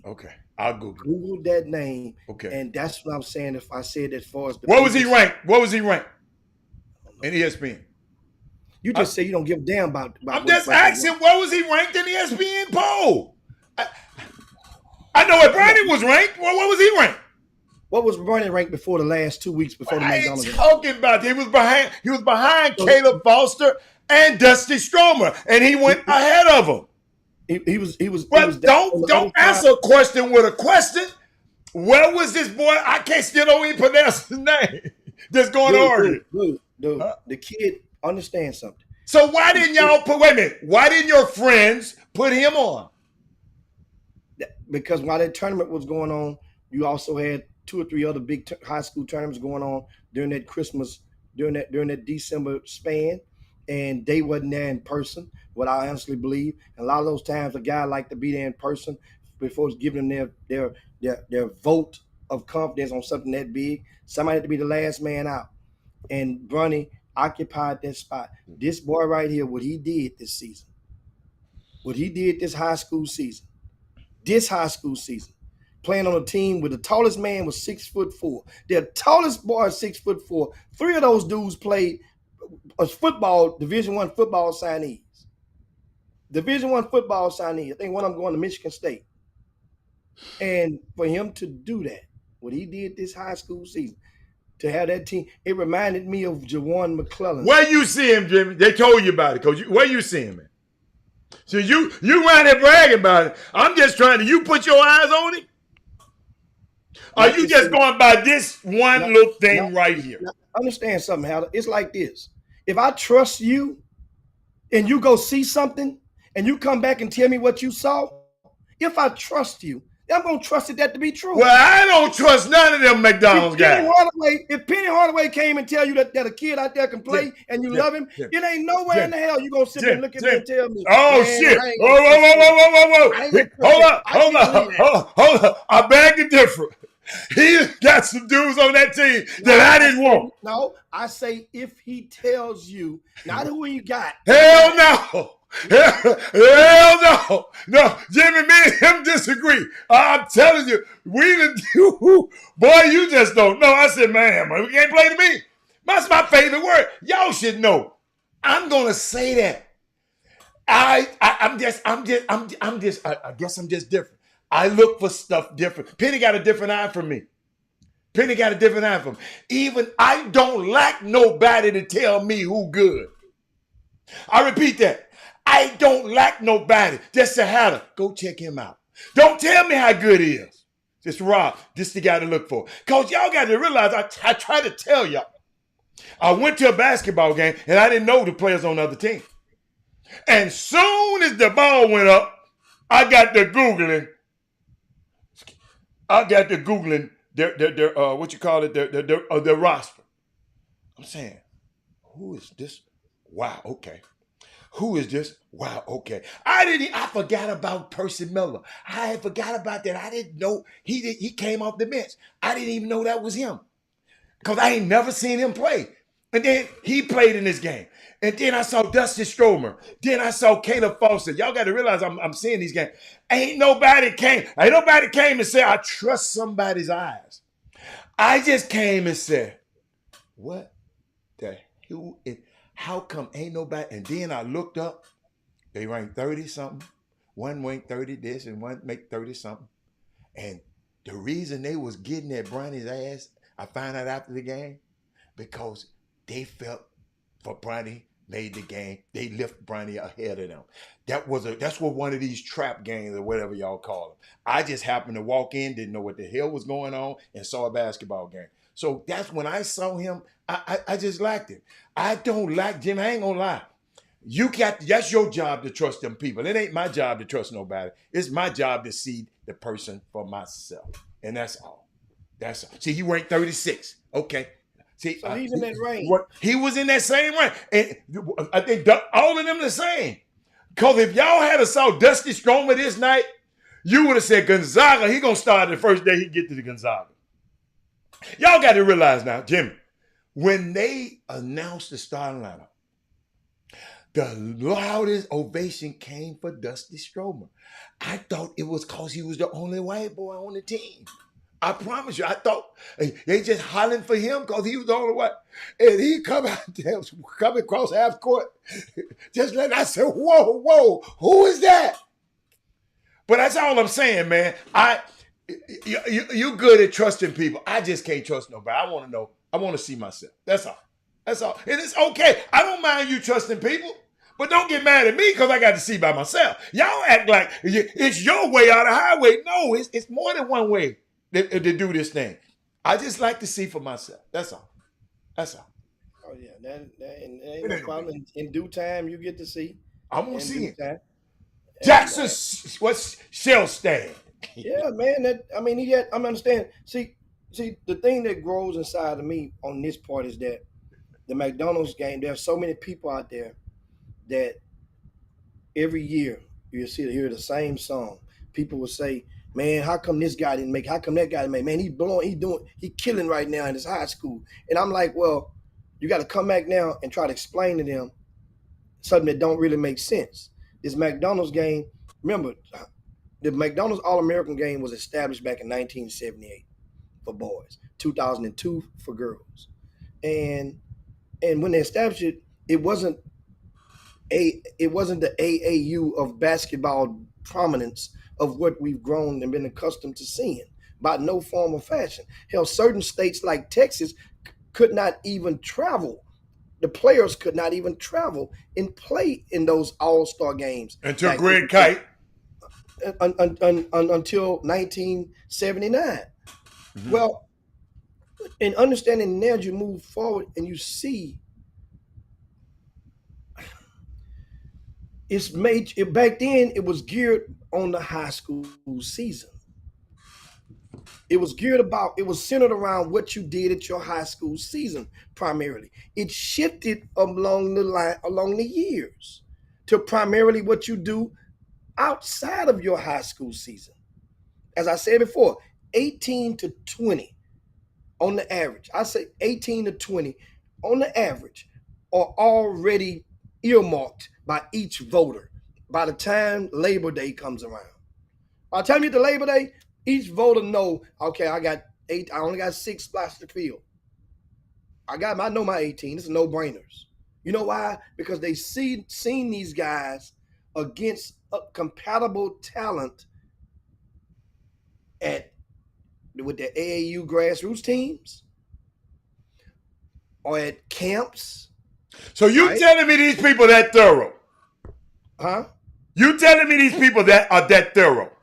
Okay, I'll Google that name. Okay, and that's what I'm saying. If I said as far as what was he ranked? What was he ranked in ESPN? You just say you don't give a damn about I'm just asking, what was he ranked in the ESPN poll? I know what Brandon was ranked. What was he ranked? What was Brandon ranked before the last 2 weeks before the McDonald's game? Talking about he was behind Caleb Foster and Dusty Stromer, and he went ahead of him. He was. But don't answer a question with a question. Where was this boy? I can't still don't even pronounce his name. Just going to Oregon. Dude, the kid understands something. So why didn't y'all wait a minute, why didn't your friends put him on? Because while that tournament was going on, you also had 2 or 3 other big high school tournaments going on during that Christmas, during that December span, and they wasn't there in person, what I honestly believe. And a lot of those times a guy like to be there in person before giving them their vote of confidence on something that big. Somebody had to be the last man out. And Bronny occupied that spot. This boy right here, what he did this season, what he did this high school season, playing on a team where the tallest man was 6'4". Their tallest boy is 6'4". 3 of those dudes played football, Division I football signees. I think one of them going to Michigan State. And for him to do that, what he did this high school season, to have that team, it reminded me of Jawan McClellan. Where you see him, Jimmy? They told you about it, Coach. Where you see him, man? So you around there bragging about it. I'm just trying to, you put your eyes on it? Are you just going by this one little thing right here? Understand something, Hal. It's like this. If I trust you and you go see something and you come back and tell me what you saw, if I trust you, I'm going to trust that to be true. Well, I don't trust none of them McDonald's guys. If Penny Hardaway came and tell you that a kid out there can play and you love him, it ain't nowhere in the hell you going to sit there and look at me and tell me. Oh, shit. Whoa. Hold up. I beg to differ. He got some dudes on that team that I didn't want. No, I say if he tells you, not who he got. Hell no. Hell no. No, Jimmy, me and him disagree. I'm telling you, boy, you just don't know. I said, man, we can't play to me. That's my favorite word. Y'all should know. I'm gonna say that. I guess I'm just different. I look for stuff different. Penny got a different eye from me. Even I don't like nobody to tell me who good. I repeat that. I don't like nobody just to have to go check him out. Don't tell me how good he is. Just Rob, this the guy to look for. Because y'all got to realize, I try to tell y'all. I went to a basketball game and I didn't know the players on the other team. And soon as the ball went up, I got to Googling their roster. I'm saying, who is this? Wow, okay. Who is this? Wow, okay. I forgot about Percy Miller. I had forgot about that. I didn't know he came off the bench. I didn't even know that was him. Because I ain't never seen him play. And then he played in this game. And then I saw Dusty Stromer. Then I saw Caleb Foster. Y'all got to realize I'm seeing these games. Ain't nobody came and said, I trust somebody's eyes. I just came and said, what the hell? How come ain't nobody? And then I looked up. They ranked 30-something. One ranked 30 this and one make 30-something. And the reason they was getting at Bronny's ass, I found out after the game, because they felt for Bronny made the game. They lift Bronny ahead of them. That's what one of these trap games or whatever y'all call them. I just happened to walk in, didn't know what the hell was going on, and saw a basketball game. So that's when I saw him. I just liked him. I don't like Jim. I ain't gonna lie. That's your job to trust them people. It ain't my job to trust nobody. It's my job to see the person for myself, and that's all. That's all. See, he ranked 36. Okay. See, so he's in that range. He was in that same range, and I think all of them the same. Because if y'all had saw Dusty Stromer this night, you would have said Gonzaga. He gonna start the first day he get to the Gonzaga. Y'all got to realize now, Jimmy, when they announced the starting lineup, the loudest ovation came for Dusty Stromer. I thought it was because he was the only white boy on the team. I promise you, I thought they just hollering for him because he was the only white. And he come out there, coming across half court, just like I said, whoa, who is that? But that's all I'm saying, man. You good at trusting people. I just can't trust nobody. I want to know. I want to see myself. That's all. And it's okay. I don't mind you trusting people, but don't get mad at me because I got to see by myself. Y'all act like it's your way out of the highway. No, it's more than one way to do this thing. I just like to see for myself. That's all. That's all. Oh yeah, that ain't no problem. In due time, you get to see. I'm gonna see it. Time. Jackson, what's shell stand? Yeah, man. I'm understanding. See, the thing that grows inside of me on this part is that the McDonald's game. There are so many people out there that every year you hear the same song. People will say, "Man, how come this guy didn't make? How come that guy didn't make? Man, he killing right now in his high school." And I'm like, well, you got to come back now and try to explain to them something that don't really make sense. This McDonald's game, remember, the McDonald's All-American game was established back in 1978 for boys, 2002 for girls, and when they established it, it wasn't the AAU of basketball prominence of what we've grown and been accustomed to seeing by no form or fashion. Hell, certain states like Texas could not even travel. The players could not even travel and play in those All-Star games. Until Greg Kite. Until 1979. Mm-hmm. Well, in understanding now, you move forward and you see it's made back then. It was geared on the high school season. It was centered around what you did at your high school season primarily. It shifted along the years to primarily what you do outside of your high school season. As I said before, 18 to 20 on the average. I say 18 to 20 on the average are already earmarked by each voter by the time Labor Day comes around. By the time you get to Labor Day, each voter know, okay, I only got 6 spots to fill. I know my 18. It's no-brainers. You know why? Because they seen these guys against compatible talent with the AAU grassroots teams or at camps. So you telling me these people that thorough? Huh? You telling me these people that are that thorough?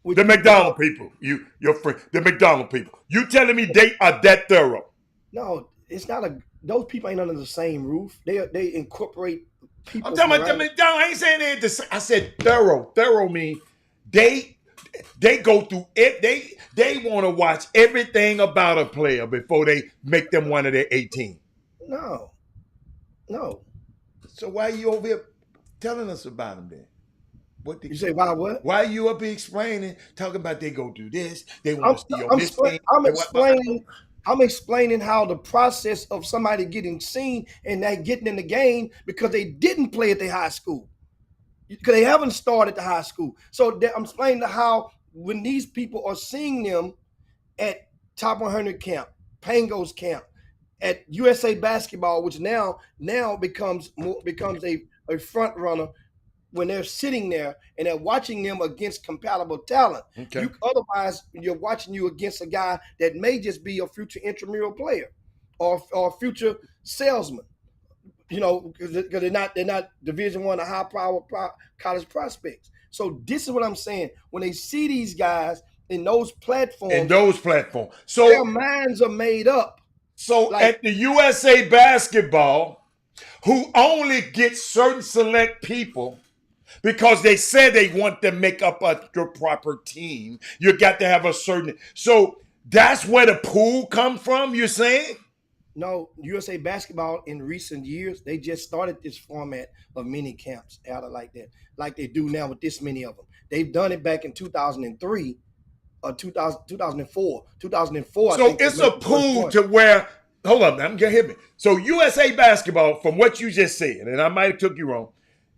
The McDonald people, your friend, the McDonald people. You telling me they are that thorough? No, it's not those people ain't under the same roof. They incorporate people. I'm talking about the McDonald. I ain't saying they. I said thorough. Thorough mean they go through it. They want to watch everything about a player before they make them one of their 18. No. So why are you over here telling us about them then? What you say? Why what? Why are you up here explaining, talking about they go do this, they want to steal this thing? I'm explaining how the process of somebody getting seen and that getting in the game because they didn't play at their high school, because they haven't started the high school. So I'm explaining how when these people are seeing them at Top 100 camp, Pango's camp, at USA Basketball, which now becomes a front runner. When they're sitting there and they're watching them against compatible talent, okay. Otherwise you're watching you against a guy that may just be a future intramural player or a future salesman. You know, because they're not Division I or high power college prospects. So this is what I'm saying. When they see these guys in those platforms, so their minds are made up. So at the USA Basketball, who only gets certain select people. Because they said they want to make up a proper team. You got to have a certain... So that's where the pool come from, you're saying? No, USA Basketball in recent years, they just started this format of mini camps out of like that, like they do now with this many of them. They've done it back in 2003 or 2004. 2004, so it's a pool to where... Hold up, now, hit me. So USA Basketball, from what you just said, and I might have took you wrong,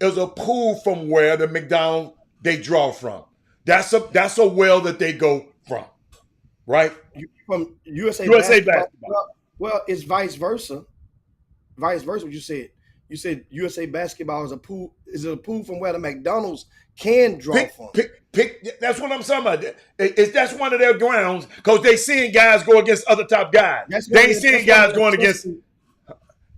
is a pool from where the McDonald's they draw from. That's a well that they go from, right? From USA Basketball. Well, it's vice versa. Vice versa. What you said. You said USA Basketball is a pool. Is it a pool from where the McDonald's can draw from? That's what I'm talking about. That's one of their grounds because they seeing guys go against other top guys. They ain't seeing guys going against.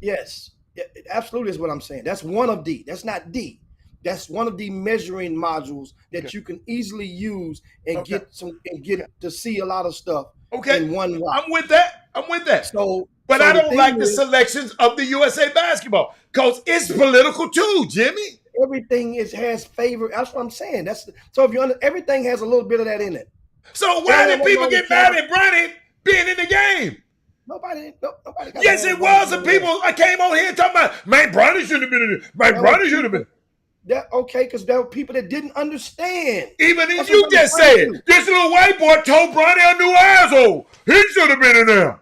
Yes. Yeah, absolutely is what I'm saying. That's one of D. That's not D. That's one of the measuring modules that you can easily use and get to see a lot of stuff in one route. I'm with that. So, but I don't like the is, selections of the USA basketball because it's political too, Jimmy. Everything has favor. That's what I'm saying. So if you everything has a little bit of that in it. So why did people get mad at Bronny being in the game? Nobody got yes, it was. And people I came on here talking about, man, Bronny shouldn't have been in it. Man, Bronny should have been. Because there were people that didn't understand. Even if you just said, this little white boy told Bronny a new asshole. He should have been in there.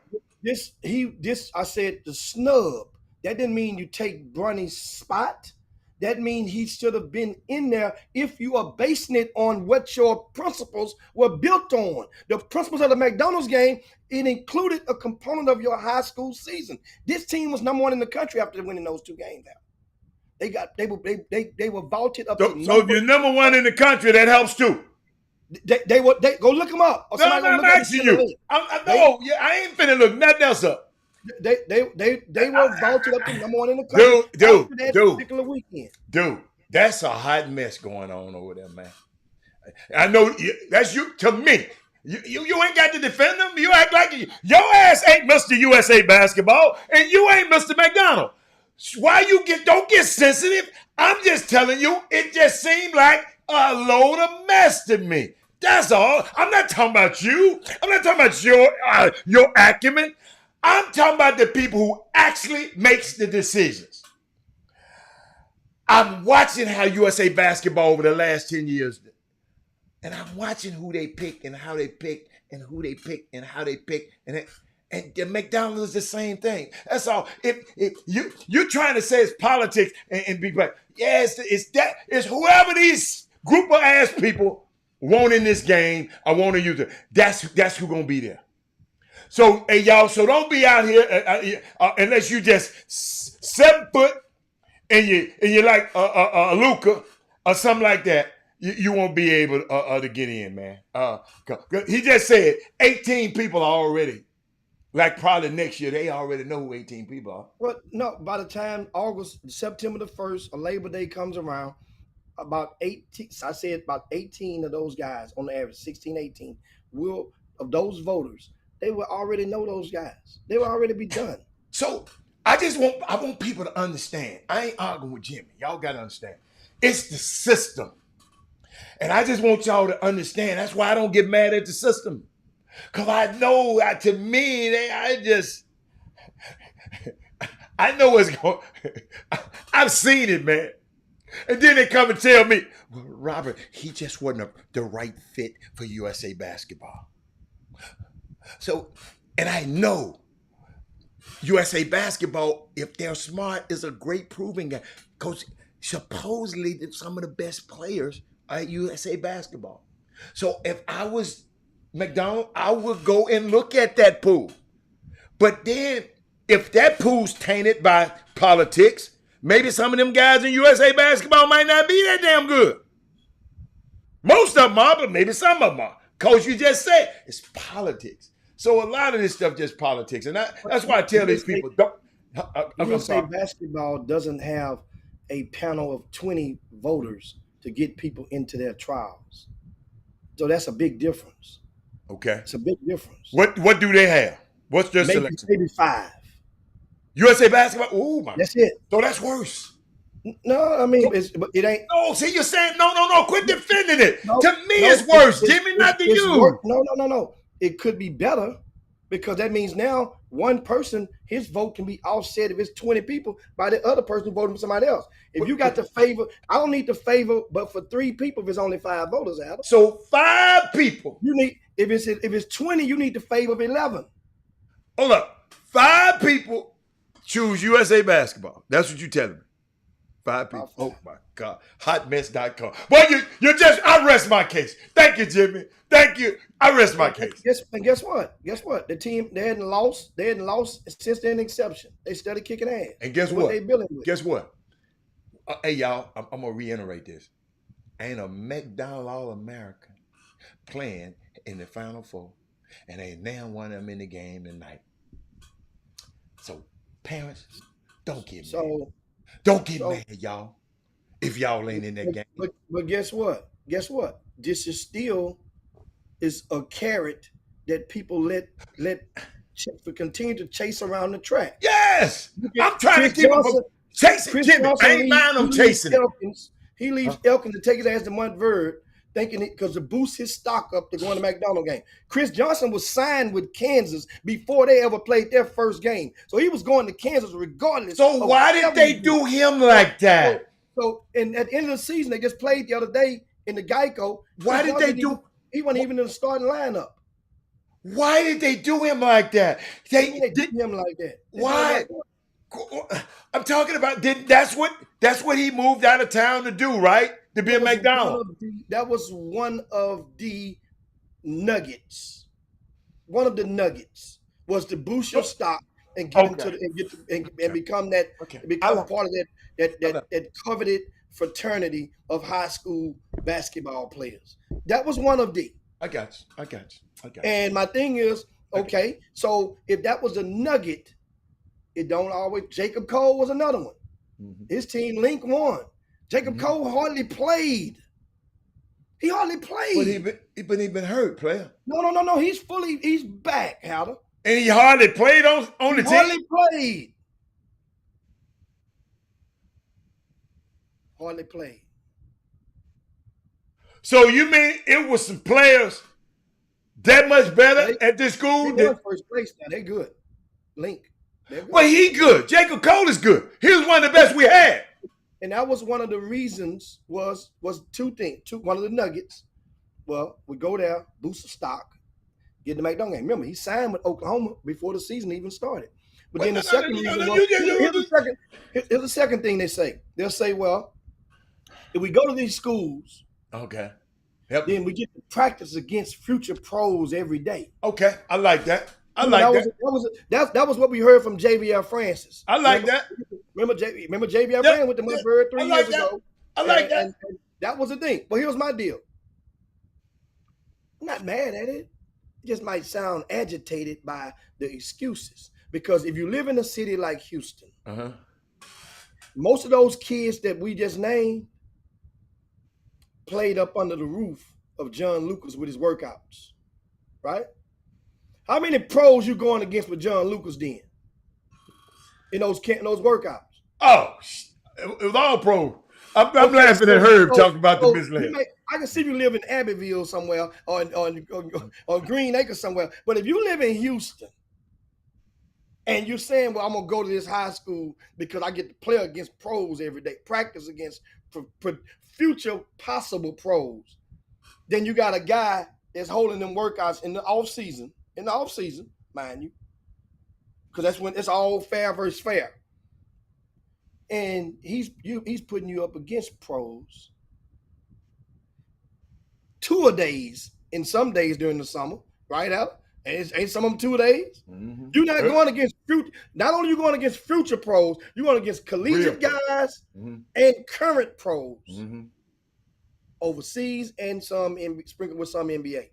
I said the snub. That didn't mean you take Bronny's spot. That means he should have been in there if you are basing it on what your principles were built on. The principles of the McDonald's game, it included a component of your high school season. This team was number 1 in the country after winning those 2 games out. They were vaulted up. So if you're number 1 in the country, that helps too. They go look them up. No, I'm asking you. I ain't finna look nothing else up. They were vaulted up to number 1 in the country. Particular weekend. Dude, that's a hot mess going on over there, man. I know that's you to me. You ain't got to defend them. You act like your ass ain't Mr. USA basketball, and you ain't Mr. McDonald. Why don't get sensitive? I'm just telling you, it just seemed like a load of mess to me. That's all. I'm not talking about you. I'm not talking about your acumen. I'm talking about the people who actually makes the decisions. I'm watching how USA basketball over the last 10 years, and I'm watching who they pick and how they pick and who they pick and how they pick, and the McDonald's is the same thing. That's all. If you're trying to say it's politics and be like, it's whoever these group of ass people want in this game, I want to use it. That's who's gonna be there. So, hey, y'all, don't be out here unless you just 7 foot and you're like Luka or something like that. You won't be able to get in, man. He just said 18 people are already, like probably next year, they already know who 18 people are. Well, no, by the time September the 1st, or Labor Day comes around, about 18 of those guys on the average, 16, 18, of those voters, they will already know those guys. They will already be done. So I want people to understand. I ain't arguing with Jimmy. Y'all got to understand. It's the system. And I just want y'all to understand. That's why I don't get mad at the system. Because I know, to me, I know what's going on. I've seen it, man. And then they come and tell me, well, Robert, he just wasn't the right fit for USA basketball. So, and I know USA basketball, if they're smart, is a great proving game. Because supposedly some of the best players are at USA basketball. So if I was McDonald, I would go and look at that pool. But then if that pool's tainted by politics, maybe some of them guys in USA basketball might not be that damn good. Most of them are, but maybe some of them are. Coach, you just said it's politics. So a lot of this stuff just politics. And that's why I tell these people, USA basketball doesn't have a panel of 20 voters to get people into their trials. So that's a big difference. Okay. It's a big difference. What do they have? What's their selection? Maybe 5. USA basketball? Oh, my. That's it. So that's worse. No, I mean, it ain't. No, see, you're saying, no, quit defending it. To me, it's worse, Jimmy, not to you. No. It could be better because that means now one person, his vote can be offset if it's 20 people by the other person voting for somebody else. If you got to favor, I don't need to favor, but for 3 people, if it's only 5 voters, Adam. So 5 people. You need, if it's 20, you need to favor 11. Hold up. 5 people choose USA basketball. That's what you're telling me. 5 people. Oh my God. Hotmess.com. Well, I rest my case. Thank you, Jimmy. Thank you. I rest my case. Guess what? The team, they hadn't lost since their inception. They started kicking ass. And guess what? They building with. Guess what? Hey, y'all, I'm going to reiterate this. Ain't a McDonald All-American playing in the Final Four, and ain't now one of them in the game tonight. So, parents, don't get mad. Don't get mad, y'all. if y'all ain't in that game. But guess what? Guess what? This is still is a carrot that people let continue to chase around the track. Yes, I'm trying Chris to keep him Johnson, from chasing Chris Jimmy. Johnson I ain't mind him chasing it. He leaves Elkins to take his ass to Montverde, thinking it because to boost his stock up to go in the McDonald game. Chris Johnson was signed with Kansas before they ever played their first game, so he was going to Kansas regardless. So why did they do him like that? So, and at the end of the season, they just played the other day in the Geico. Why did they do? He wasn't even in the starting lineup. Why did they do him like that? They did him like that. Why? I'm talking about. That's what he moved out of town to do, right? To be a McDonald. That was one of the nuggets. One of the nuggets was to boost your stock and get into and become that become part of that coveted fraternity of high school basketball players. That was one of the. I got you. And my thing is, okay, so if that was a nugget, it don't always. Jacob Cole was another one. Mm-hmm. His team, Link, won. Jacob Cole hardly played. He hardly played. But he been hurt, player. No. He's back, Howder. And he hardly played on the team? Hardly played. Hardly played. So you mean it was some players that much better at this school? They won first place now. They're good. Link. Good. Well, he good. Jacob Cole is good. He was one of the best we had. And that was one of the reasons was two things. One of the nuggets. Well, we go there, boost the stock, get the McDonald game. Remember, he signed with Oklahoma before the season even started. But then the second reason was, here's the second thing they say. They'll say, well, if we go to these schools, okay, then we get to practice against future pros every day. Okay, I like that. That was what we heard from JVL Francis. I like that. Remember JVL Francis with the Montverde 3 years ago. I like that. And that was the thing. But here's my deal. I'm not mad at it. It just might sound agitated by the excuses. Because if you live in a city like Houston, most of those kids that we just named played up under the roof of John Lucas with his workouts, right? How many pros you going against with John Lucas then in those workouts? Oh, it was all pro. I'm laughing at Herb talking about the mislead. I can see if you live in Abbeville somewhere or Green Acres somewhere. But if you live in Houston and you're saying, well, I'm going to go to this high school because I get to play against pros every day, practice against future possible pros, then you got a guy that's holding them workouts in the off season, mind you, because that's when it's all fair versus fair. And he's putting you up against pros two-a-days in some days during the summer, right out. Ain't some of them 2 days? Mm-hmm. You're not going against not only are you going against future pros, you're going against collegiate guys and current pros overseas and some sprinkled with some NBA.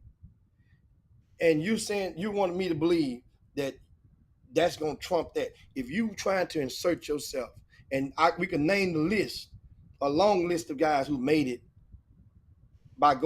And you saying you wanted me to believe that that's going to trump that. If you trying to insert yourself, and we can name the list, a long list of guys who made it by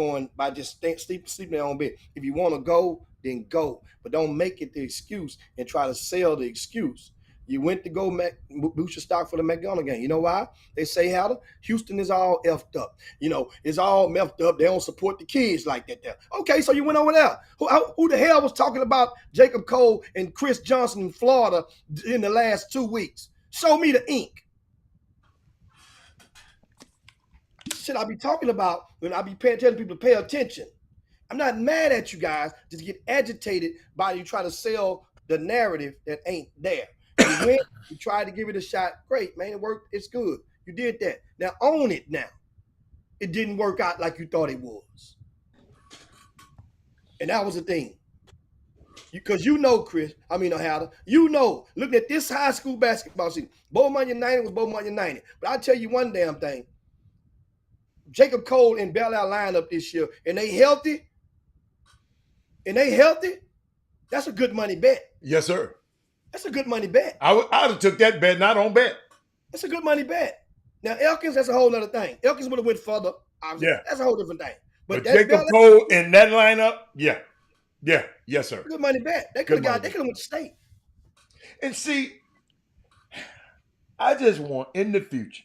just sleeping their own bed. If you want to go, then go. But don't make it the excuse and try to sell the excuse. You went to go boost your stock for the McDonald game. You know why? They say, Howder, Houston is all effed up. It's all messed up. They don't support the kids like that there. Okay, so you went over there. Who the hell was talking about Jacob Cole and Chris Johnson in Florida in the last 2 weeks? Show me the ink. Shit I be talking about when I be telling people to pay attention. I'm not mad at you guys. Just get agitated by you try to sell the narrative that ain't there. You went, you tried to give it a shot. Great, man. It worked. It's good. You did that. Now own it now. It didn't work out like you thought it was. And that was the thing. Because Chris, Howder, looking at this high school basketball season, Beaumont United was Beaumont United. But I'll tell you one damn thing. Jacob Cole and Bel Air lineup this year, and they healthy, that's a good money bet. Yes, sir. That's a good money bet. I would have took that bet, not on bet. That's a good money bet. Now Elkins, that's a whole other thing. Elkins would have went further. Obviously. Yeah. That's a whole different thing. But that's Jacob Cole in that lineup, yeah. Yes, sir. good money back. They could have went to state. And see, I just want in the future,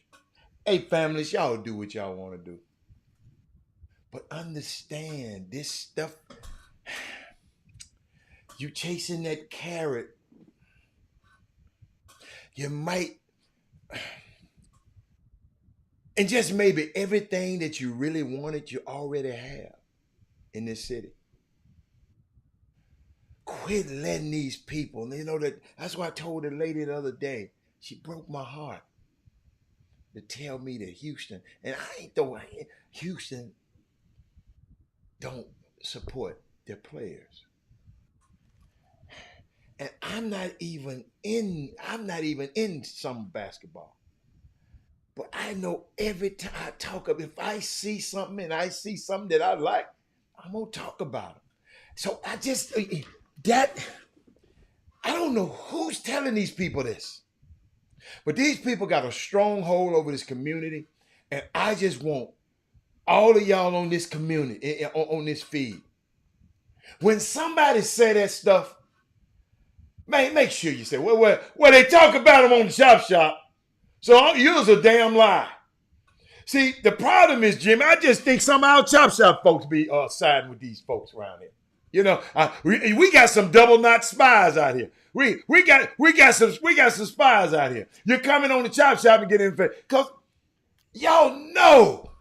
hey, families, y'all do what y'all want to do. But understand this stuff, you chasing that carrot, you might, and just maybe everything that you really wanted, you already have in this city. Quit letting these people, that's why I told the lady the other day, she broke my heart to tell me that Houston don't support their players. And I'm not even in some basketball. But I know every time I talk about, if I see something and I see something that I like, I'm gonna talk about it. So I don't know who's telling these people this, but these people got a stronghold over this community, and I just want all of y'all on this community, on this feed, when somebody say that stuff, man, make sure you say, well, they talk about them on the Chop Shop, so you's a damn lie. See, the problem is, Jim, I just think somehow Chop Shop folks be siding with these folks around here. We got some double knot spies out here. We got some spies out here. You're coming on the Chop Shop and get in because y'all know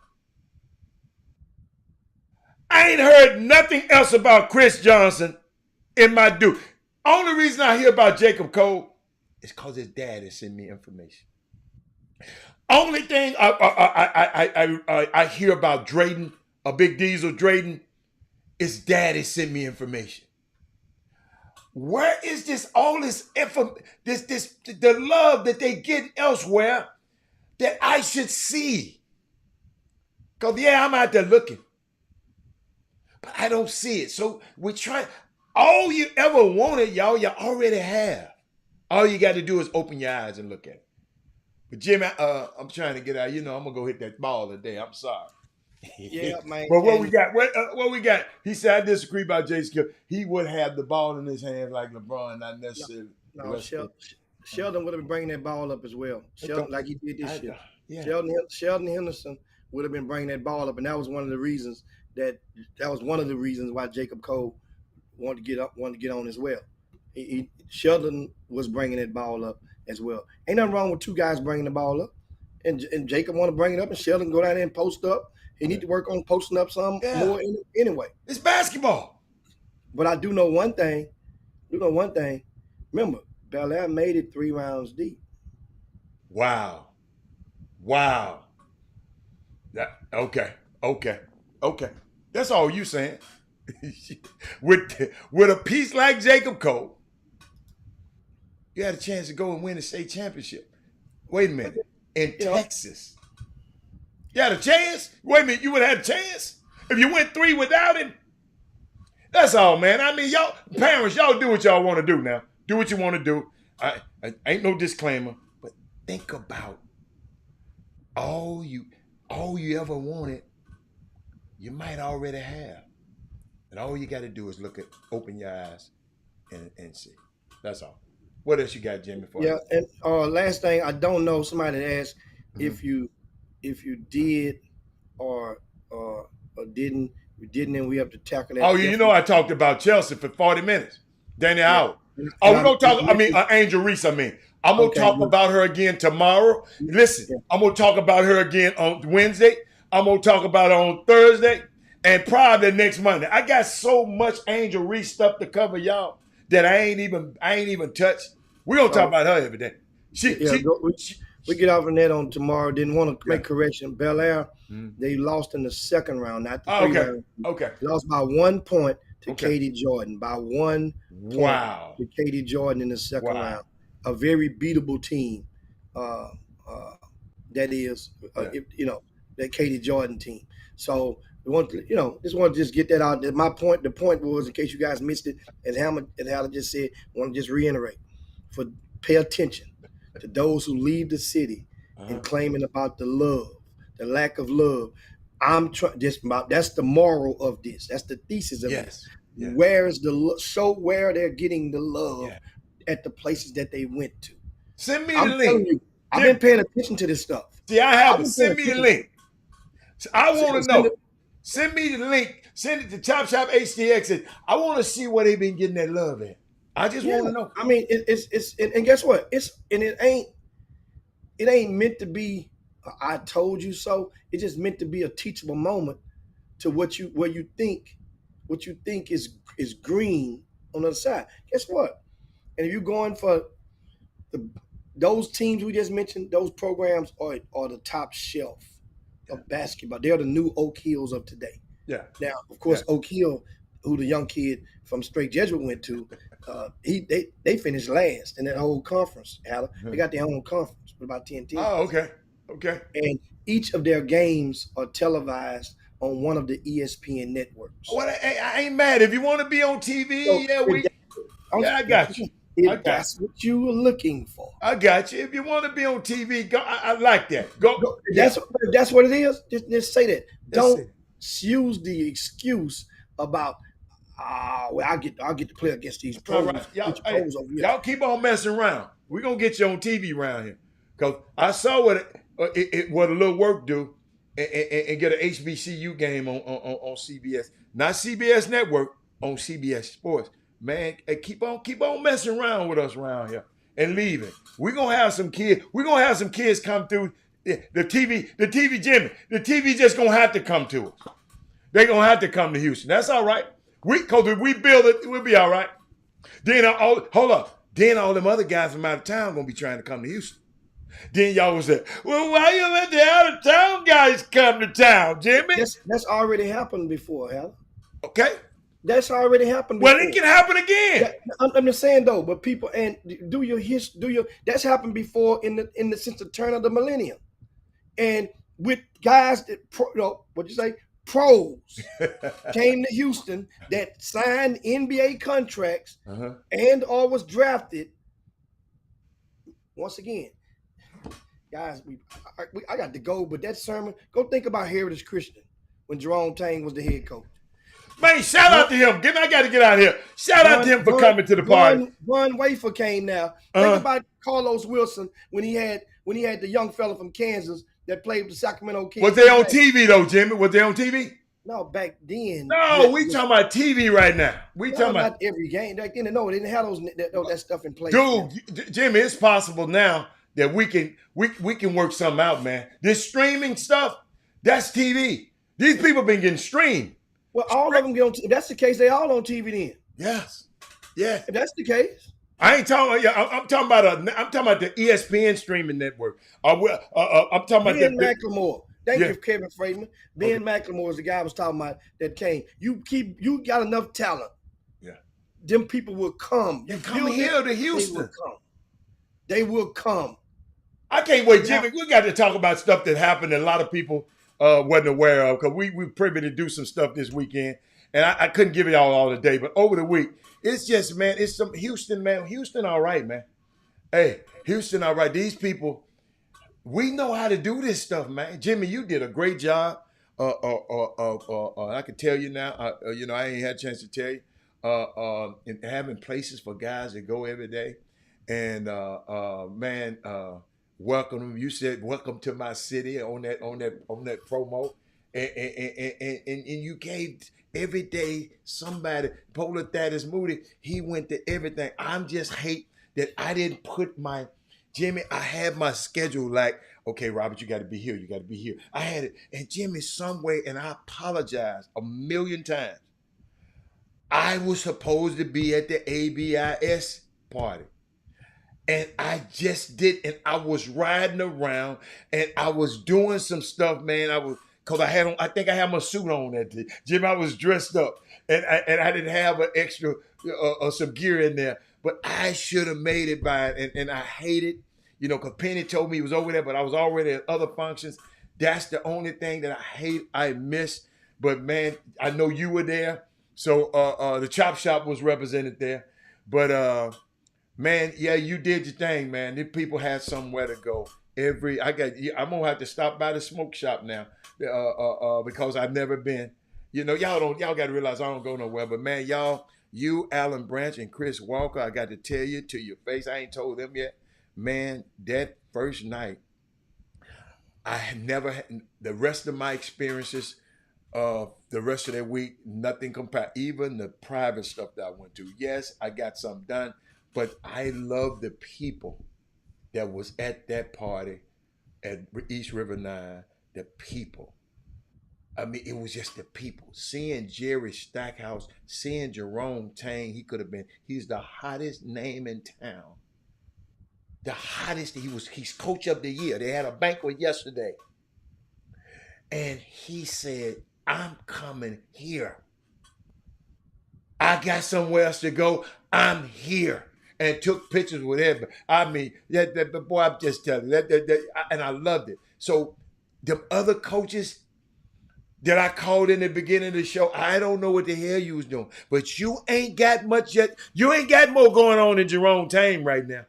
I ain't heard nothing else about Chris Johnson in my due. Only reason I hear about Jacob Cole is because his dad has sent me information. Only thing I hear about Drayden, a Big Diesel Drayden, is daddy sent me information. Where is all this the love that they get elsewhere that I should see? Because I'm out there looking, but I don't see it. So we're trying. All you ever wanted, y'all, you already have. All you got to do is open your eyes and look at it. But Jimmy, I'm trying to get out. I'm gonna go hit that ball today. I'm sorry. Yeah, man. But what we got? He said, I disagree about Jay Skill. He would have the ball in his hands like LeBron, not necessarily. No, Sheldon would have been bringing that ball up as well. Sheldon, like he did this year. Yeah. Sheldon Henderson would have been bringing that ball up, and that was one of the reasons why Jacob Cole wanted to get on as well. Sheldon was bringing that ball up as well. Ain't nothing wrong with two guys bringing the ball up, and Jacob want to bring it up, and Sheldon go down there and post up. He need to work on posting up some more anyway. It's basketball. But I do know one thing. Remember, Bel Air made it 3 rounds deep. Wow. Okay. That's all you saying. With a piece like Jacob Cole, you had a chance to go and win the state championship. Wait a minute. In Texas. You had a chance? Wait a minute, you would have had a chance? If you went 3 without him? That's all, man. I mean, y'all, parents, y'all do what y'all want to do now. Do what you want to do. I ain't no disclaimer, but think about all you ever wanted, you might already have. And all you got to do is open your eyes and see. That's all. What else you got, Jimmy, for us? Yeah, and last thing, I don't know, somebody asked if you did or didn't. You didn't, and we have to tackle that. Oh, I talked about Chelsea for 40 minutes. Danny Howard. Oh, we're going to talk, Angel Reese, I'm going to talk about her again tomorrow. Listen, I'm going to talk about her again on Wednesday. I'm going to talk about her on Thursday and probably next Monday. I got so much Angel Reese stuff to cover, y'all, that I ain't even touched. We're going to talk about her every day. We get off on that on tomorrow. Didn't want to make correction. Bel Air, they lost in the second round, not the third round. Okay. Lost by 1 point to Katie Jordan. By 1 point to Katie Jordan in the second round. A very beatable team. That is, that Katie Jordan team. So we want to, just get that out. My point, the point was, in case you guys missed it, as Hannah just said, I want to just reiterate, pay attention to those who leave the city and claiming about the love, the lack of love. I'm trying just about that's the moral of this. That's the thesis of this. Yes. Where is the show where they're getting the love Yeah. at the places that they went to? Send me I'm the telling link. you, I've been paying attention to this stuff. See, I haven't. Send me the link. So I want to know. Send me the link. Send it to Chop Shop Htx. I want to see where they've been getting that love at. I just want to know. I mean, it's and guess what? It ain't meant to be I told you so. It's just meant to be a teachable moment to what you think is green on the other side. Guess what? And if you're going for those teams we just mentioned, those programs are the top shelf of basketball. They're the new Oak Hills of today. Yeah. Now, of course, Oak Hill, who the young kid from Straight Jesuit went to, they finished last in that whole conference. They got their own conference with about 10 teams. Oh, okay. And each of their games are televised on one of the ESPN networks. Well, I ain't mad. If you want to be on TV, I got you. That's what you were looking for. I got you. If you want to be on TV, go. I like that. Go. That's what it is. Just say that. Don't use the excuse about I'll get to play against these pros. Right. Y'all keep on messing around. We're gonna get you on TV around here. Cause I saw what a little work do and get an HBCU game on CBS. Not CBS Network, on CBS Sports. Man, keep on messing around with us around here and leaving. We're gonna have some kids come through the TV, Jimmy. The TV just gonna have to come to us. They're gonna have to come to Houston. That's all right. Cause if we build it, we'll be all right. Then hold up. Then all them other guys from out of town gonna be trying to come to Houston. Then y'all will say, well, why you let the out of town guys come to town, Jimmy? That's already happened before, Hal. Okay. That's already happened before. Well, it can happen again. I'm just saying though, but people and that's happened before since the turn of the millennium. And with guys that pros came to Houston that signed NBA contracts and or was drafted. Once again, guys, I got to go, but that sermon, go think about Heritage Christian when Jerome Tang was the head coach. Man, shout out to him. I got to get out of here. Shout out to him for coming to the party. One Wafer came now. Think about Carlos Wilson when he had the young fella from Kansas that played with the Sacramento Kings. Was they on TV though, Jimmy? Was they on TV? No, back then. No, we talking about TV right now. We talking about every game. Back then, no, they didn't have that stuff in place. Dude, Jimmy, it's possible now that we can work something out, man. This streaming stuff, that's TV. These people been getting streamed. Well, all of them get on. If that's the case, they all on TV then. Yes. Yeah. If that's the case. I ain't talking. I'm talking about the ESPN streaming network. I'm talking about Ben McLemore. Thank you, Kevin Freeman. Ben McLemore is the guy I was talking about that came. You got enough talent. Yeah. Them people will come. You come here to Houston. They will come. I can't wait, Jimmy. We got to talk about stuff that happened that a lot of people wasn't aware of, because we privy to do some stuff this weekend, and I couldn't give it all today, but over the week, it's just, man, it's some Houston, man. Houston, all right, man. Hey, Houston, all right. These people, we know how to do this stuff, man. Jimmy, you did a great job. I can tell you now, I ain't had a chance to tell you, in having places for guys that go every day, and man, welcome them. You said welcome to my city on that promo, and you gave every day somebody. Polar Thaddeus Moody, he went to everything. I'm just hate that I didn't put my Jimmy. I had my schedule like, okay, Robert, you got to be here. You got to be here. I had it, and Jimmy, some way, and I apologize a million times. I was supposed to be at the ABIS party. And I just did, and I was riding around, and I was doing some stuff, man. I think I had my suit on that day. Jim, I was dressed up, and I didn't have an extra, some gear in there. But I should have made it by it, and I hate it, because Penny told me he was over there, but I was already at other functions. That's the only thing that I hate, I miss. But man, I know you were there, so the Chop Shop was represented there. But man, yeah, you did your thing, man. These people had somewhere to go I'm gonna have to stop by the smoke shop now, because I've never been. Y'all got to realize I don't go nowhere. But man, y'all, you, Alan Branch, and Chris Walker, I got to tell you to your face. I ain't told them yet, man. That first night, I had never had the rest of my experiences. The rest of that week, nothing compared. Even the private stuff that I went to. Yes, I got something done, but I love the people that was at that party at East River 9. The people. I mean, it was just the people. Seeing Jerry Stackhouse, seeing Jerome Tang, he's the hottest name in town. The hottest, he's coach of the year. They had a banquet yesterday. And he said, I'm coming here. I got somewhere else to go. I'm here. And took pictures with him. I mean, boy, I'm just telling you, and I loved it. So the other coaches that I called in the beginning of the show, I don't know what the hell you was doing. But you ain't got much yet. You ain't got more going on than Jerome Tang right now.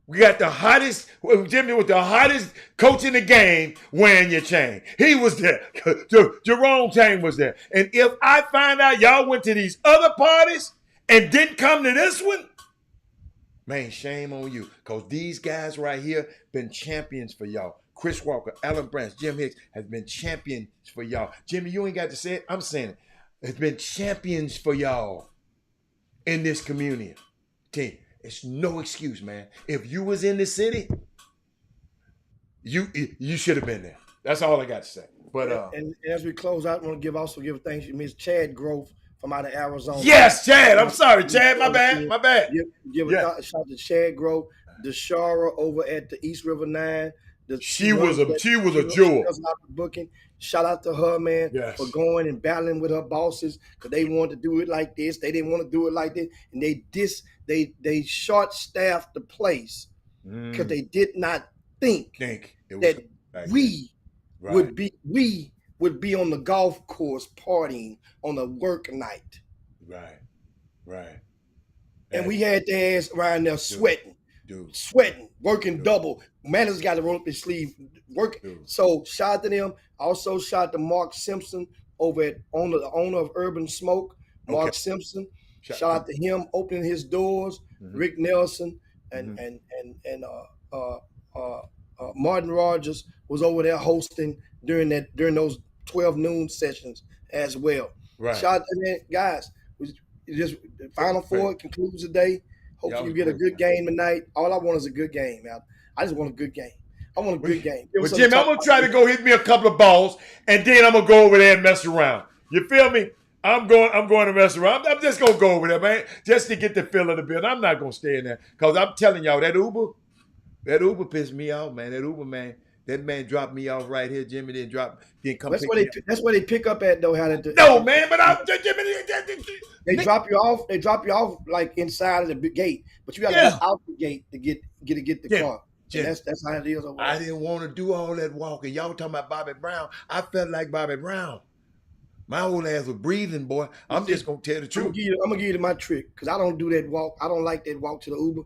We got the hottest, Jimmy was the hottest coach in the game wearing your chain. He was there. Jerome Tang was there. And if I find out y'all went to these other parties and didn't come to this one, man, shame on you. Because these guys right here been champions for y'all. Chris Walker, Alan Branch, Jim Hicks has been champions for y'all. Jimmy, you ain't got to say it. I'm saying it. It's been champions for y'all in this community. Team. It's no excuse, man. If you was in the city, you should have been there. That's all I got to say. But and as we close out, I want to give thanks to Ms. Chad Grove from out of Arizona. Yes, Chad. I'm sorry, Chad. My bad. Give a shout to Chad Grove, Deshara over at the East River 9. She was a jewel. Booking. Shout out to her, man, for going and battling with her bosses because they wanted to do it like this. They didn't want to do it like this, and they short-staffed the place because they did not think that we would be on the golf course partying on a work night. Right. And we had their ass around there sweating, working double. Manners got to roll up his sleeve, working. So shout out to them. Also shout out to Mark Simpson over at the owner of Urban Smoke, Mark Simpson. Shout out to him opening his doors. Rick Nelson and Martin Rogers was over there hosting during those 12 noon sessions as well. Right. Shout out to them guys. Just the Final Four concludes the day. Hopefully you get a good game tonight. All I want is a good game, man. I just want a good game. I want a good game. Well, Jimmy, I'm going to try to go hit me a couple of balls, and then I'm going to go over there and mess around. You feel me? I'm going to mess around. I'm just going to go over there, man, just to get the feel of the building. I'm not going to stay in there because I'm telling y'all, that Uber pissed me off, man. That Uber, man, that man dropped me off right here. Jimmy didn't come That's where they pick up at, though. No, man, but Jimmy. They drop you off. They drop you off like inside of the gate, but you got to go out the gate to get the car. Jim, that's how it is over there. I didn't want to do all that walking. Y'all talking about Bobby Brown. I felt like Bobby Brown. My old ass was breathing, boy. I'm just going to tell the truth. I'm going to give you my trick because I don't do that walk. I don't like that walk to the Uber.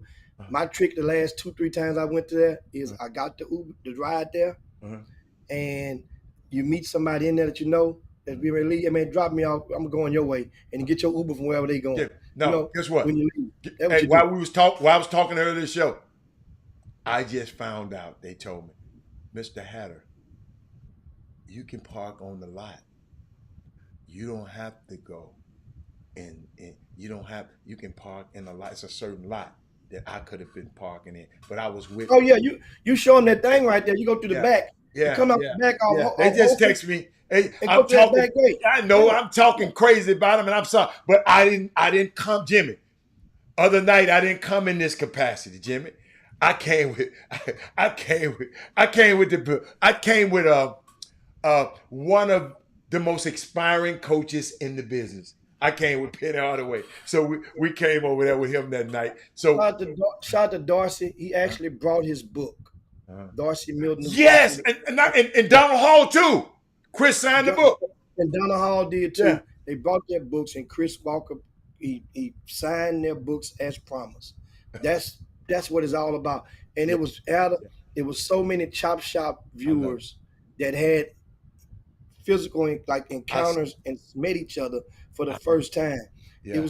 My trick the last 2-3 times I went to there is I got the Uber, the ride there, and you meet somebody in there that you know that's being ready to leave. I mean, drop me off. I'm going your way and get your Uber from wherever they going. Yeah. No, guess what? When you leave. Hey, while I was talking earlier this show, I just found out. They told me, Mr. Hatter, you can park on the lot. You don't have to go, and you can park in a lot. It's a certain lot that I could have been parking in, but I was with. Oh yeah, you show them that thing right there. You go through the back. Yeah, you come out the back. They just text me. Hey, I'm talking. I know I'm talking crazy about them, and I'm sorry, but I didn't come, Jimmy. Other night I didn't come in this capacity, Jimmy. I came with one of the most inspiring coaches in the business. I came with Penny Hardaway. So we came over there with him that night. So shout out to Darcy. He actually brought his book. Darcy Milton. Yes, and Donald Hall too. Chris signed the book. And Donald Hall did too. Yeah. They brought their books, and Chris Walker, he signed their books as promised. That's That's what it's all about. And it was so many Chop Shop viewers that had physical like encounters and met each other for the first time. Yeah. It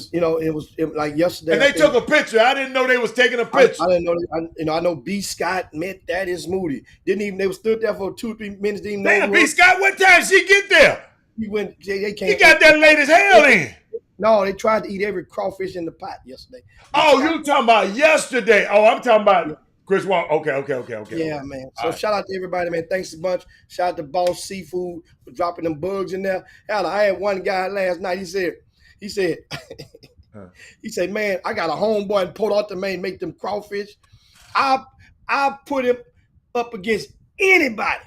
was, like yesterday. And they took a picture. I didn't know they was taking a picture. I didn't know. I know B. Scott met Thaddeus Moody. They were stood there for 2 or 3 minutes. Didn't even know. Damn, B. Scott, what time she get there? He went. They came. He got that late as hell in. No, they tried to eat every crawfish in the pot yesterday. You talking about yesterday? Oh, I'm talking about Chris Wong. Okay. Yeah, man. So shout out to everybody, man. Thanks a bunch. Shout out to Boss Seafood for dropping them bugs in there. Hell, I had one guy last night. He said, he said, man, I got a homeboy in Port Arthur, man, make them crawfish. I put him up against anybody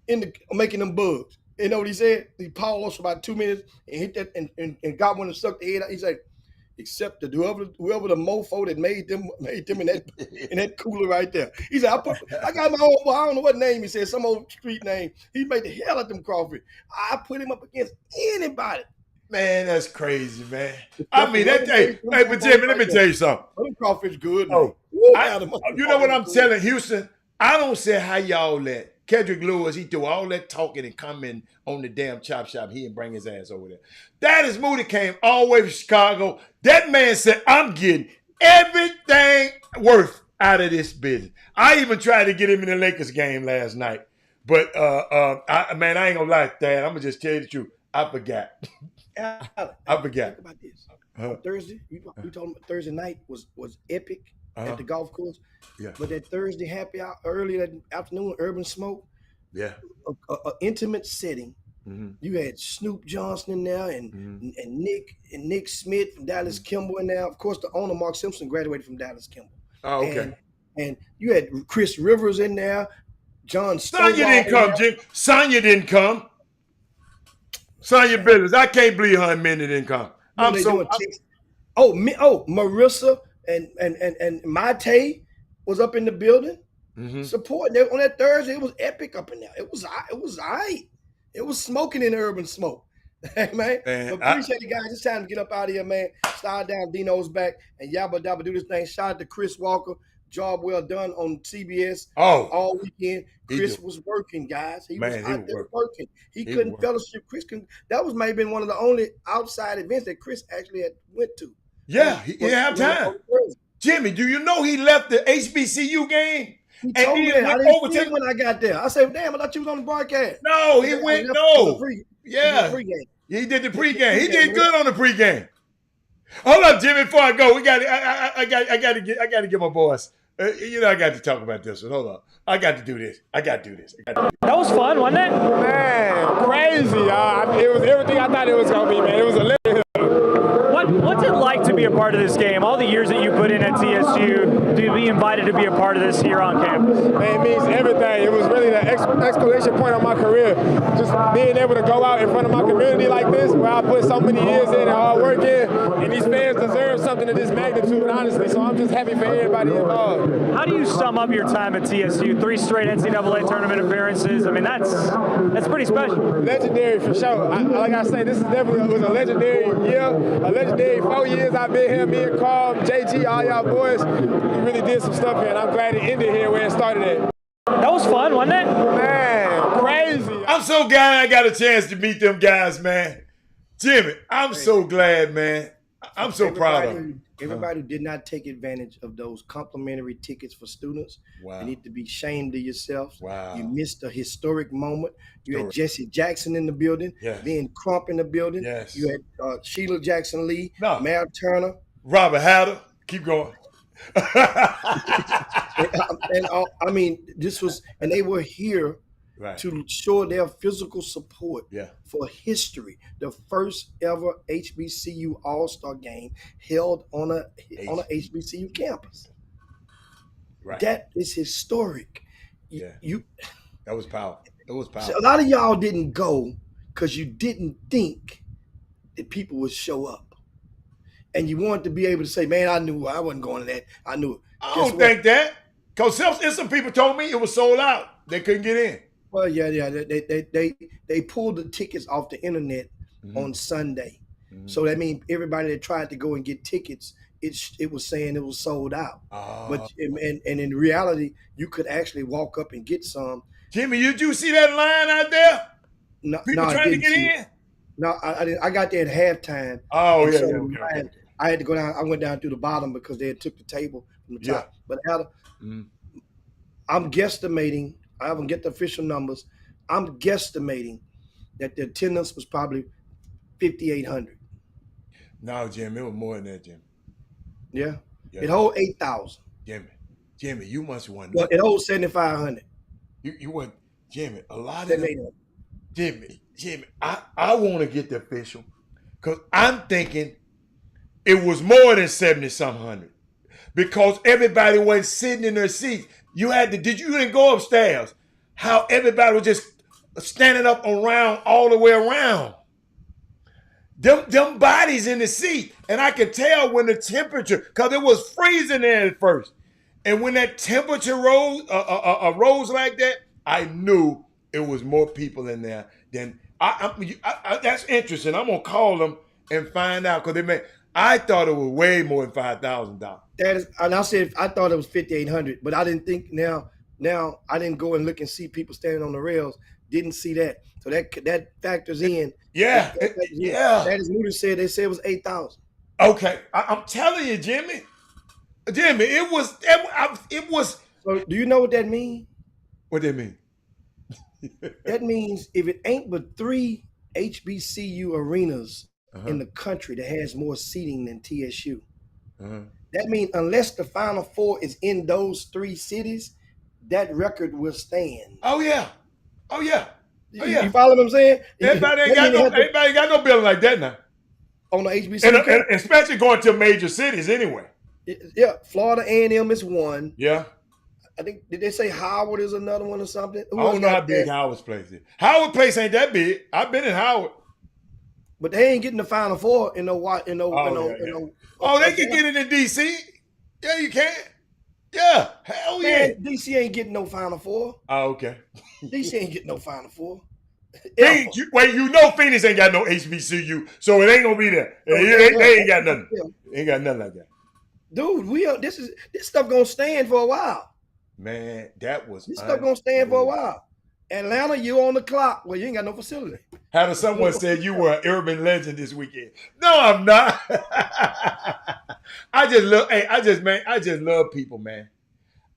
in making them bugs. You know what he said? He paused for about 2 minutes and hit that and got one and sucked the head out. He said, except that whoever the mofo that made them in that cooler right there. He said, I got my own, well, I don't know what name he said, some old street name. He made the hell out of them crawfish. I put him up against anybody. Man, that's crazy, man. I mean, but Jimmy, let me tell you something. Them crawfish good, man. Oh, you know what I'm telling Houston? I don't say how y'all let Kendrick Lewis, he do all that talking and coming on the damn Chop Shop. He didn't bring his ass over there. Thaddeus Moody came all the way from Chicago. That man said, I'm getting everything worth out of this business. I even tried to get him in the Lakers game last night. But, I ain't going to lie, Thad. I'm going to just tell you the truth. I forgot. I forgot. Think about this. Thursday, you told me Thursday night was epic at the golf course. Yeah. But that Thursday happy hour, early that afternoon, Urban Smoke. Yeah. A intimate setting. Mm-hmm. You had Snoop Johnson in there and Nick Smith from Dallas Kimball in there. Of course, the owner Mark Simpson graduated from Dallas Kimball. Oh, okay. And you had Chris Rivers in there. John Sonya didn't come, Jim. Sonya didn't come. Sonya business. I can't believe her and Minnie didn't come. Marissa and Mate was up in the building supporting on that Thursday. It was epic up in there. It was all right. It was smoking in the Urban Smoke. Hey, man. But appreciate it, guys. It's time to get up out of here, man. Slide down. Dino's back. And Yabba Dabba do this thing. Shout out to Chris Walker. Job well done on CBS all weekend. Chris was working, guys. He was out there working. He couldn't fellowship. That was maybe been one of the only outside events that Chris actually had went to. Yeah, he didn't have time. Jimmy, do you know he left the HBCU game? He told me that. I didn't see it when I got there. I said, damn, I thought you was on the broadcast. No, he went, no. Yeah, he did the pregame. He did good on the pregame. Hold up, Jimmy, before I go, I got to get my boss. I got to talk about this one. Hold on. I got to do this. That was fun, wasn't it? Man, crazy. It was everything I thought it was going to be, man. It was a little. What's it like to be a part of this game? All the years that you put in at TSU, to be invited to be a part of this here on campus? Man, it means everything. It was really the exclamation point of my career. Just being able to go out in front of my community like this, where I put so many years in and hard work in, and these fans deserve something of this magnitude, honestly. So I'm just happy for everybody involved. How do you sum up your time at TSU? 3 straight NCAA tournament appearances. I mean, that's pretty special. Legendary for sure. Like I say, this was a legendary year, a legendary 4 years I've been here. Me and Carl, JG, all y'all boys, we really did some stuff here, and I'm glad it ended here where it started at. That was fun, wasn't it? Man, crazy. I'm so glad I got a chance to meet them guys, man. Jimmy, I'm so glad, man. I'm so proud of you. Everybody who did not take advantage of those complimentary tickets for students, you need to be ashamed of yourself. Wow. You missed a historic moment. You had Jesse Jackson in the building, Ben Crump in the building. Yes. You had Sheila Jackson Lee, Mel Turner. Robert Hatter. Keep going. I mean, and they were here to show their physical support for history. The first ever HBCU All-Star Game held on a HBCU campus. Right. That is historic. That was powerful. It was powerful. So a lot of y'all didn't go because you didn't think that people would show up. And you wanted to be able to say, man, I knew I wasn't going to that. I knew it. I don't think that. Because some people told me it was sold out. They couldn't get in. Well, yeah. They pulled the tickets off the internet on Sunday. So that means everybody that tried to go and get tickets it was saying it was sold out. Oh. But and in reality, you could actually walk up and get some. Jimmy, did you see that line out there? No, People I trying to didn't get see in? it. No, I didn't. I got there at halftime. Oh, and yeah, so yeah, okay. I had to go down. I went down through the bottom because they had took the table from the top. But I'm guesstimating. I haven't get the official numbers. I'm guesstimating that the attendance was probably 5,800. No, Jim, it was more than that, Jim. Yeah, Yeah. it holds 8,000. Jimmy, you must have won. Well, it holds 7,500. You won, Jimmy. A lot of That them, Jimmy. I want to get the official because I'm thinking it was more than 70-some hundred because everybody was sitting in their seats. You didn't go upstairs. How everybody was just standing up around all the way around. Them bodies in the seat. And I could tell when the temperature, because it was freezing there at first. And when that temperature rose like that, I knew it was more people in there than that's interesting. I'm gonna call them and find out because I thought it was way more than $5,000. That is, and I said I thought it was 5,800, but I didn't think now I didn't go and look and see people standing on the rails. Didn't see that, so that factors in. Yeah, That is Moody said. They said it was 8,000. Okay, I'm telling you, Jimmy, it was. So do you know what that means? What that mean? That means if it ain't but 3 HBCU arenas in the country that has more seating than TSU, that means unless the Final Four is in those 3 cities, that record will stand. Oh yeah. You follow what I'm saying? Everybody got no building like that now. On the HBCU, and especially going to major cities anyway. Yeah, Florida A&M is one. Yeah. I think, did they say Howard is another one or something? I don't know how big Howard's place is. Howard place ain't that big. I've been in Howard. But they ain't getting the Final Four in no. They can get it in DC. Yeah, you can. Yeah, hell yeah. Man, DC ain't getting no Final Four. Oh, okay. DC ain't getting no Final Four. You know Phoenix ain't got no HBCU, so it ain't gonna be there. They ain't got nothing. Ain't got nothing like that. Dude, this stuff gonna stand for a while. Man, that was this stuff gonna stand for a while. Atlanta, you on the clock. Well, you ain't got no facility. How someone said you were an urban legend this weekend? No, I'm not. I just love people, man.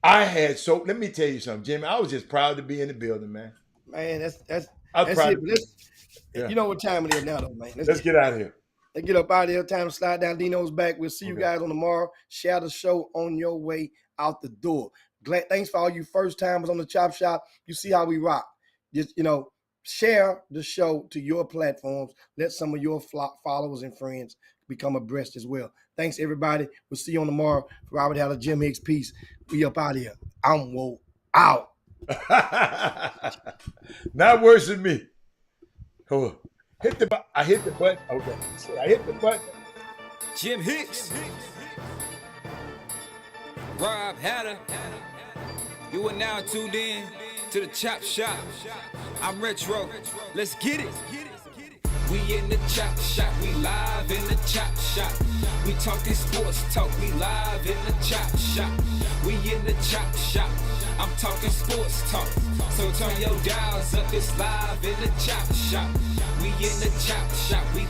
Let me tell you something, Jimmy. I was just proud to be in the building, man. Man, that's proud. You know what time it is now, though, man. Let's get out of here. Let's get up out of here. Time to slide down Dino's back. We'll see you guys on tomorrow. Share the show on your way out the door. Thanks for all you first timers on the Chop Shop. You see how we rock. Just, share the show to your platforms. Let some of your followers and friends become abreast as well. Thanks, everybody. We'll see you on tomorrow. For Robert Haller, Jim Hicks, peace. We up out of here. I'm out. Not worse than me. Hold on. I hit the button. Okay. I hit the button. Jim Hicks. Rob Hatter. You are now tuned in to the Chop Shop. I'm Retro. Let's get it. We in the Chop Shop. We live in the Chop Shop. We talking sports talk. We live in the Chop Shop. We in the Chop Shop. I'm talking sports talk. So turn your dials up. It's live in the Chop Shop. We in the Chop Shop. We